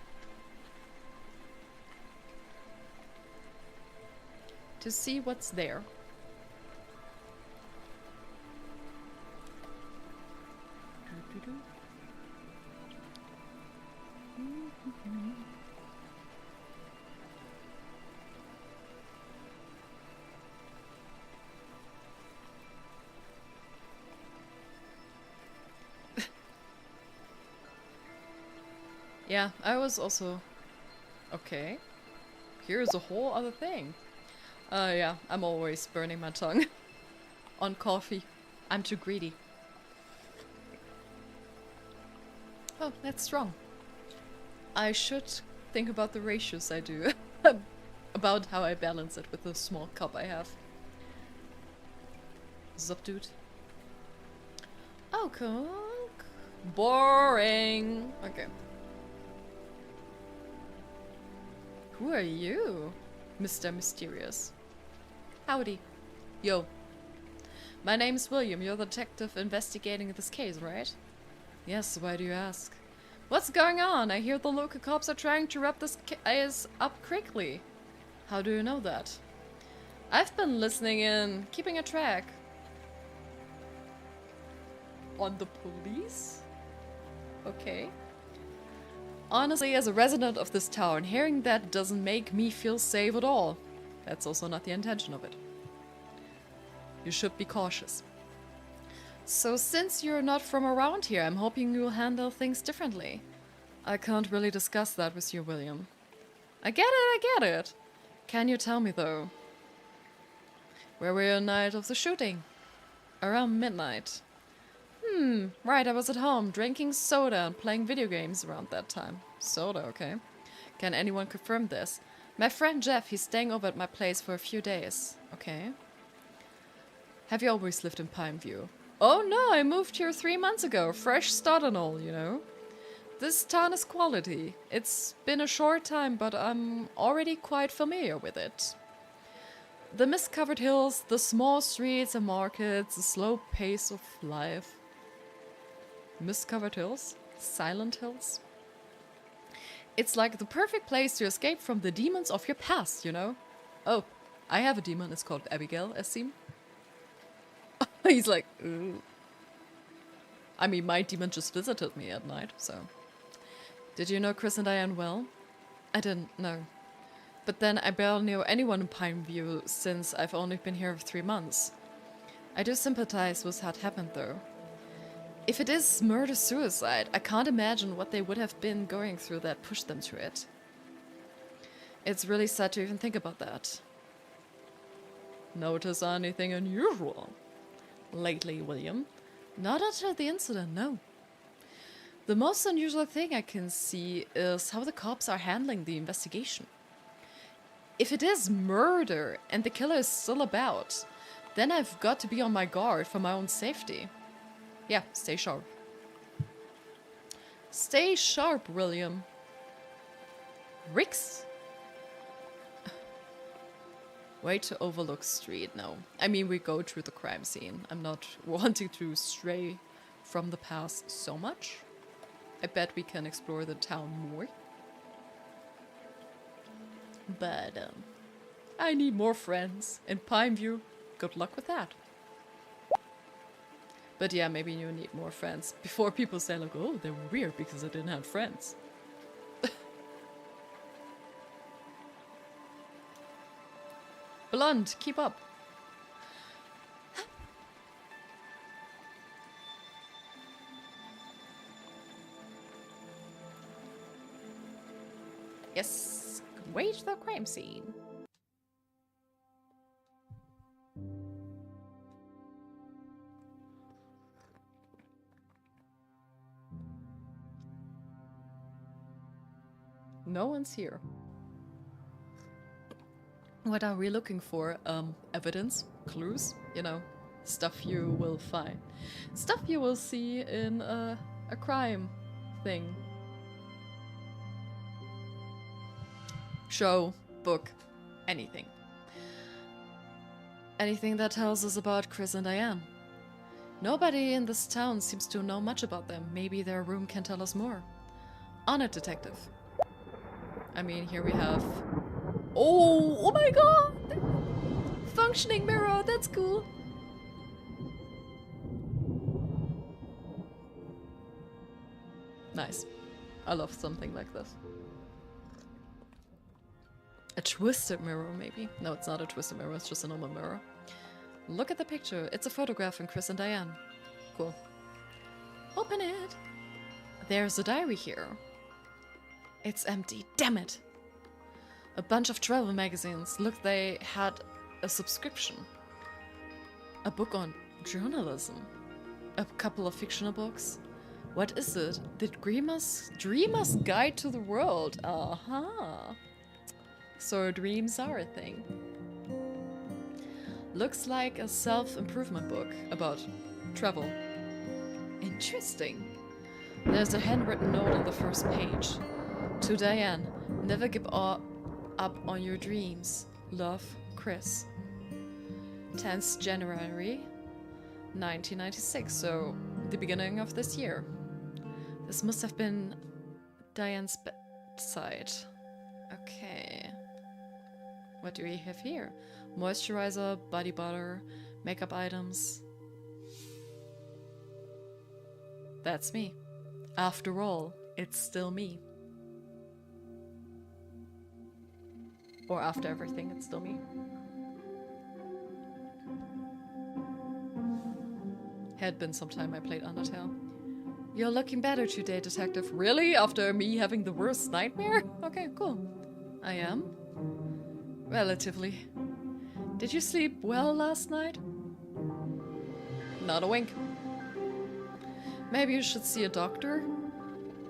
To see what's there. Yeah, I was also... Okay. Here's a whole other thing. Yeah, I'm always burning my tongue. On coffee. I'm too greedy. Oh, that's strong. I should think about the ratios I do. About how I balance it with the small cup I have. Zup, dude. Oh, cool. Boring. Okay. Who are you, Mr. Mysterious? Howdy. Yo. My name's William. You're the detective investigating this case, right? Yes, why do you ask? What's going on? I hear the local cops are trying to wrap this case up quickly. How do you know that? I've been listening in, keeping a track. On the police? Okay. Honestly, as a resident of this town, hearing that doesn't make me feel safe at all. That's also not the intention of it. You should be cautious. So since you're not from around here, I'm hoping you'll handle things differently. I can't really discuss that with you, William. I get it. Can you tell me, though? Where were you the night of the shooting? Around midnight. Right, I was at home, drinking soda and playing video games around that time. Soda, okay. Can anyone confirm this? My friend Jeff, he's staying over at my place for a few days. Okay. Have you always lived in Pineview? Oh no, I moved here 3 months ago. Fresh start and all, you know. This town is quality. It's been a short time, but I'm already quite familiar with it. The mist-covered hills, the small streets and markets, the slow pace of life. Mist-covered hills? Silent hills? It's like the perfect place to escape from the demons of your past, you know? Oh, I have a demon. It's called Abigail, as seen. He's like, ooh. I mean, my demon just visited me at night, so. Did you know Chris and Diane well? I didn't, no. But then I barely knew anyone in Pineview since I've only been here for 3 months. I do sympathize with what happened, though. If it is murder-suicide, I can't imagine what they would have been going through that pushed them to it. It's really sad to even think about that. Notice anything unusual lately, William? Not until the incident, no. The most unusual thing I can see is how the cops are handling the investigation. If it is murder and the killer is still about, then I've got to be on my guard for my own safety. Yeah, stay sharp. Stay sharp, William. Ricks? Way to overlook street, no. I mean, we go through the crime scene. I'm not wanting to stray from the past so much. I bet we can explore the town more. But, I need more friends. In Pineview, good luck with that. But yeah, maybe you need more friends. Before people say like, oh, they were weird because I didn't have friends. Blonde, keep up. Yes, wait the crime scene. No one's here. What are we looking for? Evidence? Clues? You know, stuff you will find. Stuff you will see in a crime thing. Show, book, anything. Anything that tells us about Chris and Diane. Nobody in this town seems to know much about them. Maybe their room can tell us more. On it, detective. I mean, here we have... Oh my god! Functioning mirror, that's cool. Nice. I love something like this. A twisted mirror, maybe? No, it's not a twisted mirror, it's just a normal mirror. Look at the picture. It's a photograph of Chris and Diane. Cool. Open it. There's a diary here. It's empty. Damn it. A bunch of travel magazines. Look, they had a subscription. A book on journalism. A couple of fictional books. What is it? The Dreamer's Guide to the World. Uh-huh. So dreams are a thing. Looks like a self-improvement book about travel. Interesting. There's a handwritten note on the first page. To Diane, never give up on your dreams. Love, Chris. 10th January. 1996, so the beginning of this year. This must have been Diane's bedside. Okay. What do we have here? Moisturizer, body butter, makeup items. That's me. After all, it's still me. Or after everything, it's still me. Had been some time I played Undertale. You're looking better today, detective. Really? After me having the worst nightmare? Okay, cool. I am? Relatively. Did you sleep well last night? Not a wink. Maybe you should see a doctor?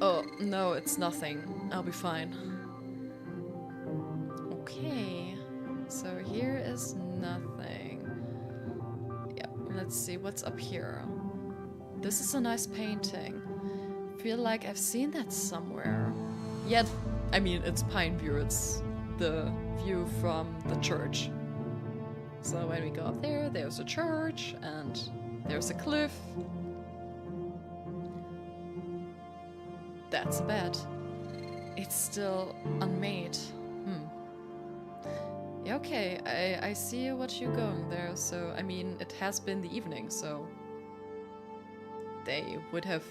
Oh, no, it's nothing. I'll be fine. Okay. So here is nothing. Yeah, let's see what's up here. This is a nice painting. Feel like I've seen that somewhere. Yet, I mean, it's Pine View. It's the view from the church. So when we go up there, there's a church and there's a cliff. That's a bed. It's still unmade. Yeah, okay, I see what you're going there. So, I mean, it has been the evening, so they would have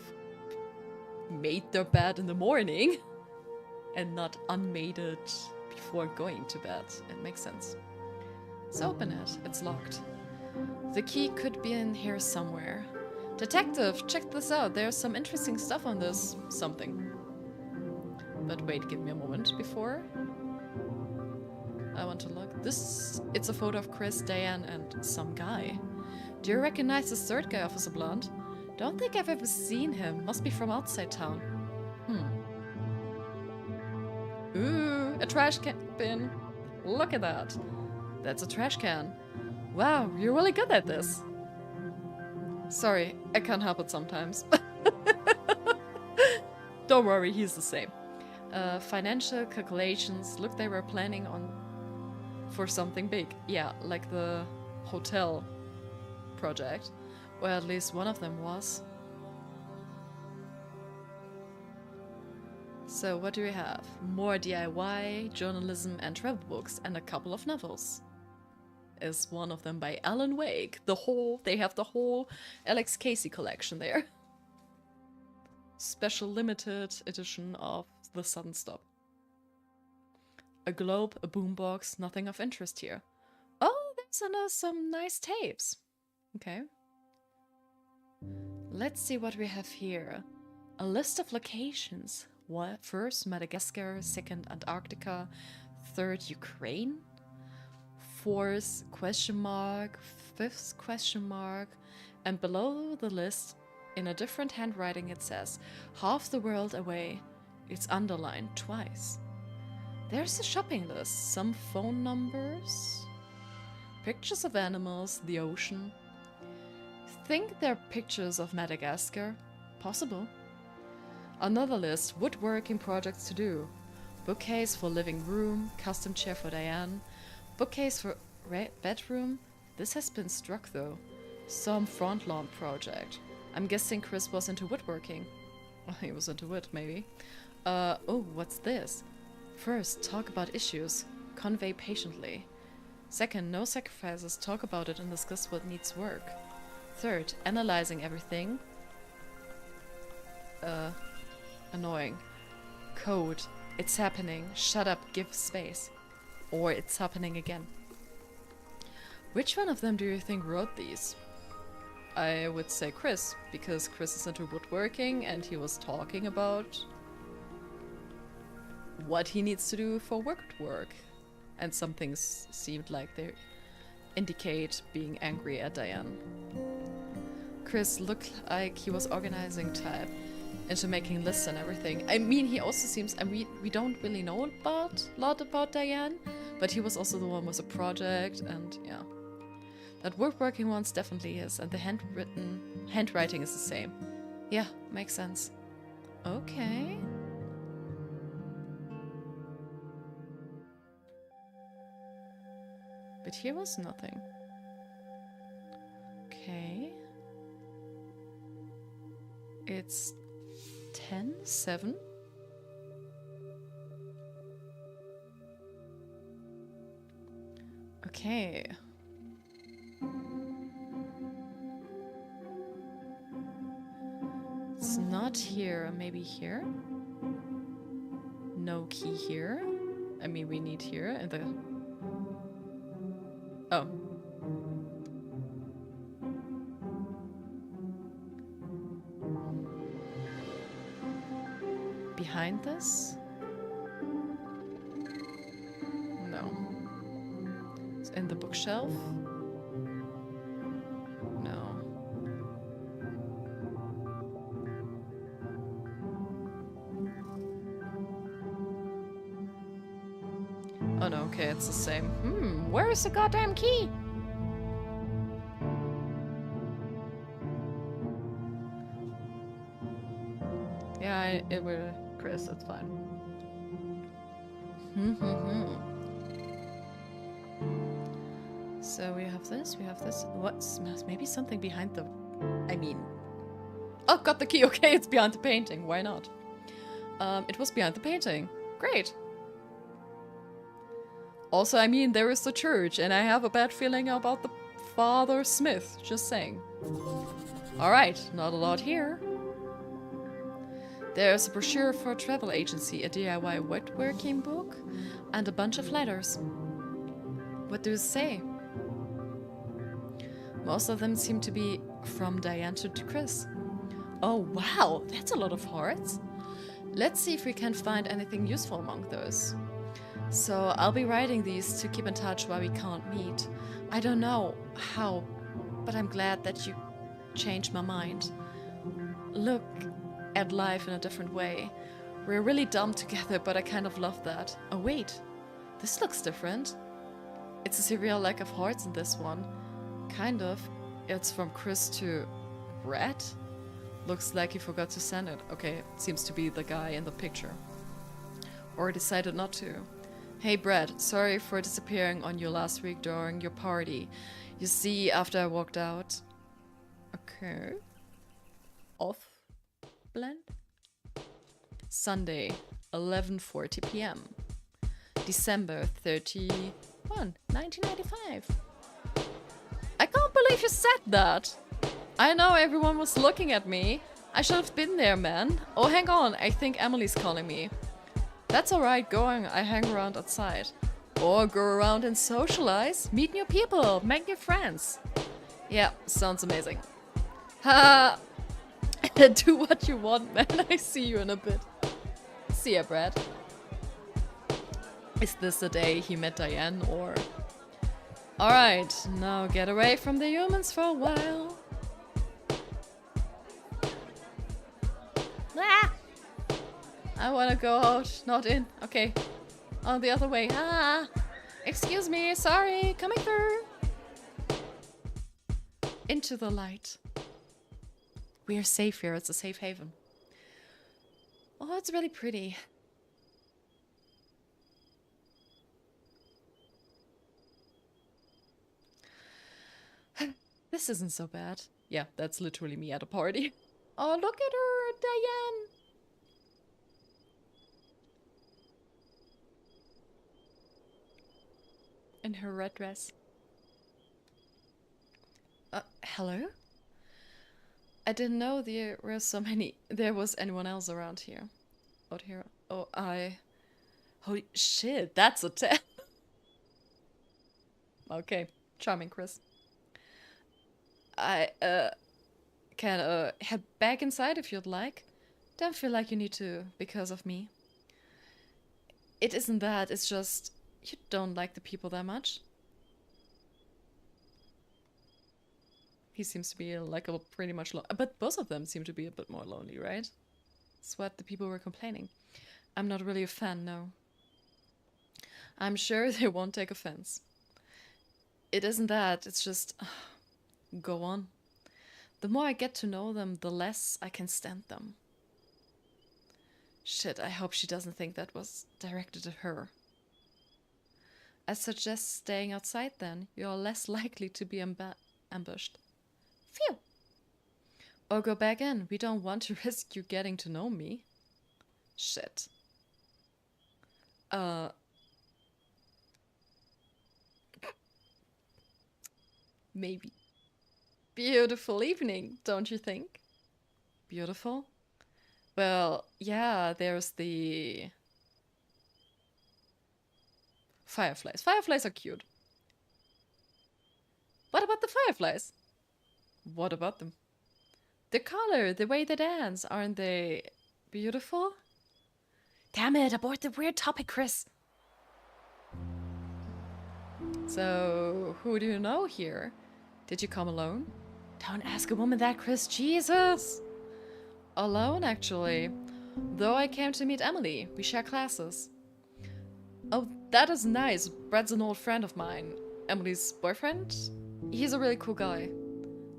made their bed in the morning and not unmade it before going to bed. It makes sense. So open it. It's locked. The key could be in here somewhere. Detective, check this out. There's some interesting stuff on this something. But wait, give me a moment before. I want to look. It's a photo of Chris, Diane, and some guy. Do you recognize this third guy, Officer Blunt? Don't think I've ever seen him. Must be from outside town. Ooh, a trash can bin. Look at that. That's a trash can. Wow, you're really good at this. Sorry, I can't help it sometimes. Don't worry, he's the same. Financial calculations. Look, they were planning on for something big. Yeah, like the hotel project. Or at least one of them was. So what do we have? More DIY, journalism and travel books, and a couple of novels. Is one of them by Alan Wake. They have the whole Alex Casey collection there. Special limited edition of The Sudden Stop. A globe, a boombox, nothing of interest here. Oh, there's some nice tapes. Okay. Let's see what we have here. A list of locations. What? First, Madagascar. Second, Antarctica. Third, Ukraine. Fourth, question mark. Fifth, question mark. And below the list, in a different handwriting, it says, half the world away. It's underlined twice. There's a shopping list, some phone numbers, pictures of animals, the ocean. Think they're pictures of Madagascar? Possible. Another list, woodworking projects to do. Bookcase for living room, custom chair for Diane. Bookcase for bedroom. This has been struck though. Some front lawn project. I'm guessing Chris was into woodworking. Well, he was into wood, maybe. Oh, what's this? First, talk about issues. Convey patiently. Second, no sacrifices. Talk about it and discuss what needs work. Third, analyzing everything. Annoying. Code. It's happening. Shut up. Give space. Or it's happening again. Which one of them do you think wrote these? I would say Chris, because Chris is into woodworking and he was talking about what he needs to do for work. And some things seemed like they indicate being angry at Diane. Chris looked like he was organizing type into making lists and everything. I mean, he also seems, and we don't really know a lot about Diane, but he was also the one with a project, and yeah. That woodworking one's definitely is, and the handwriting is the same. Yeah, makes sense. Okay. But here was nothing. Okay. It's 10:07. Okay. It's not here. Maybe here? No key here. I mean, we need here and the... Oh. Behind this? No. It's in the bookshelf? No. Oh no, okay, it's the same. Where is the goddamn key? Yeah, it will, Chris, it's fine. So we have this, What's maybe something behind the... I mean... Oh, got the key, okay, it's behind the painting, why not? It was behind the painting. Great. Also, I mean, there is the church, and I have a bad feeling about the Father Smith, just saying. Alright, not a lot here. There's a brochure for a travel agency, a DIY woodworking book, and a bunch of letters. What do they say? Most of them seem to be from Diane to Chris. Oh wow, that's a lot of hearts. Let's see if we can find anything useful among those. So I'll be writing these to keep in touch while we can't meet. I don't know how, but I'm glad that you changed my mind. Look at life in a different way. We're really dumb together, but I kind of love that. Oh wait, this looks different. It's a serial lack of hearts in this one. Kind of. It's from Chris to Brett. Looks like he forgot to send it. Okay, seems to be the guy in the picture. Or decided not to. Hey Brett, sorry for disappearing on you last week during your party. You see, after I walked out... Okay. Off. Blend. Sunday, 11:40 p.m. December 31, 1995. I can't believe you said that. I know everyone was looking at me. I should have been there, man. Oh, hang on. I think Emily's calling me. That's alright, going. I hang around outside. Or go around and socialize. Meet new people. Make new friends. Yeah, sounds amazing. Ha! Do what you want, man. I see you in a bit. See ya, Brad. Is this the day he met Diane, or... Alright, now get away from the humans for a while. Ah! I wanna go out, not in. Okay. Oh, the other way. Ah! Excuse me, sorry, coming through. Into the light. We are safe here, it's a safe haven. Oh, it's really pretty. This isn't so bad. Yeah, that's literally me at a party. Oh, look at her, Diane! In her red dress. Hello? I didn't know there was anyone else around here. Out here. Oh, holy shit, that's a 10. Okay, charming, Chris. I can head back inside if you'd like. Don't feel like you need to because of me. It isn't that, it's just you don't like the people that much. He seems to be like a pretty much but both of them seem to be a bit more lonely, right? That's what the people were complaining. I'm not really a fan, no. I'm sure they won't take offense. It isn't that, it's just... Go on. The more I get to know them, the less I can stand them. Shit, I hope she doesn't think that was directed at her. I suggest staying outside then. You're less likely to be ambushed. Phew. Or go back in. We don't want to risk you getting to know me. Shit. Maybe. Beautiful evening, don't you think? Beautiful? Well, yeah, there's the fireflies. Fireflies are cute. What about the fireflies? What about them? The color, the way they dance, aren't they beautiful? Damn it, abort the weird topic, Chris. So, who do you know here? Did you come alone? Don't ask a woman that, Chris. Jesus! Alone, actually. Though I came to meet Emily. We share classes. Oh, that is nice. Brad's an old friend of mine. Emily's boyfriend? He's a really cool guy.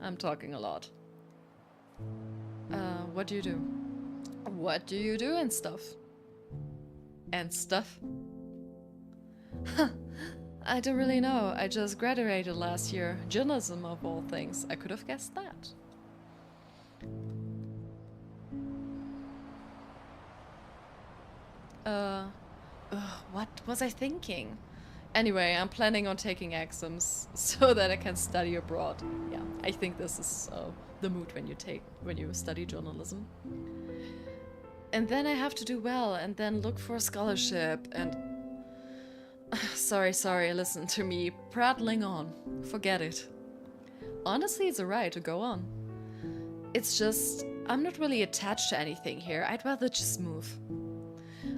I'm talking a lot. What do you do? What do you do and stuff? And stuff? Huh. I don't really know. I just graduated last year. Journalism of all things. I could have guessed that. What was I thinking? Anyway, I'm planning on taking exams so that I can study abroad. Yeah, I think this is the mood when you study journalism. And then I have to do well and then look for a scholarship and... Sorry, listen to me prattling on. Forget it. Honestly, it's alright to go on. It's just, I'm not really attached to anything here. I'd rather just move.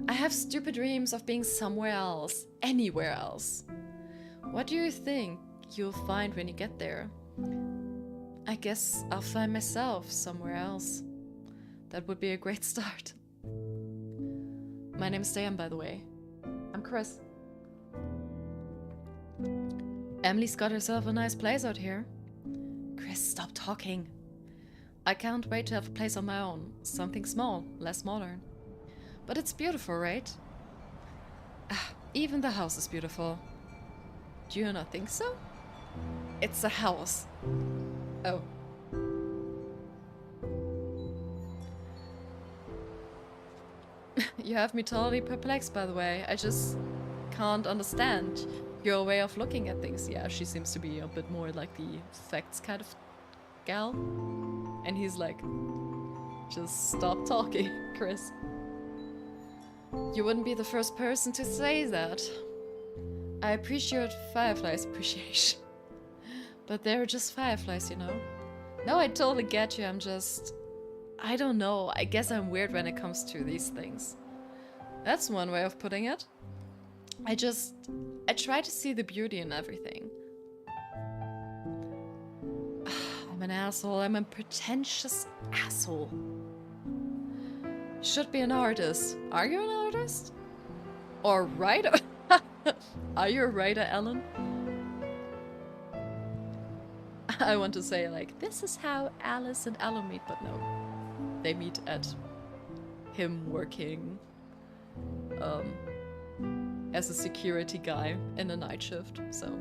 I have stupid dreams of being somewhere else, anywhere else. What do you think you'll find when you get there? I guess I'll find myself somewhere else. That would be a great start. My name's Dan, by the way. I'm Chris. Emily's got herself a nice place out here. Chris, stop talking. I can't wait to have a place on my own. Something small, less modern. But it's beautiful, right? Even the house is beautiful. Do you not think so? It's a house. Oh. You have me totally perplexed, by the way. I just can't understand your way of looking at things. Yeah, she seems to be a bit more like the facts kind of gal. And he's like, just stop talking, Chris. You wouldn't be the first person to say that. I appreciate fireflies' appreciation. But they're just fireflies, you know? No, I totally get you, I'm just... I don't know, I guess I'm weird when it comes to these things. That's one way of putting it. I try to see the beauty in everything. I'm an asshole, I'm a pretentious asshole. Should be an artist. Are you an artist? Or writer? Are you a writer, Ellen? I want to say like, this is how Alice and Ellen meet, but no. They meet at him working as a security guy in a night shift, so.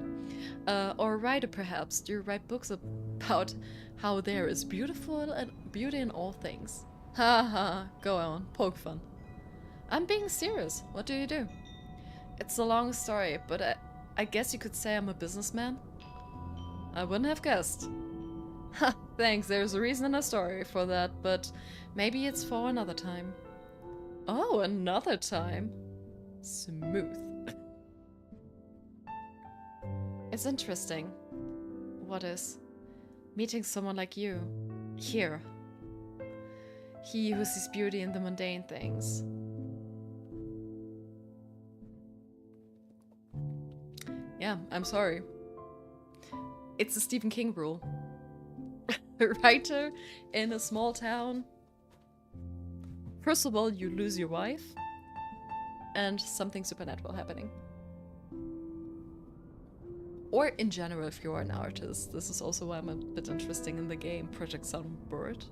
Or a writer perhaps. Do you write books about how there is beauty in all things? Haha, go on, poke fun. I'm being serious. What do you do? It's a long story, but I guess you could say I'm a businessman. I wouldn't have guessed. Ha, thanks, there's a reason and a story for that, but maybe it's for another time. Oh, another time? Smooth. It's interesting. What is? Meeting someone like you. Here. He who sees beauty in the mundane things. Yeah, I'm sorry. It's a Stephen King rule. A writer in a small town. First of all, you lose your wife. And something supernatural happening. Or in general, if you're an artist. This is also why I'm a bit interesting in the game, Project Sunbird.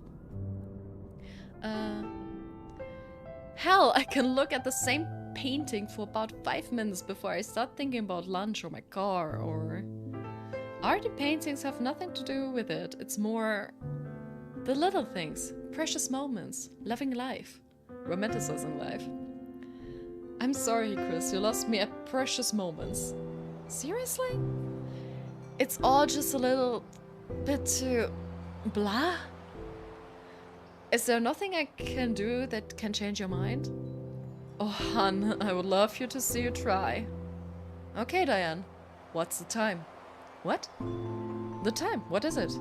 Hell, I can look at the same painting for about 5 minutes before I start thinking about lunch or my car or... Art and paintings have nothing to do with it. It's more The little things, precious moments, loving life, romanticizing life. I'm sorry, Chris, you lost me at precious moments. Seriously? It's all just a little bit too blah? Is there nothing I can do that can change your mind? Oh, hun, I would love you to see you try. Okay, Diane. What's the time? What? The time, what is it?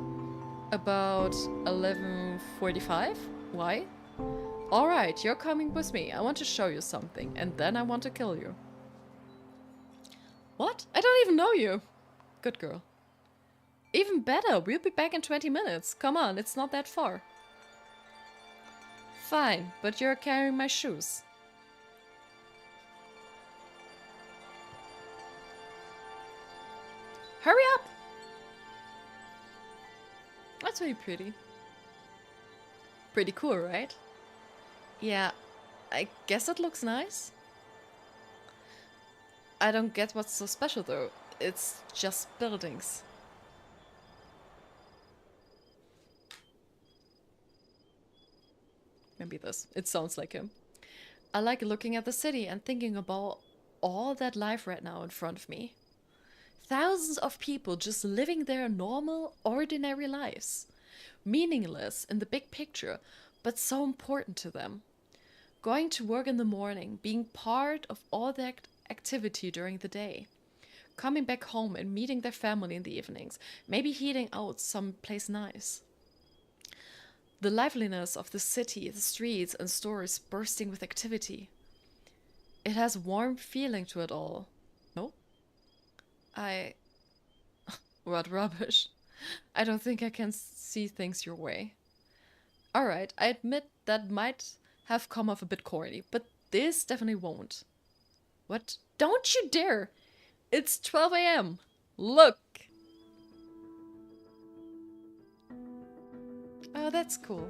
About 11:45? Why? Alright, you're coming with me. I want to show you something, and then I want to kill you. What? I don't even know you. Good girl. Even better, we'll be back in 20 minutes. Come on, it's not that far. Fine, but you're carrying my shoes. Hurry up! That's really pretty. Pretty cool, right? Yeah, I guess it looks nice. I don't get what's so special though. It's just buildings. Maybe this. It sounds like him. I like looking at the city and thinking about all that life right now in front of me. Thousands of people just living their normal, ordinary lives. Meaningless in the big picture, but so important to them. Going to work in the morning, being part of all that activity during the day. Coming back home and meeting their family in the evenings. Maybe heading out someplace nice. The liveliness of the city, the streets and stores bursting with activity. It has a warm feeling to it all. No? What rubbish. I don't think I can see things your way. Alright, I admit that might have come off a bit corny, but this definitely won't. What? Don't you dare! It's 12 a.m. Look! Oh, that's cool.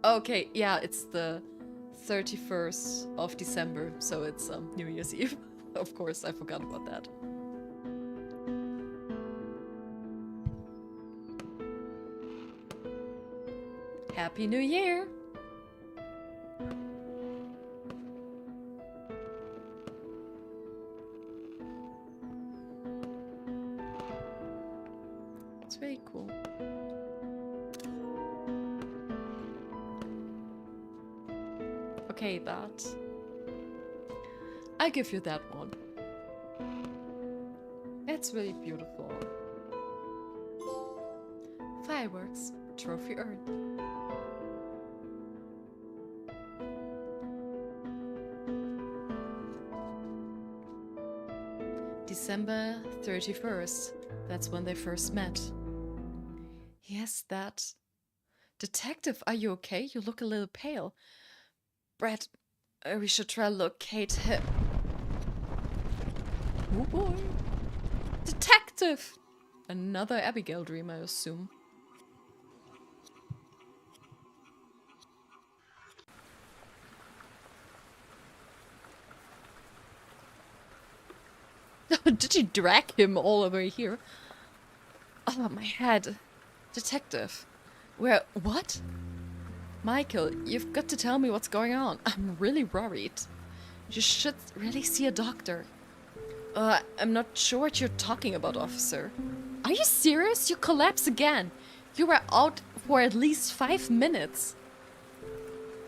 Okay, yeah, it's the 31st of December, so it's New Year's Eve. Of course, I forgot about that. Happy New Year! It's very cool. Okay, that. I give you that one. It's really beautiful. Fireworks. Trophy earned. December 31st. That's when they first met. Yes, that. Detective, are you okay? You look a little pale. Brett, we should try to locate him. Oh boy. Detective! Another Abigail dream, I assume. Did you drag him all over here? Oh, my head. Detective. Where? What? Michael, you've got to tell me what's going on. I'm really worried. You should really see a doctor. I'm not sure what you're talking about, officer. Are you serious? You collapsed again. You were out for at least 5 minutes.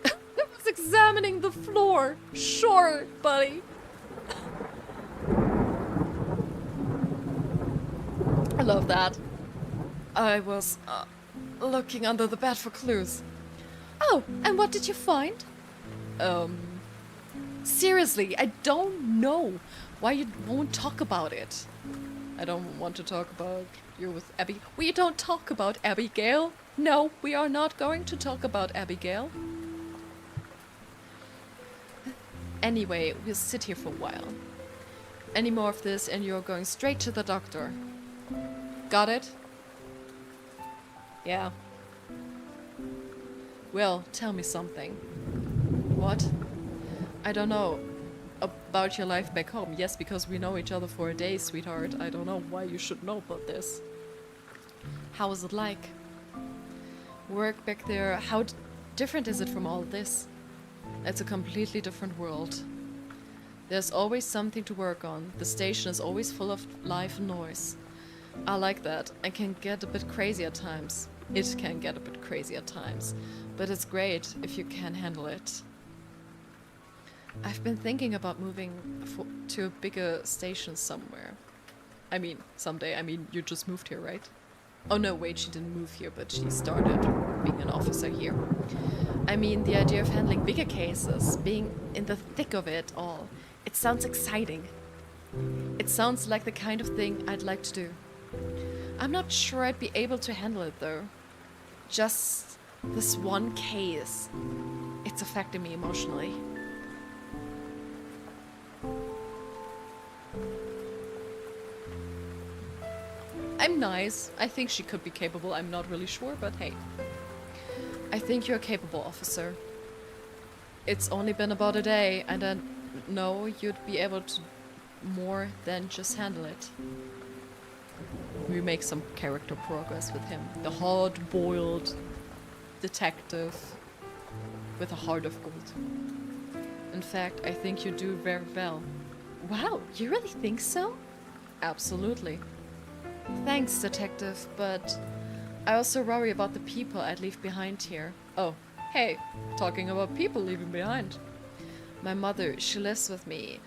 I was examining the floor. Sure, buddy. I love that. I was looking under the bed for clues. Oh, and what did you find? Seriously, I don't know why you won't talk about it. I don't want to talk about you with Abby. We don't talk about Abigail. No, we are not going to talk about Abigail. Anyway, we'll sit here for a while. Any more of this and you're going straight to the doctor. Got it? Yeah. Well, tell me something. What? I don't know. About your life back home. Yes, because we know each other for a day, sweetheart. I don't know why you should know about this. How is it like? work back there. How different is it from all this? It's a completely different world. There's always something to work on. The station is always full of life and noise. I like that. I can get a bit crazy at times. It can get a bit crazy at times. But it's great if you can handle it. I've been thinking about moving to a bigger station somewhere. I mean, someday. I mean, you just moved here, right? Oh no, wait, she didn't move here, but she started being an officer here. I mean, the idea of handling bigger cases, being in the thick of it all, it sounds exciting. It sounds like the kind of thing I'd like to do. I'm not sure I'd be able to handle it though. Just this one case. It's affecting me emotionally. I'm nice. I think she could be capable. I'm not really sure, but hey. I think you're a capable officer. It's only been about a day, and I know you'd be able to more than just handle it. We make some character progress with him. The hard-boiled detective with a heart of gold. In fact, I think you do very well. Wow, you really think so? Absolutely. Thanks, detective, but I also worry about the people I'd leave behind here. Oh, hey, talking about people leaving behind. My mother, she lives with me.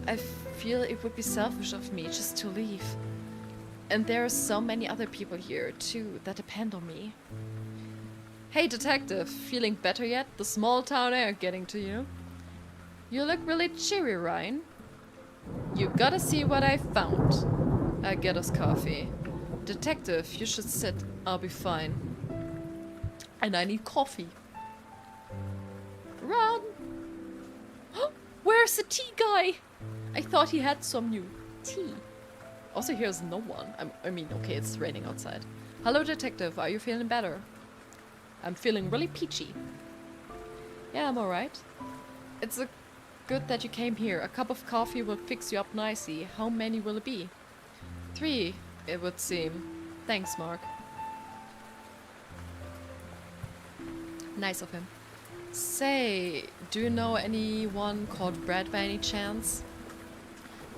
I feel it would be selfish of me just to leave. And there are so many other people here, too, that depend on me. Hey, detective, feeling better yet? The small town air getting to you? You look really cheery, Ryan. You gotta see what I found. I get us coffee. Detective, you should sit. I'll be fine. And I need coffee. Run! Where's the tea guy? I thought he had some new tea. Also, here's no one. I mean, okay, it's raining outside. Hello, detective. Are you feeling better? I'm feeling really peachy. Yeah, I'm alright. It's good that you came here. A cup of coffee will fix you up nicely. How many will it be? 3, it would seem. Thanks, Mark. Nice of him. Say, do you know anyone called Brad by any chance?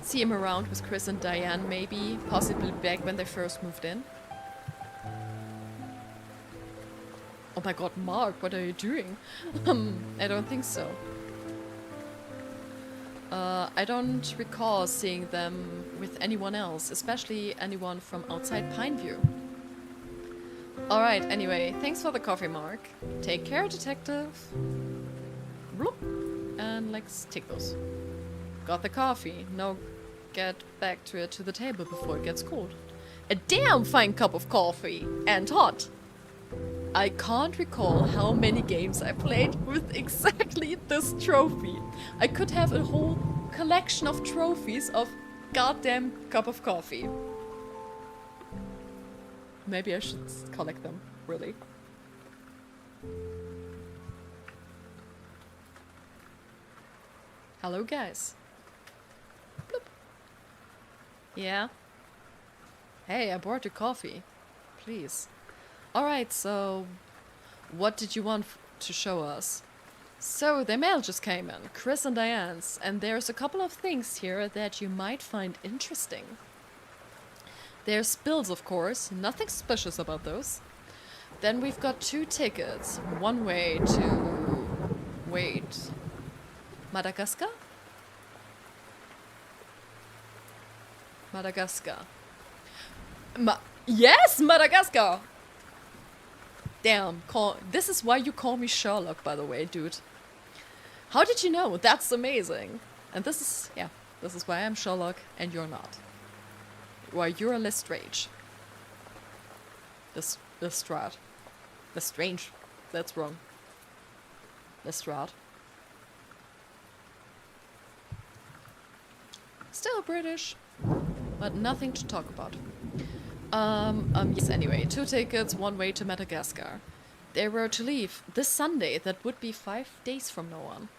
See him around with Chris and Diane, maybe? Possibly back when they first moved in? Oh my god, Mark, what are you doing? I don't think so. I don't recall seeing them with anyone else, especially anyone from outside Pineview. Alright, anyway, thanks for the coffee, Mark. Take care, detective. Bloop. And let's take those. Got the coffee. Now get back to the table before it gets cold. A damn fine cup of coffee! And hot! I can't recall how many games I played with exactly this trophy. I could have a whole collection of trophies of goddamn cup of coffee. Maybe I should collect them, really. Hello, guys. Bloop. Yeah? Hey, I brought you coffee. Please. Alright, so what did you want to show us? So, the mail just came in, Chris and Diane's, and there's a couple of things here that you might find interesting. There's bills, of course, nothing suspicious about those. Then we've got 2 tickets, one way to... wait... Madagascar? Madagascar. Yes, Madagascar! Damn, this is why you call me Sherlock, by the way, dude. How did you know? That's amazing. And this is, yeah, this is why I'm Sherlock and you're not. Why you're Lestrange. Lestrade. Lestrange. That's wrong. Lestrade. Still British, but nothing to talk about. Yes, anyway, 2 tickets, one way to Madagascar. They were to leave this Sunday, that would be 5 days from now on.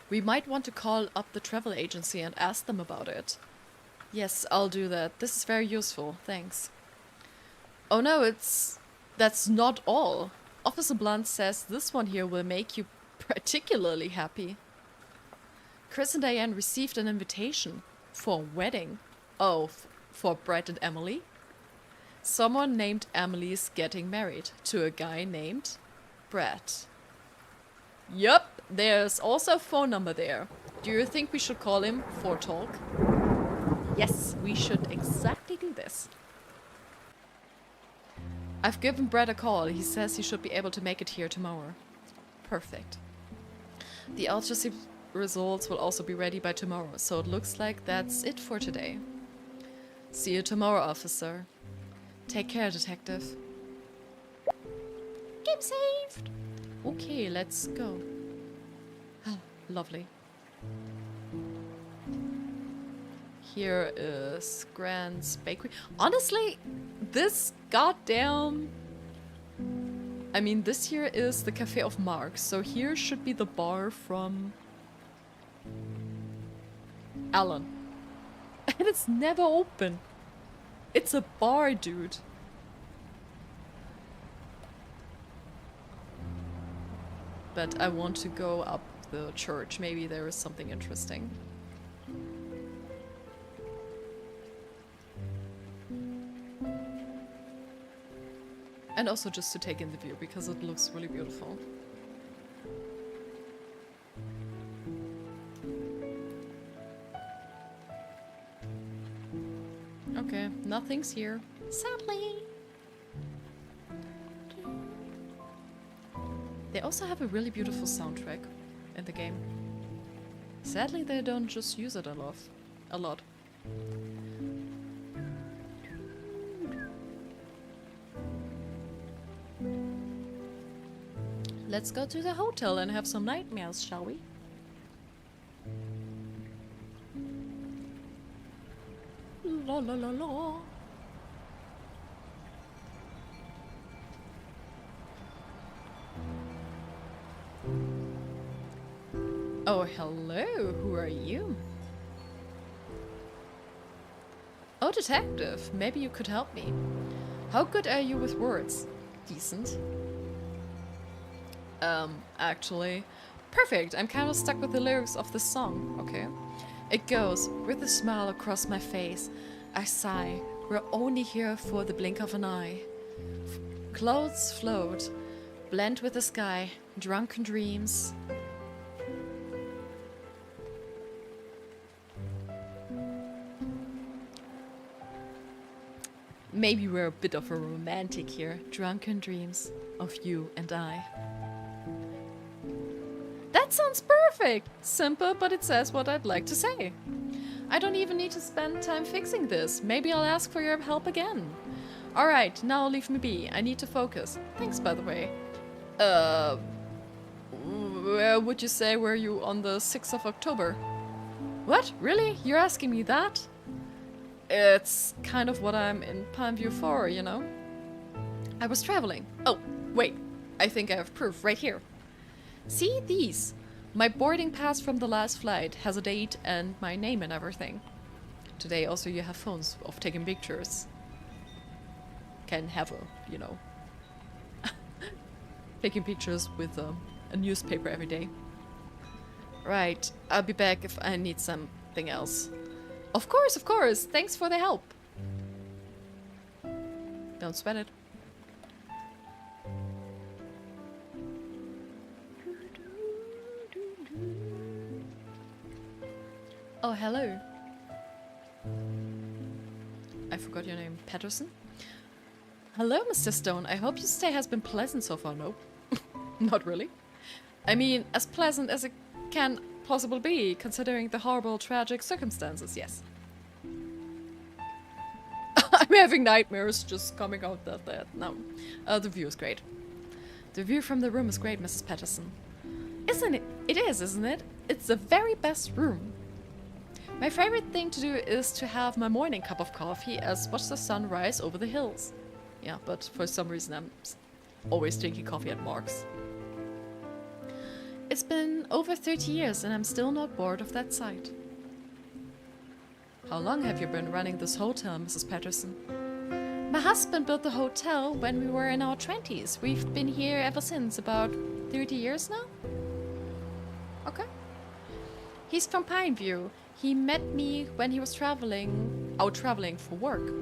We might want to call up the travel agency and ask them about it. Yes, I'll do that. This is very useful, thanks. Oh no, it's That's not all. Officer Blunt says this one here will make you particularly happy. Chris and Diane received an invitation for a wedding. Oh, for Brett and Emily? Someone named Emily is getting married to a guy named Brett. Yup, there's also a phone number there. Do you think we should call him for talk? Yes, we should exactly do this. I've given Brett a call. He says he should be able to make it here tomorrow. Perfect. The ultrasound results will also be ready by tomorrow, so it looks like that's it for today. See you tomorrow, officer. Take care, detective. Game saved! Okay, let's go. Lovely. Here is Grant's Bakery. Honestly, this goddamn... I mean, this here is the Cafe of Marx, so here should be the bar from... Alan. And it's never open. It's a bar, dude. But I want to go up the church. Maybe there is something interesting. And also just to take in the view, because it looks really beautiful. Okay, nothing's here. Sadly. They also have a really beautiful soundtrack in the game. Sadly, they don't just use it a lot. Let's go to the hotel and have some nightmares, shall we? La la la la. Oh, hello. Who are you? Oh, detective. Maybe you could help me. How good are you with words? Decent. Actually. Perfect. I'm kind of stuck with the lyrics of the song. Okay. It goes, with a smile across my face, I sigh. We're only here for the blink of an eye. Clouds float, blend with the sky, drunken dreams. Maybe we're a bit of a romantic here. Drunken dreams of you and I. That sounds perfect! Simple, but it says what I'd like to say. I don't even need to spend time fixing this. Maybe I'll ask for your help again. Alright, now leave me be. I need to focus. Thanks, by the way. Where would you say were you on the 6th of October? What? Really? You're asking me that? It's kind of what I'm in Palmview for, you know? I was traveling. Oh, wait. I think I have proof right here. See these? My boarding pass from the last flight has a date and my name and everything. Today also you have phones of taking pictures. Can have a, you know. Taking pictures with a newspaper every day. Right, I'll be back if I need something else. Of course, of course. Thanks for the help. Don't sweat it. Oh, hello. I forgot your name. Patterson? Hello, Mr. Stone. I hope your stay has been pleasant so far. No. Not really. I mean, as pleasant as it can possibly be, considering the horrible, tragic circumstances, yes. I'm having nightmares just coming out of that. No. The view is great. The view from the room is great, Mrs. Patterson. Isn't it? It is, isn't it? It's the very best room. My favorite thing to do is to have my morning cup of coffee as watch the sun rise over the hills. Yeah, but for some reason I'm always drinking coffee at Mark's. It's been over 30 years and I'm still not bored of that sight. How long have you been running this hotel, Mrs. Patterson? My husband built the hotel when we were in our 20s. We've been here ever since, about 30 years now? Okay. He's from Pineview. He met me when he was out traveling for work.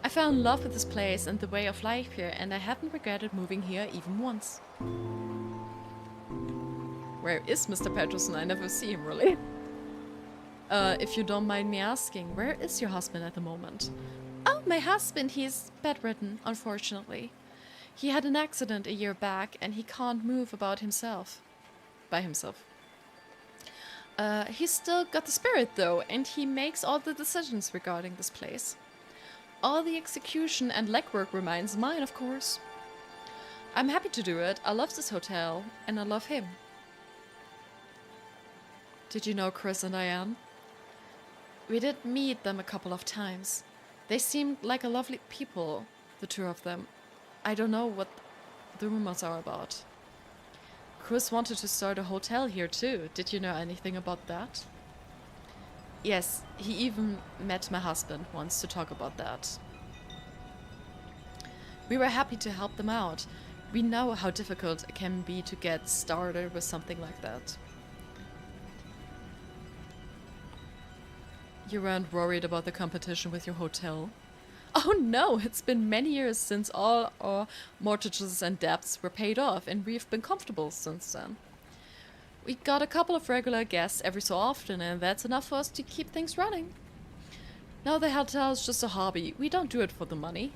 I fell in love with this place and the way of life here, and I haven't regretted moving here even once. Where is Mr. Patterson? I never see him, really. If you don't mind me asking, where is your husband at the moment? Oh, my husband, he's bedridden, unfortunately. He had an accident a year back, and he can't move about himself. By himself. He's still got the spirit, though, and he makes all the decisions regarding this place. All the execution and legwork remains mine, of course. I'm happy to do it. I love this hotel, and I love him. Did you know Chris and Diane? We did meet them a couple of times. They seemed like a lovely people, the two of them. I don't know what the rumors are about. Chris wanted to start a hotel here too. Did you know anything about that? Yes, he even met my husband once to talk about that. We were happy to help them out. We know how difficult it can be to get started with something like that. You weren't worried about the competition with your hotel? Oh no, it's been many years since all our mortgages and debts were paid off, and we've been comfortable since then. We got a couple of regular guests every so often, and that's enough for us to keep things running. Now the hotel is just a hobby. We don't do it for the money.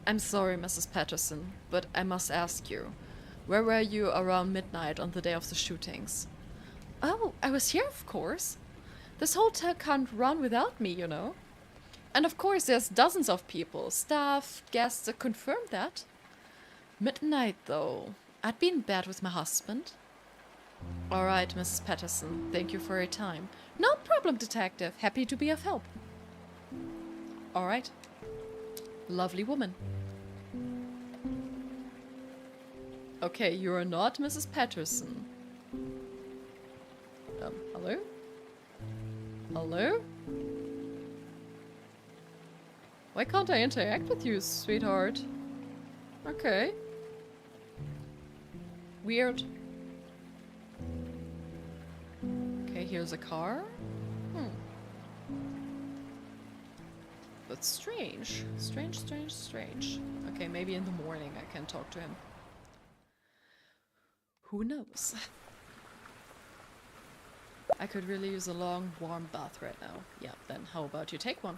I'm sorry, Mrs. Patterson, but I must ask you, where were you around midnight on the day of the shootings? Oh, I was here, of course. This hotel can't run without me, you know. And of course there's dozens of people, staff, guests that confirm that. Midnight, though. I'd be in bed with my husband. Alright, Mrs. Patterson, thank you for your time. No problem, detective. Happy to be of help. Alright. Lovely woman. Okay, you are not Mrs. Patterson. Hello? Hello? Why can't I interact with you, sweetheart? Okay. Weird. Okay, here's a car. That's strange. Strange, strange, strange. Okay, maybe in the morning I can talk to him. Who knows? I could really use a long, warm bath right now. Yeah, then how about you take one?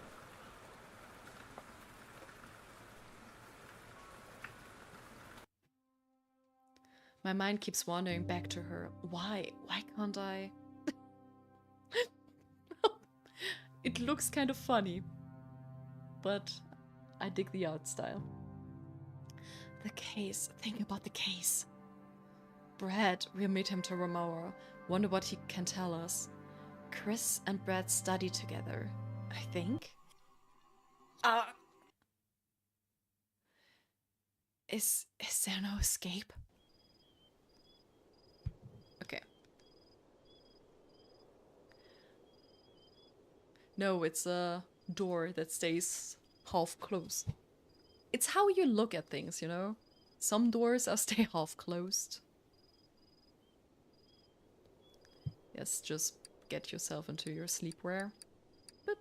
My mind keeps wandering back to her. Why? Why can't I? It looks kind of funny, but I dig the art style. The case. Think about the case. Brad, we'll meet him tomorrow. Wonder what he can tell us. Chris and Brad study together, I think. Is there no escape? Okay. No, it's a door that stays half closed. It's how you look at things, you know? Some doors are stay half closed. Yes, just get yourself into your sleepwear. But...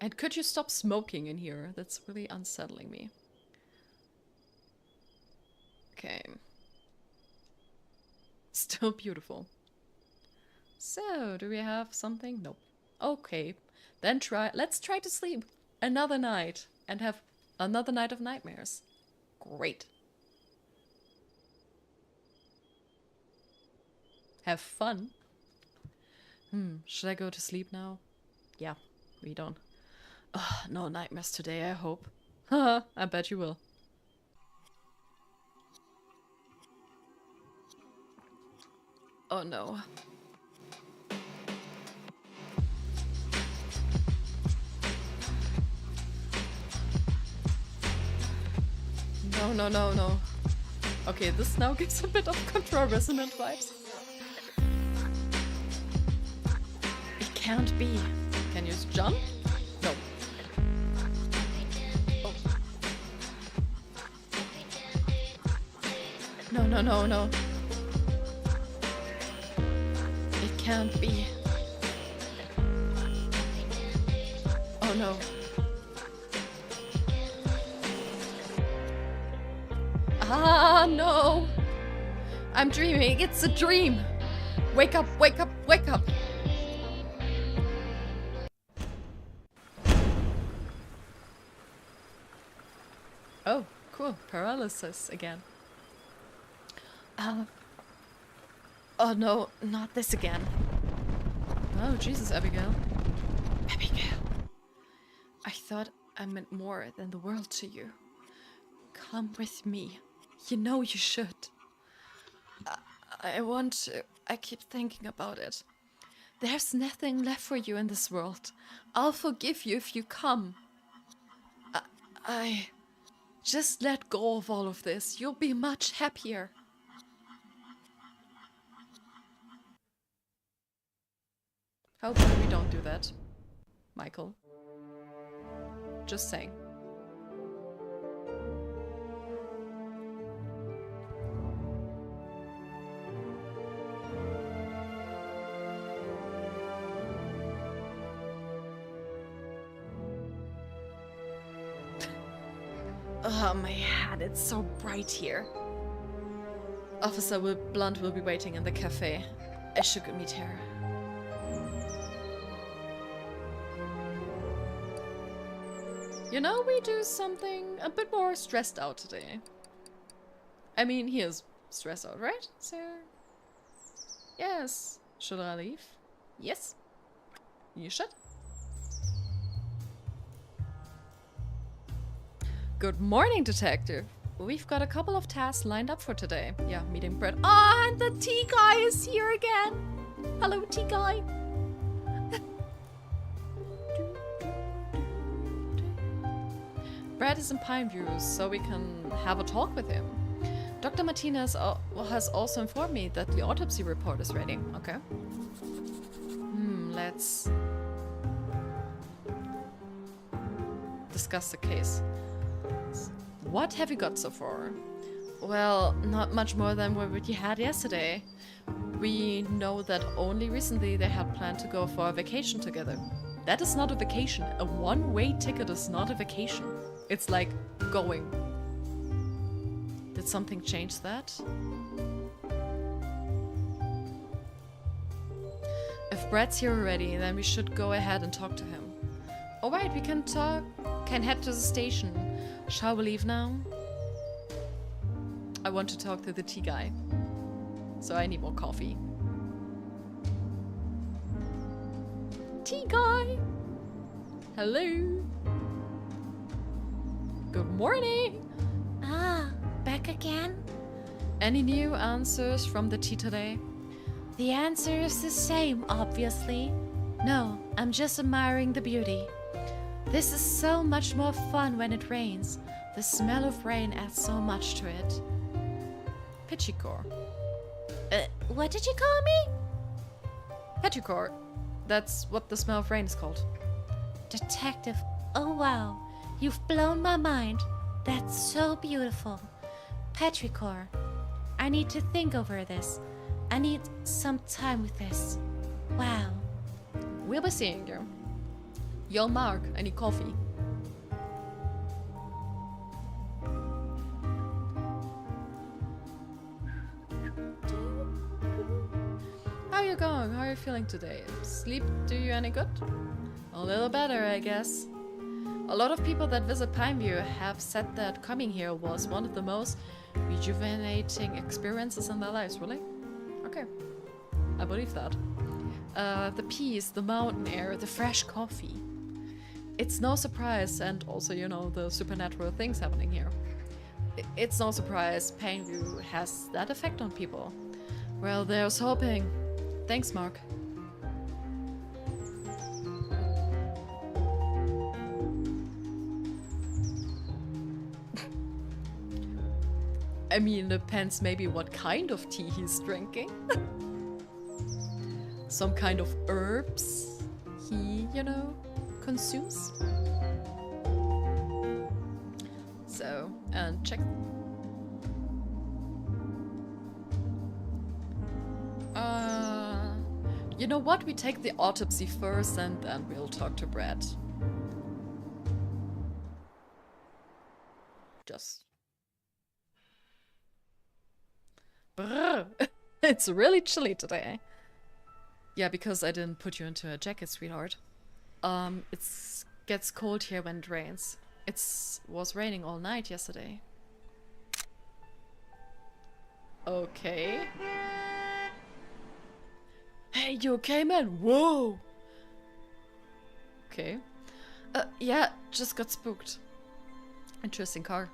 And could you stop smoking in here? That's really unsettling me. Okay. Still beautiful. So, do we have something? Nope. Okay. Then let's try to sleep another night and have another night of nightmares. Great. Have fun. Should I go to sleep now? Yeah, we don't. Ugh, no nightmares today, I hope. Haha, I bet you will. Oh no. No, no, no, no. Okay, this now gives a bit of control resonant vibes. can't be. Can you jump? No. Oh. No, no, no, no. It can't be. Oh no. Ah, no. I'm dreaming. It's a dream. Wake up, wake up, wake up. Oh, cool. Paralysis again. Oh no, not this again. Oh, Jesus, Abigail. Abigail. I thought I meant more than the world to you. Come with me. You know you should. I want to. I keep thinking about it. There's nothing left for you in this world. I'll forgive you if you come. I just let go of all of this. You'll be much happier. How about we don't do that, Michael? Just saying. Oh, my head, it's so bright here. Officer Blunt will be waiting in the cafe. I should go meet her. You know, we do something a bit more stressed out today. I mean, he is stressed out, right? So, yes. Should I leave? Yes. You should. Good morning, detective. We've got a couple of tasks lined up for today. Yeah, meeting Brett. Ah, and the tea guy is here again. Hello, tea guy. Brad is in Pineview, so we can have a talk with him. Dr. Martinez has also informed me that the autopsy report is ready. Okay. Let's discuss the case. What have you got so far? Well, not much more than what we had yesterday. We know that only recently they had planned to go for a vacation together. That is not a vacation. A one-way ticket is not a vacation. It's like going. Did something change that? If Brad's here already, then we should go ahead and talk to him. Alright, we can head to the station. Shall we leave now? I want to talk to the tea guy. So I need more coffee. Tea guy! Hello! Good morning! Ah, back again? Any new answers from the tea today? The answer is the same, obviously. No, I'm just admiring the beauty. This is so much more fun when it rains. The smell of rain adds so much to it. Petrichor. What did you call me? Petrichor. That's what the smell of rain is called. Detective, oh wow. You've blown my mind. That's so beautiful. Petrichor. I need to think over this. I need some time with this. Wow. We'll be seeing you. Yo, Mark, I need coffee. How are you going? How are you feeling today? Sleep do you any good? A little better, I guess. A lot of people that visit Pineview have said that coming here was one of the most rejuvenating experiences in their lives, really? Okay, I believe that. The peace, the mountain air, the fresh coffee. It's no surprise, and also, you know, the supernatural things happening here. It's no surprise Pineview has that effect on people. Well, there's hoping. Thanks, Mark. I mean, depends maybe what kind of tea he's drinking. Some kind of herbs he, you know, consumes. So, and check. You know what? We take the autopsy first and then we'll talk to Brad. Just. Brrr. It's really chilly today. Yeah, because I didn't put you into a jacket, sweetheart. It gets cold here when it rains. It was raining all night yesterday. Okay. Hey, you okay, man? Whoa! Okay. Yeah, just got spooked. Interesting car.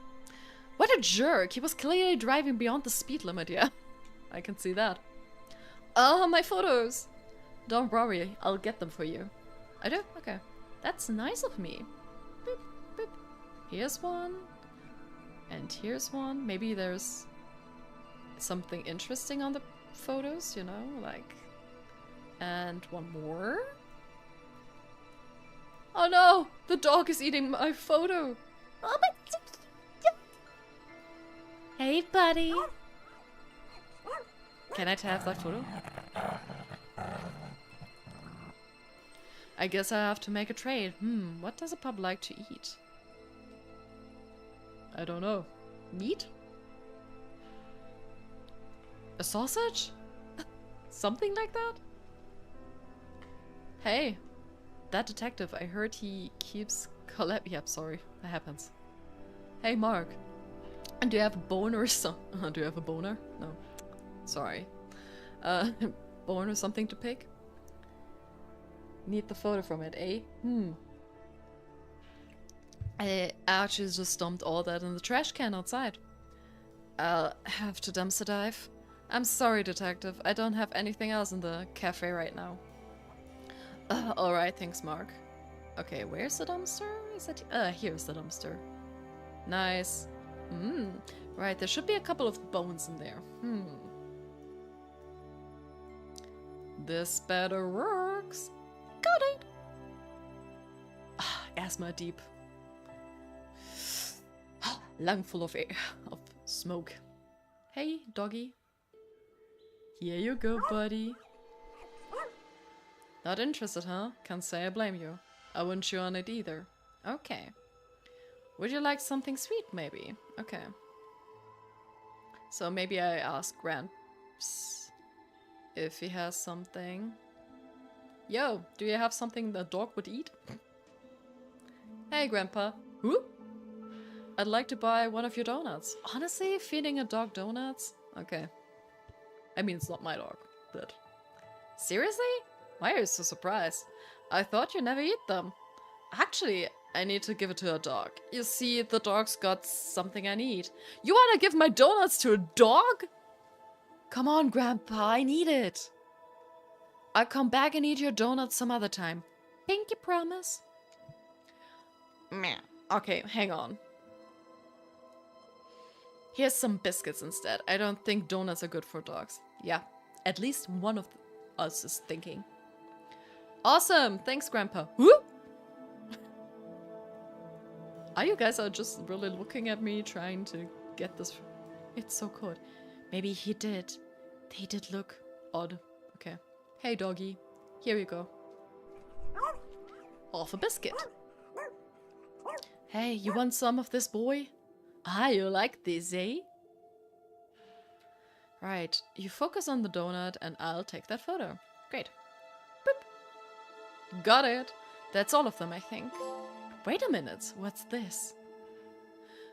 What a jerk! He was clearly driving beyond the speed limit, yeah. I can see that. Oh, my photos! Don't worry, I'll get them for you. I do? Okay. That's nice of me. Boop, boop. Here's one. And here's one. Maybe there's something interesting on the photos, you know, like... And one more. Oh no! The dog is eating my photo! Oh my... Hey, buddy. Can I have that photo? I guess I have to make a trade. What does a pup like to eat? I don't know. Meat? A sausage? Something like that? Hey, that detective, I heard he keeps Yep, sorry, that happens. Hey, Mark. Do you have a boner or something? Do you have a boner? No. Sorry. Boner or something to pick? Need the photo from it, eh? I actually just dumped all that in the trash can outside. I'll have to dumpster dive. I'm sorry, detective. I don't have anything else in the cafe right now. Alright, thanks, Mark. Okay, where's the dumpster? Is it... here's the dumpster. Nice. Right, there should be a couple of bones in there. This better works. Got it! Asthma deep. Lung full of air, of smoke. Hey, doggy. Here you go, buddy. Not interested, huh? Can't say I blame you. I wouldn't chew on it either. Okay. Would you like something sweet, maybe? Okay. So maybe I ask Gramps if he has something. Yo, do you have something the dog would eat? Hey, Grandpa. Who? I'd like to buy one of your donuts. Honestly, feeding a dog donuts? Okay. I mean, it's not my dog, but... Seriously? Why are you so surprised? I thought you never eat them. Actually, I need to give it to a dog. You see, the dog's got something I need. You wanna give my donuts to a dog? Come on, Grandpa, I need it. I'll come back and eat your donuts some other time. Pinky promise? Meh. Okay, hang on. Here's some biscuits instead. I don't think donuts are good for dogs. Yeah, at least one of us is thinking. Awesome! Thanks, Grandpa. Whoop! Are you guys just really looking at me trying to get this? It's so cold. Maybe he did. They did look odd. Okay. Hey, doggy. Here you go. Half a biscuit. Hey, you want some of this, boy? Ah, you like this, eh? Right, you focus on the donut and I'll take that photo. Great. Boop. Got it. That's all of them, I think. Wait a minute, what's this?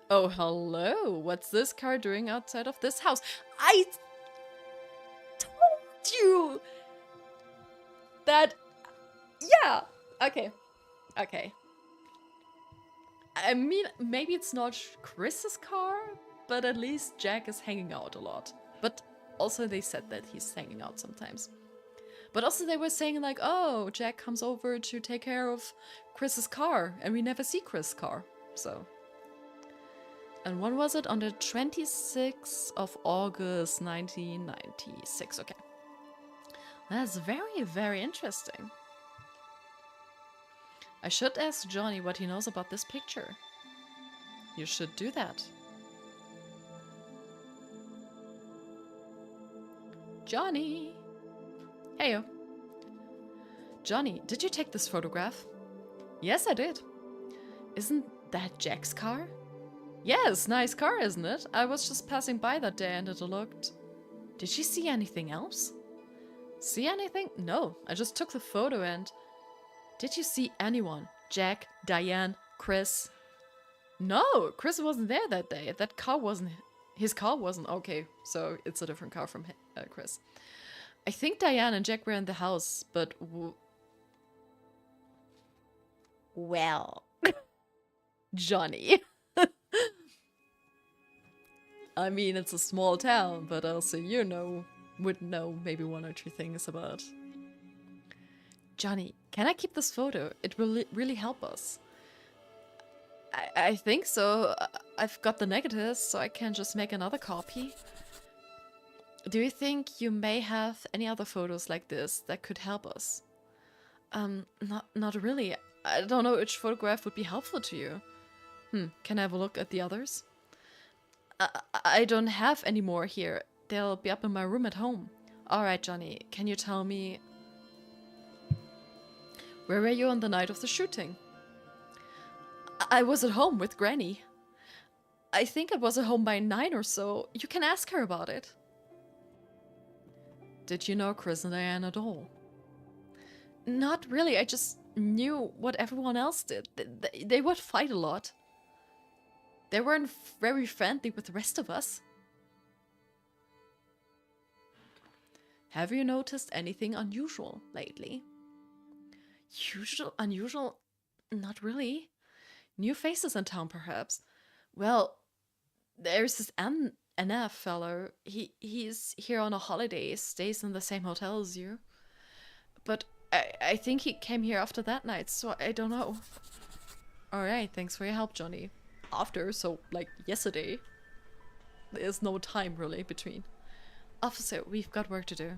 Oh, hello. What's this car doing outside of this house? I told you that... Yeah. Okay. Okay. I mean, maybe it's not Chris's car, but at least Jack is hanging out a lot. But also they said that he's hanging out sometimes. But also they were saying like, oh, Jack comes over to take care of Chris's car, and we never see Chris's car, so. And when was it? On the 26th of August, 1996, okay. That's very, very interesting. I should ask Johnny what he knows about this picture. You should do that. Johnny! Heyo. Johnny, did you take this photograph? Yes, I did. Isn't that Jack's car? Yes, nice car, isn't it? I was just passing by that day and it looked... Did she see anything else? See anything? No, I just took the photo and... Did you see anyone? Jack, Diane, Chris? No, Chris wasn't there that day. That car wasn't... His car wasn't... Okay, so it's a different car from Chris. I think Diane and Jack were in the house, but... Well... Johnny. I mean, it's a small town, but also would know maybe one or two things about... Johnny, can I keep this photo? It will really help us. I think so. I've got the negatives, so I can just make another copy. Do you think you may have any other photos like this that could help us? Not really. I don't know which photograph would be helpful to you. Can I have a look at the others? I don't have any more here. They'll be up in my room at home. Alright, Johnny, can you tell me... Where were you on the night of the shooting? I was at home with Granny. I think I was at home by 9 or so. You can ask her about it. Did you know Chris and Diane at all? Not really, I just knew what everyone else did. They would fight a lot. They weren't very friendly with the rest of us. Have you noticed anything unusual lately? Unusual? Not really. New faces in town, perhaps. Well, there's this NF fellow. He's here on a holiday, stays in the same hotel as you. But I think he came here after that night, so I don't know. Alright, thanks for your help, Johnny. After, so like yesterday. There's no time really between. Officer, we've got work to do.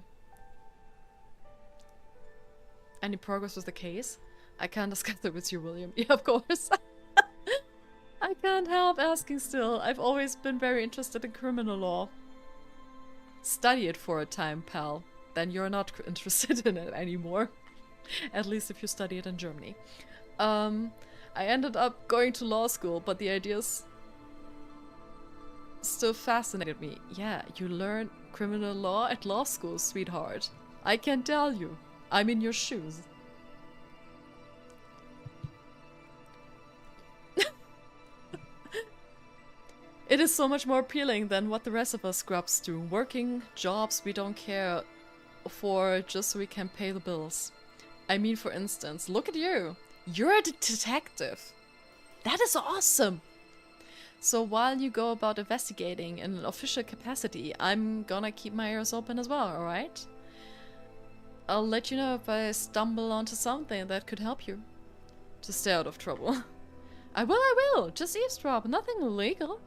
Any progress with the case? I can't discuss it with you, William. Yeah, of course. I can't help asking still. I've always been very interested in criminal law. Study it for a time, pal. Then you're not interested in it anymore. At least if you study it in Germany. I ended up going to law school, but the ideas still fascinated me. Yeah, you learn criminal law at law school, sweetheart. I can tell you. I'm in your shoes. It is so much more appealing than what the rest of us scrubs do. Working jobs we don't care for just so we can pay the bills. I mean, for instance, look at you. You're a detective. That is awesome. So while you go about investigating in an official capacity, I'm gonna keep my ears open as well, alright? I'll let you know if I stumble onto something that could help you. To stay out of trouble. I will. Just eavesdrop. Nothing illegal.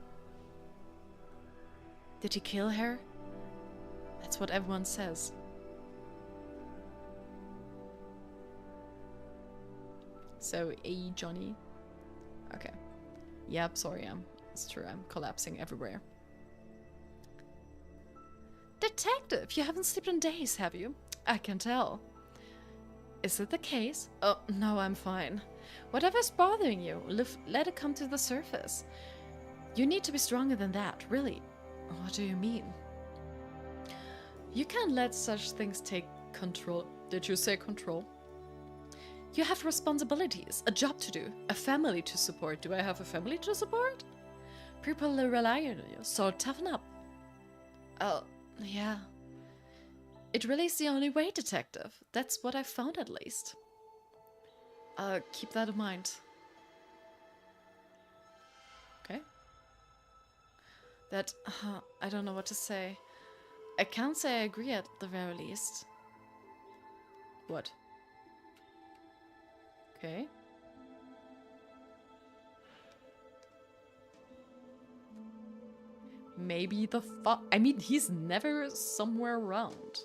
Did he kill her? That's what everyone says. So, Johnny. Okay. Yep, sorry, it's true, I'm collapsing everywhere. Detective, you haven't slept in days, have you? I can tell. Is it the case? Oh, no, I'm fine. Whatever's bothering you, let it come to the surface. You need to be stronger than that, really. What do you mean? You can't let such things take control. Did you say control? You have responsibilities, a job to do, a family to support. Do I have a family to support? People rely on you, so toughen up. Oh, yeah. It really is the only way, detective. That's what I found, at least. Keep that in mind. Okay. That, I don't know what to say. I can't say I agree at the very least. What? Okay. Maybe I mean, he's never somewhere around.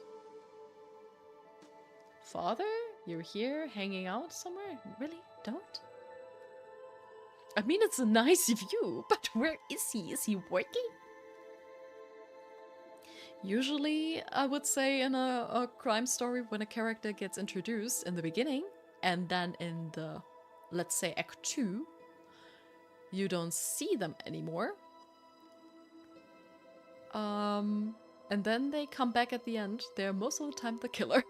Father? You're here hanging out somewhere? Really? Don't? I mean, it's a nice view, but where is he? Is he working? Usually, I would say in a crime story, when a character gets introduced in the beginning, and then in the, let's say, Act 2, you don't see them anymore. And then they come back at the end. They're most of the time the killer.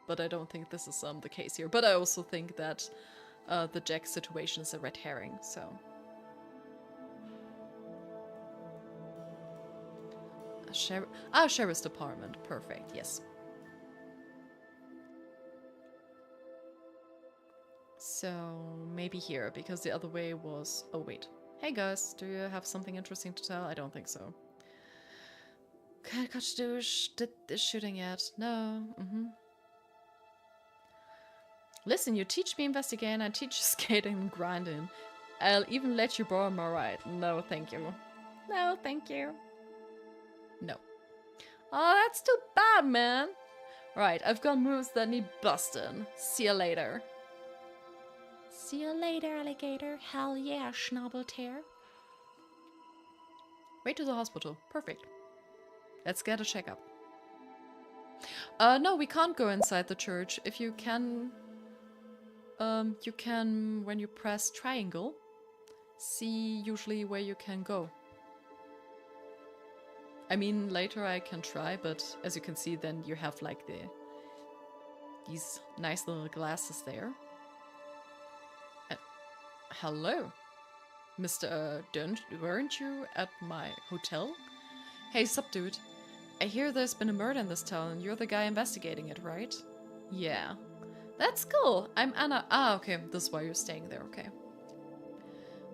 But I don't think this is the case here. But I also think that the Jack situation is a red herring, so... Sheriff's Department. Perfect, yes. So, maybe here, because the other way was... Oh, wait. Hey guys, do you have something interesting to tell? I don't think so. Okay, got to do did this shooting yet? No. Listen, you teach me investigating, I teach you skating and grinding. I'll even let you borrow my ride. No, thank you. No, thank you. No. Oh, that's too bad, man. Right, I've got moves that need busting. See you later. See you later, alligator. Hell yeah, Schnabeltear. Right to the hospital. Perfect. Let's get a checkup. No, we can't go inside the church. If you can... you can, when you press triangle, see usually where you can go. I mean, later I can try, but as you can see, then you have like these nice little glasses there. Hello, Mr. Weren't you at my hotel? Hey, sup, dude. I hear there's been a murder in this town, and you're the guy investigating it, right? Yeah. That's cool. I'm Anna. Ah, okay. This is why you're staying there, okay.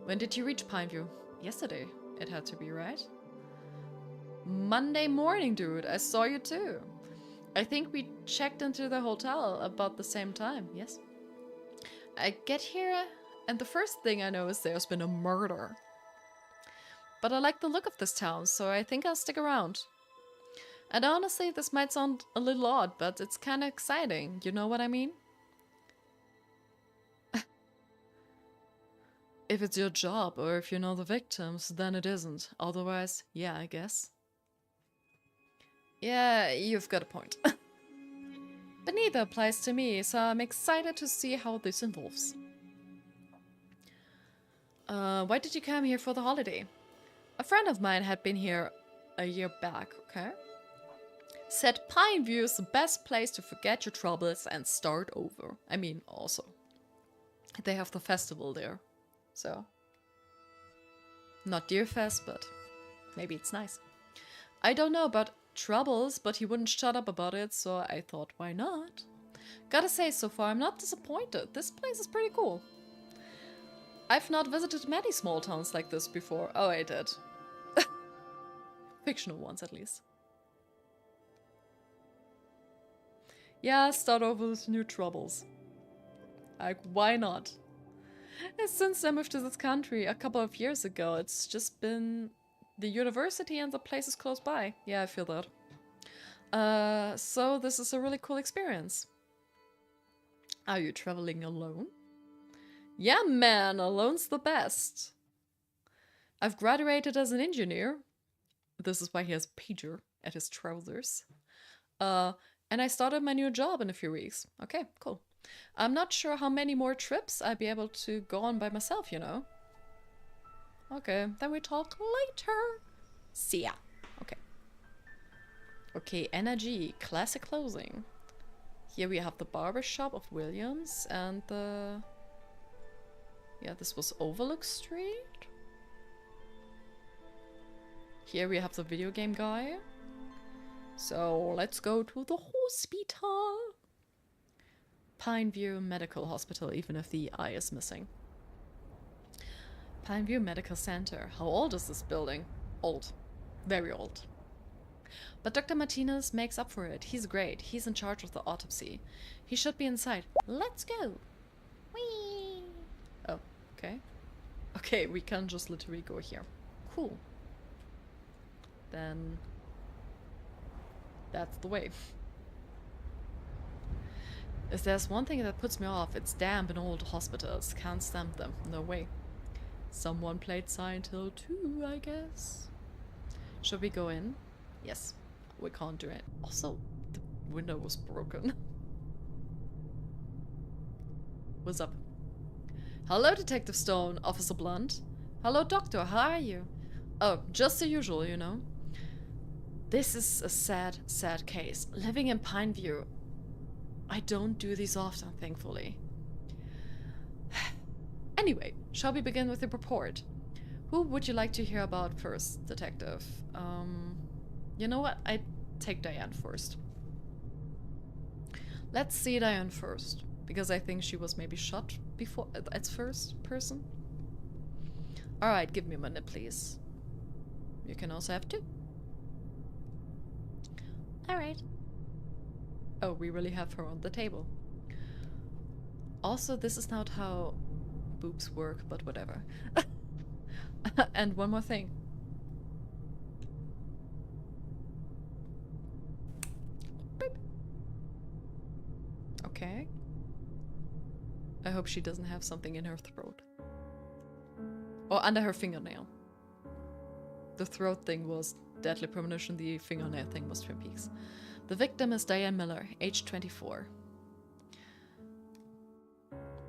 When did you reach Pineview? Yesterday. It had to be, right? Monday morning, dude. I saw you too. I think we checked into the hotel about the same time, yes? I get here, and the first thing I know is there's been a murder. But I like the look of this town, so I think I'll stick around. And honestly, this might sound a little odd, but it's kind of exciting. You know what I mean? If it's your job, or if you know the victims, then it isn't. Otherwise, yeah, I guess. Yeah, you've got a point. But neither applies to me, so I'm excited to see how this evolves. Why did you come here for the holiday? A friend of mine had been here a year back, okay? Said Pineview is the best place to forget your troubles and start over. I mean, also, they have the festival there, so. Not Deerfest, but maybe it's nice. I don't know about troubles, but he wouldn't shut up about it, so I thought, why not? Gotta say, so far I'm not disappointed. This place is pretty cool. I've not visited many small towns like this before. Oh, I did. Fictional ones, at least. Yeah, start over with new troubles. Like, why not? Since I moved to this country a couple of years ago, it's just been the university and the places close by. Yeah, I feel that. So this is a really cool experience. Are you traveling alone? Yeah, man, alone's the best. I've graduated as an engineer. This is why he has a pager at his trousers. And I started my new job in a few weeks. Okay, cool. I'm not sure how many more trips I'll be able to go on by myself, you know. Okay, then we talk later. See ya. Okay. Okay, energy, classic clothing. Here we have the barber shop of Williams and the... Yeah, this was Overlook Street. Here we have the video game guy. So let's go to the hospital. Pineview Medical Hospital, even if the eye is missing. Pineview Medical Center. How old is this building? Old. Very old. But Dr. Martinez makes up for it. He's great. He's in charge of the autopsy. He should be inside. Let's go. Whee! Oh, okay. Okay, we can just literally go here. Cool. Then... that's the way. If there's one thing that puts me off, it's damp and old hospitals. Can't stand them. No way. Someone played Silent Hill 2, I guess. Should we go in? Yes. We can't do it. Also, the window was broken. What's up? Hello, Detective Stone. Officer Blunt. Hello, Doctor. How are you? Oh, just the usual, you know. This is a sad, sad case. Living in Pineview. I don't do these often, thankfully. Anyway, shall we begin with the report? Who would you like to hear about first, Detective? You know what? I take Diane first. Let's see Diane first, because I think she was maybe shot before as first person. Alright, give me a minute, please. You can also have two. Alright. Oh, we really have her on the table. Also, this is not how boobs work, but whatever. And one more thing. Beep. Okay. I hope she doesn't have something in her throat. Or under her fingernail. The throat thing was Deadly Premonition, the fingernail thing was Twin Peaks. The victim is Diane Miller, age 24.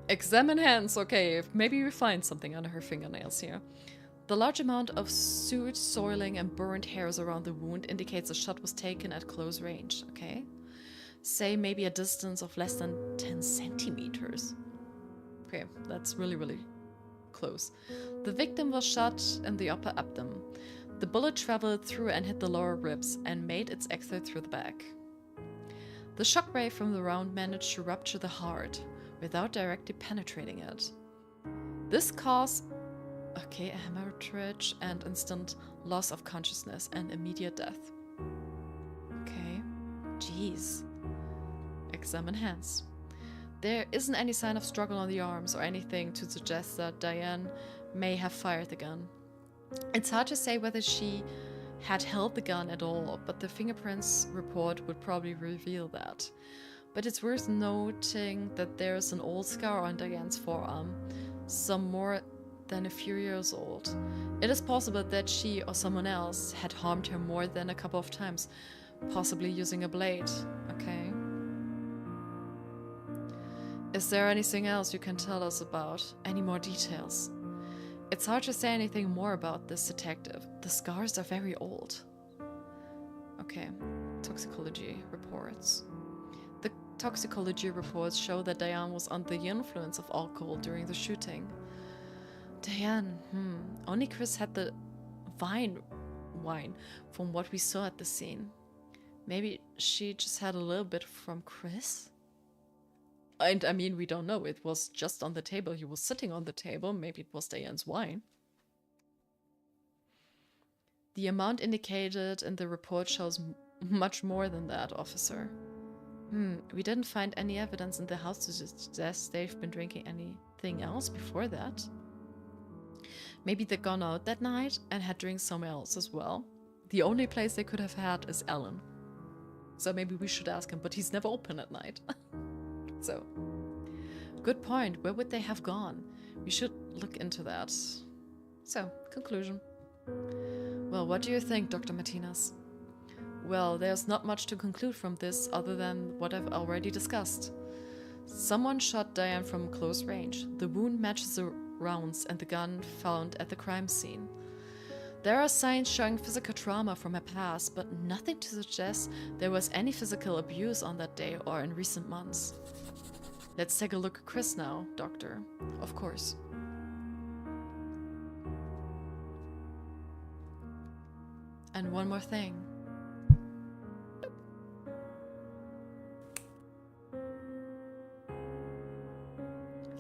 Examine hands, okay, maybe we find something under her fingernails here. The large amount of soot, soiling, and burnt hairs around the wound indicates a shot was taken at close range, okay? Say maybe a distance of less than 10 centimeters. Okay, that's really, really close. The victim was shot in the upper abdomen. The bullet traveled through and hit the lower ribs and made its exit through the back. The shockwave from the round managed to rupture the heart without directly penetrating it. This caused a hemorrhage and instant loss of consciousness and immediate death. Okay, jeez. Examine hands. There isn't any sign of struggle on the arms or anything to suggest that Diane may have fired the gun. It's hard to say whether she had held the gun at all, but the fingerprints report would probably reveal that. But it's worth noting that there's an old scar on Diane's forearm, some more than a few years old. It is possible that she or someone else had harmed her more than a couple of times, possibly using a blade. Okay. Is there anything else you can tell us about? Any more details? It's hard to say anything more about this detective. The scars are very old. Okay, toxicology reports. The toxicology reports show that Diane was under the influence of alcohol during the shooting. Diane, only Chris had the wine from what we saw at the scene. Maybe she just had a little bit from Chris? And I mean, we don't know. It was just on the table. He was sitting on the table. Maybe it was Diane's wine. The amount indicated in the report shows much more than that, officer. We didn't find any evidence in the house to suggest they've been drinking anything else before that. Maybe they'd gone out that night and had drinks somewhere else as well. The only place they could have had is Ellen. So maybe we should ask him, but he's never open at night. So, good point. Where would they have gone? We should look into that. So, conclusion. Well, what do you think, Dr. Martinez? Well, there's not much to conclude from this other than what I've already discussed. Someone shot Diane from close range. The wound matches the rounds and the gun found at the crime scene. There are signs showing physical trauma from her past, but nothing to suggest there was any physical abuse on that day or in recent months. Let's take a look at Chris now, Doctor. Of course. And one more thing.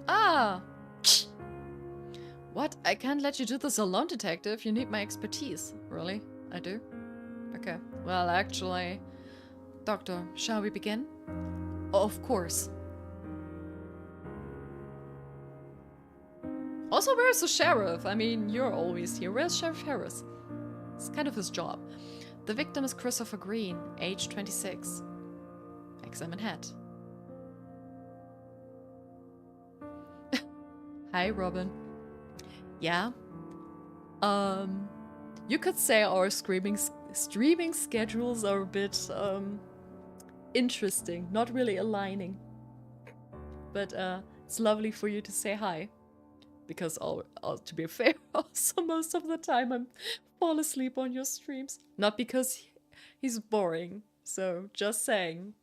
Ah! What? I can't let you do this alone, Detective. You need my expertise. Really? I do? Okay. Well, actually... Doctor, shall we begin? Of course. Also, where's the sheriff? I mean, you're always here. Where's Sheriff Harris? It's kind of his job. The victim is Christopher Green, age 26. Examine head. Hi, Robin. Yeah. You could say our streaming schedules are a bit interesting, not really aligning. But it's lovely for you to say hi. Because to be fair, also most of the time I'm fall asleep on your streams. Not because he's boring. So just saying.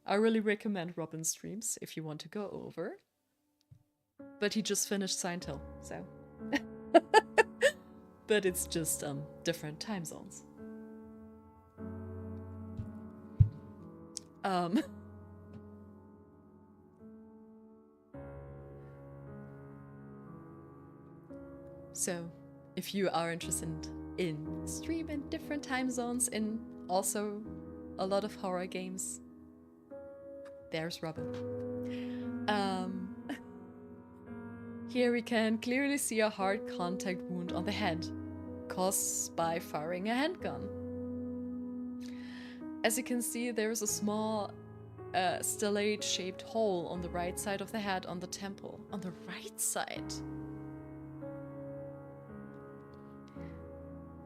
I really recommend Robin's streams if you want to go over. But he just finished Silent Hill, so. But it's just different time zones. So if you are interested in stream in different time zones in also a lot of horror games, there's Robin. Here we can clearly see a hard contact wound on the head, caused by firing a handgun. As you can see, there is a small stellate-shaped hole on the right side of the head on the temple. On the right side?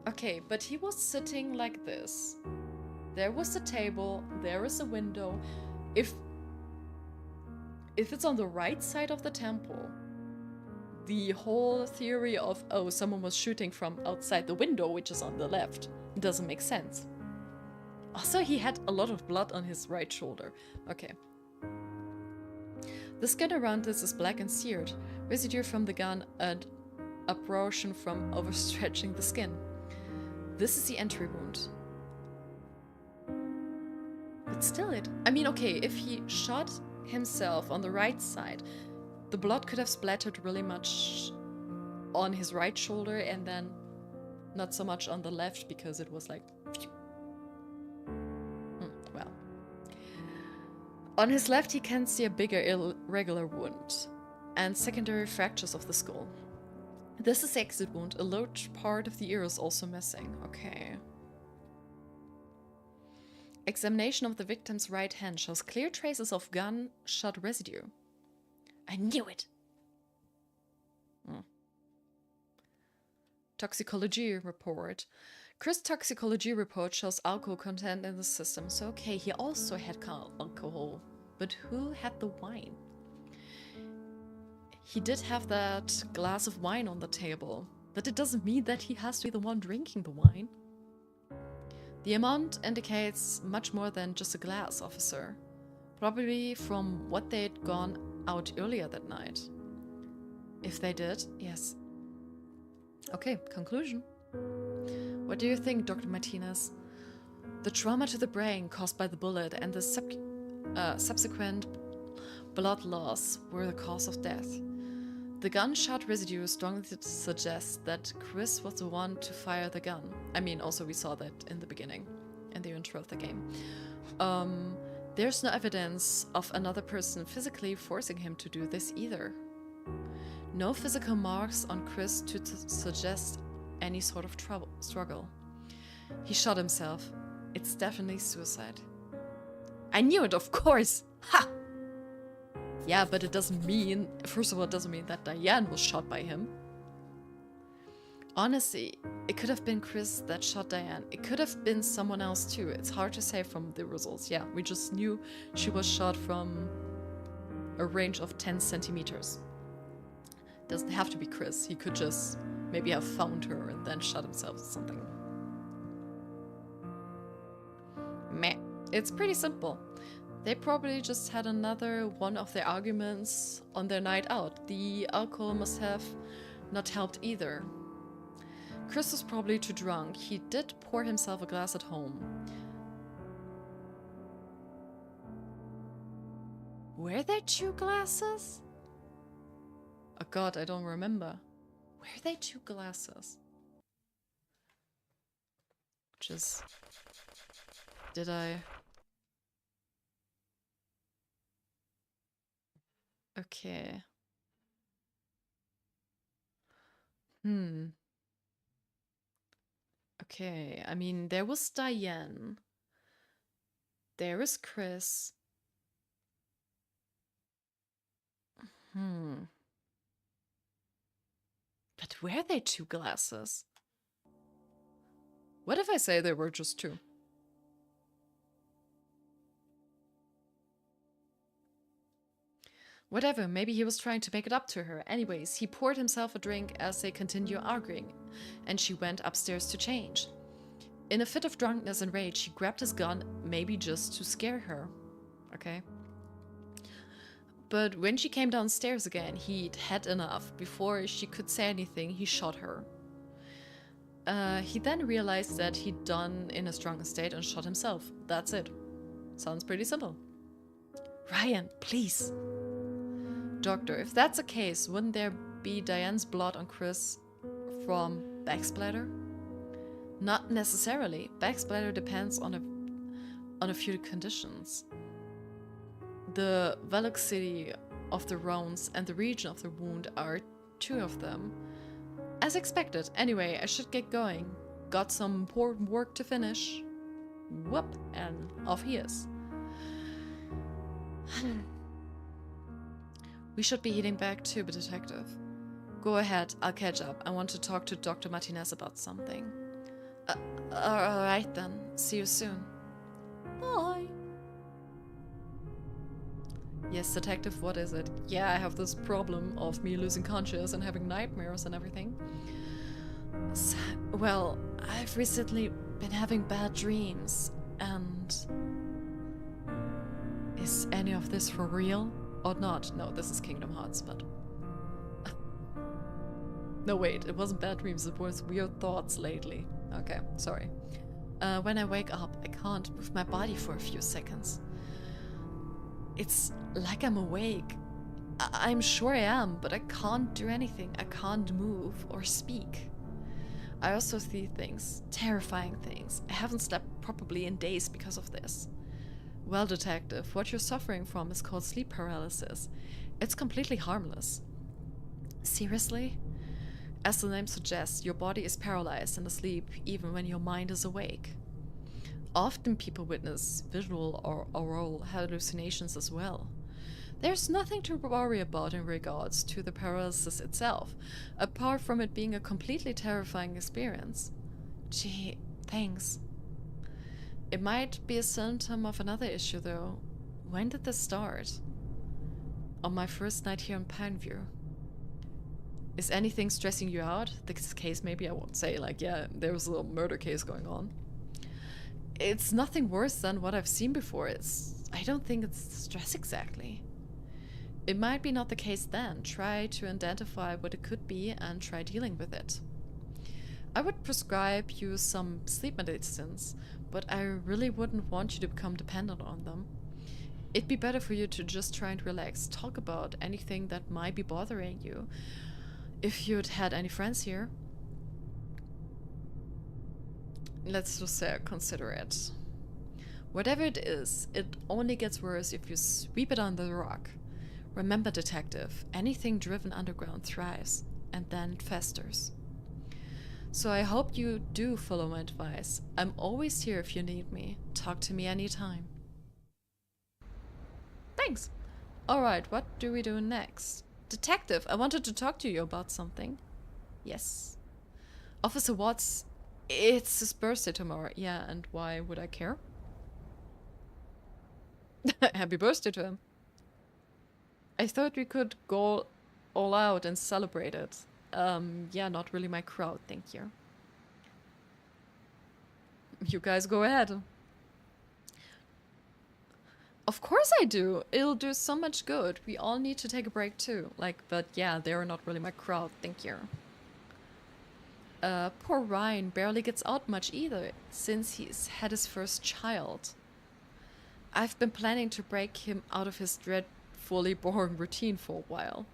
Okay, but he was sitting like this. There was a table, there is a window. If it's on the right side of the temple, the whole theory of, oh, someone was shooting from outside the window, which is on the left, doesn't make sense. Also, he had a lot of blood on his right shoulder. Okay. The skin around this is black and seared, residue from the gun and abrasion from overstretching the skin. This is the entry wound. But still I mean, okay, if he shot himself on the right side, the blood could have splattered really much on his right shoulder and then not so much on the left because it was like... well. On his left he can see a bigger irregular wound and secondary fractures of the skull. This is the exit wound. A large part of the ear is also missing. Okay. Examination of the victim's right hand shows clear traces of gunshot residue. I knew it! Toxicology report. Chris' toxicology report shows alcohol content in the system. So okay, he also had alcohol. But who had the wine? He did have that glass of wine on the table. But it doesn't mean that he has to be the one drinking the wine. The amount indicates much more than just a glass, officer. Probably from what they'd gone out earlier that night. If they did, yes. Okay, conclusion. What do you think, Dr. Martinez? The trauma to the brain caused by the bullet and the subsequent blood loss were the cause of death. The gunshot residue strongly suggests that Chris was the one to fire the gun. I mean, also we saw that in the beginning, in the intro of the game. There's no evidence of another person physically forcing him to do this either. No physical marks on Chris to suggest any sort of struggle. He shot himself. It's definitely suicide. I knew it, of course! Ha! Yeah, but it doesn't mean... First of all, it doesn't mean that Diane was shot by him. Honestly, it could have been Chris that shot Diane. It could have been someone else too. It's hard to say from the results. Yeah, we just knew she was shot from a range of 10 centimeters. Doesn't have to be Chris. He could just maybe have found her and then shot himself or something. Meh. It's pretty simple. They probably just had another one of their arguments on their night out. The alcohol must have not helped either. Chris was probably too drunk. He did pour himself a glass at home. Were there 2 glasses? Oh god, I don't remember. Were there 2 glasses? Just... Did I... Okay. Okay, I mean, there was Diane. There is Chris. But were they 2 glasses? What if I say there were just 2? Whatever, maybe he was trying to make it up to her. Anyways, he poured himself a drink as they continued arguing, and she went upstairs to change. In a fit of drunkenness and rage, he grabbed his gun, maybe just to scare her. Okay. But when she came downstairs again, he'd had enough. Before she could say anything, he shot her. He then realized that he'd done in a stronger state and shot himself. That's it. Sounds pretty simple. Ryan, please. Doctor, if that's the case, wouldn't there be Diane's blood on Chris from backsplatter? Not necessarily. Backsplatter depends on a few conditions. The velocity of the rounds and the region of the wound are 2 of them. As expected. Anyway, I should get going. Got some important work to finish. Whoop, and off he is. We should be heading back too, but detective. Go ahead, I'll catch up. I want to talk to Dr. Martinez about something. Alright then. See you soon. Bye. Yes, detective, what is it? Yeah, I have this problem of me losing conscious and having nightmares and everything. So, well, I've recently been having bad dreams, and... Is any of this for real? Or not? No, this is Kingdom Hearts, but... No, wait, it wasn't bad dreams, it was weird thoughts lately. Okay, sorry. When I wake up, I can't move my body for a few seconds. It's like I'm awake. I'm sure I am, but I can't do anything. I can't move or speak. I also see things, terrifying things. I haven't slept properly in days because of this. Well, detective, what you're suffering from is called sleep paralysis. It's completely harmless. Seriously? As the name suggests, your body is paralyzed and asleep even when your mind is awake. Often people witness visual or oral hallucinations as well. There's nothing to worry about in regards to the paralysis itself, apart from it being a completely terrifying experience. Gee, thanks. It might be a symptom of another issue though. When did this start? On my first night here in Pineview. Is anything stressing you out? This case, maybe I won't say, like, yeah, there was a little murder case going on. It's nothing worse than what I've seen before. I don't think it's stress exactly. It might be not the case then. Try to identify what it could be and try dealing with it. I would prescribe you some sleep medicines, but I really wouldn't want you to become dependent on them. It'd be better for you to just try and relax, talk about anything that might be bothering you. If you'd had any friends here. Let's just say consider it. Whatever it is, it only gets worse if you sweep it under the rug. Remember, detective, anything driven underground thrives, and then it festers. So I hope you do follow my advice. I'm always here if you need me. Talk to me anytime. Thanks. Alright, what do we do next? Detective, I wanted to talk to you about something. Yes. Officer Watts, it's his birthday tomorrow. Yeah, and why would I care? Happy birthday to him. I thought we could go all out and celebrate it. Yeah, not really my crowd, thank you. You guys go ahead. Of course I do. It'll do so much good. We all need to take a break too. Like, but yeah, they're not really my crowd, thank you. Poor Ryan barely gets out much either, since he's had his first child. I've been planning to break him out of his dreadfully boring routine for a while.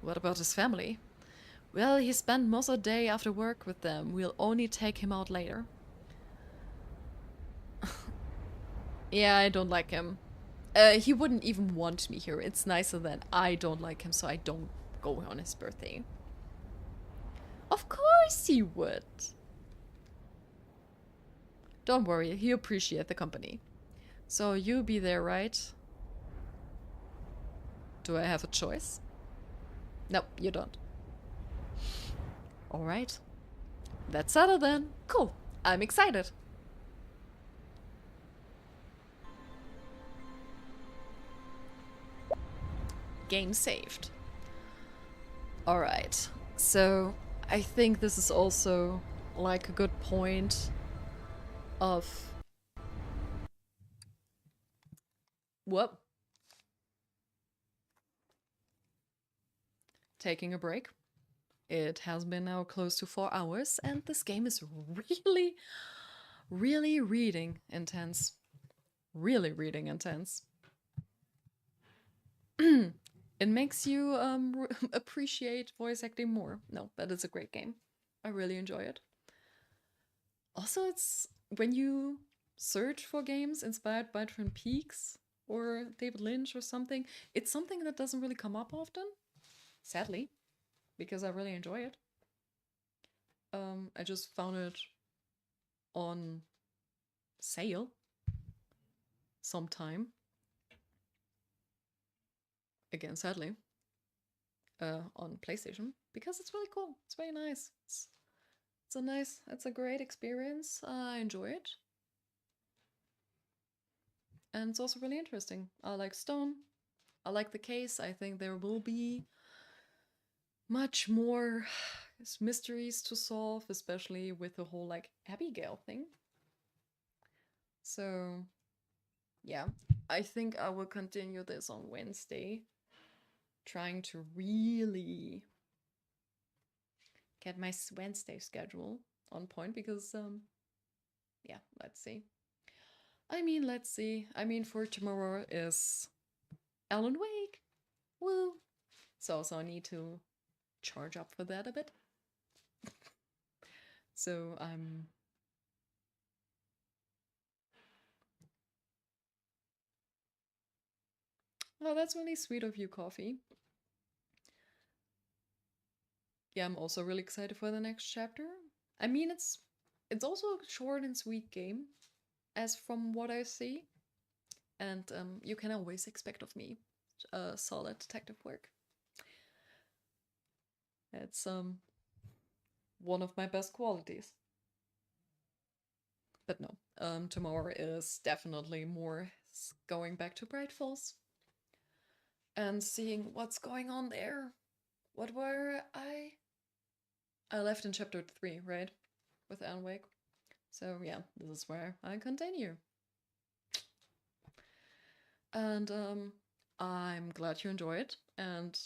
What about his family? Well, he spent most of the day after work with them. We'll only take him out later. Yeah, I don't like him. He wouldn't even want me here. It's nicer that I don't like him, so I don't go on his birthday. Of course he would. Don't worry, he appreciates the company. So you be there, right? Do I have a choice? No, you don't. Alright. That's settled then. Cool. I'm excited. Game saved. Alright. So I think this is also like a good point of whoop. Taking a break. It has been now close to 4 hours, and this game is really reading intense. Really reading intense. It makes you appreciate voice acting more. No, that is a great game. I really enjoy it. Also, it's when you search for games inspired by Twin Peaks or David Lynch or something, it's something that doesn't really come up often, sadly, because I really enjoy it. I just found it on sale sometime. Again, sadly, on PlayStation because it's really cool. It's very nice. It's a great experience. I enjoy it. And it's also really interesting. I like Stone. I like the case. I think there will be much more mysteries to solve, especially with the whole like Abigail thing. So, yeah, I think I will continue this on Wednesday, trying to really get my Wednesday schedule on point because, yeah, let's see. Let's see. For tomorrow is Alan Wake. Woo! So I need to charge up for that a bit. So oh, that's really sweet of you, Coffee. Yeah, I'm also really excited for the next chapter. It's also a short and sweet game, as from what I see, and you can always expect of me solid detective work. It's one of my best qualities. But no, tomorrow is definitely more going back to Bright Falls and seeing what's going on there. What were I? I left in chapter 3, right? With Alan Wake. So yeah, this is where I continue. And I'm glad you enjoyed, and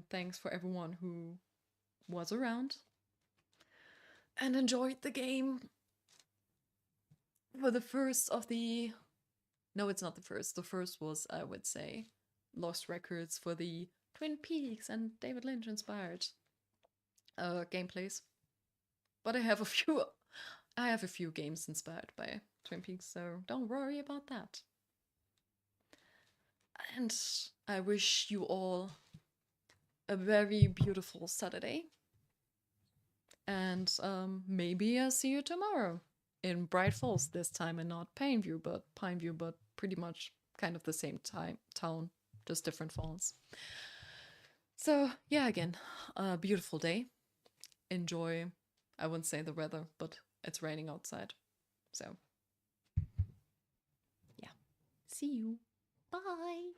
thanks for everyone who was around and enjoyed the game. For the first of the... No, it's not the first. The first was, I would say, Lost Records for the Twin Peaks and David Lynch inspired gameplays. But I have a few games inspired by Twin Peaks, so don't worry about that. And I wish you all a very beautiful Saturday. And maybe I'll see you tomorrow in Bright Falls this time, and not Pineview, but pretty much kind of the same town, just different falls. So yeah, again, a beautiful day. Enjoy. I wouldn't say the weather, but it's raining outside. So yeah, see you. Bye.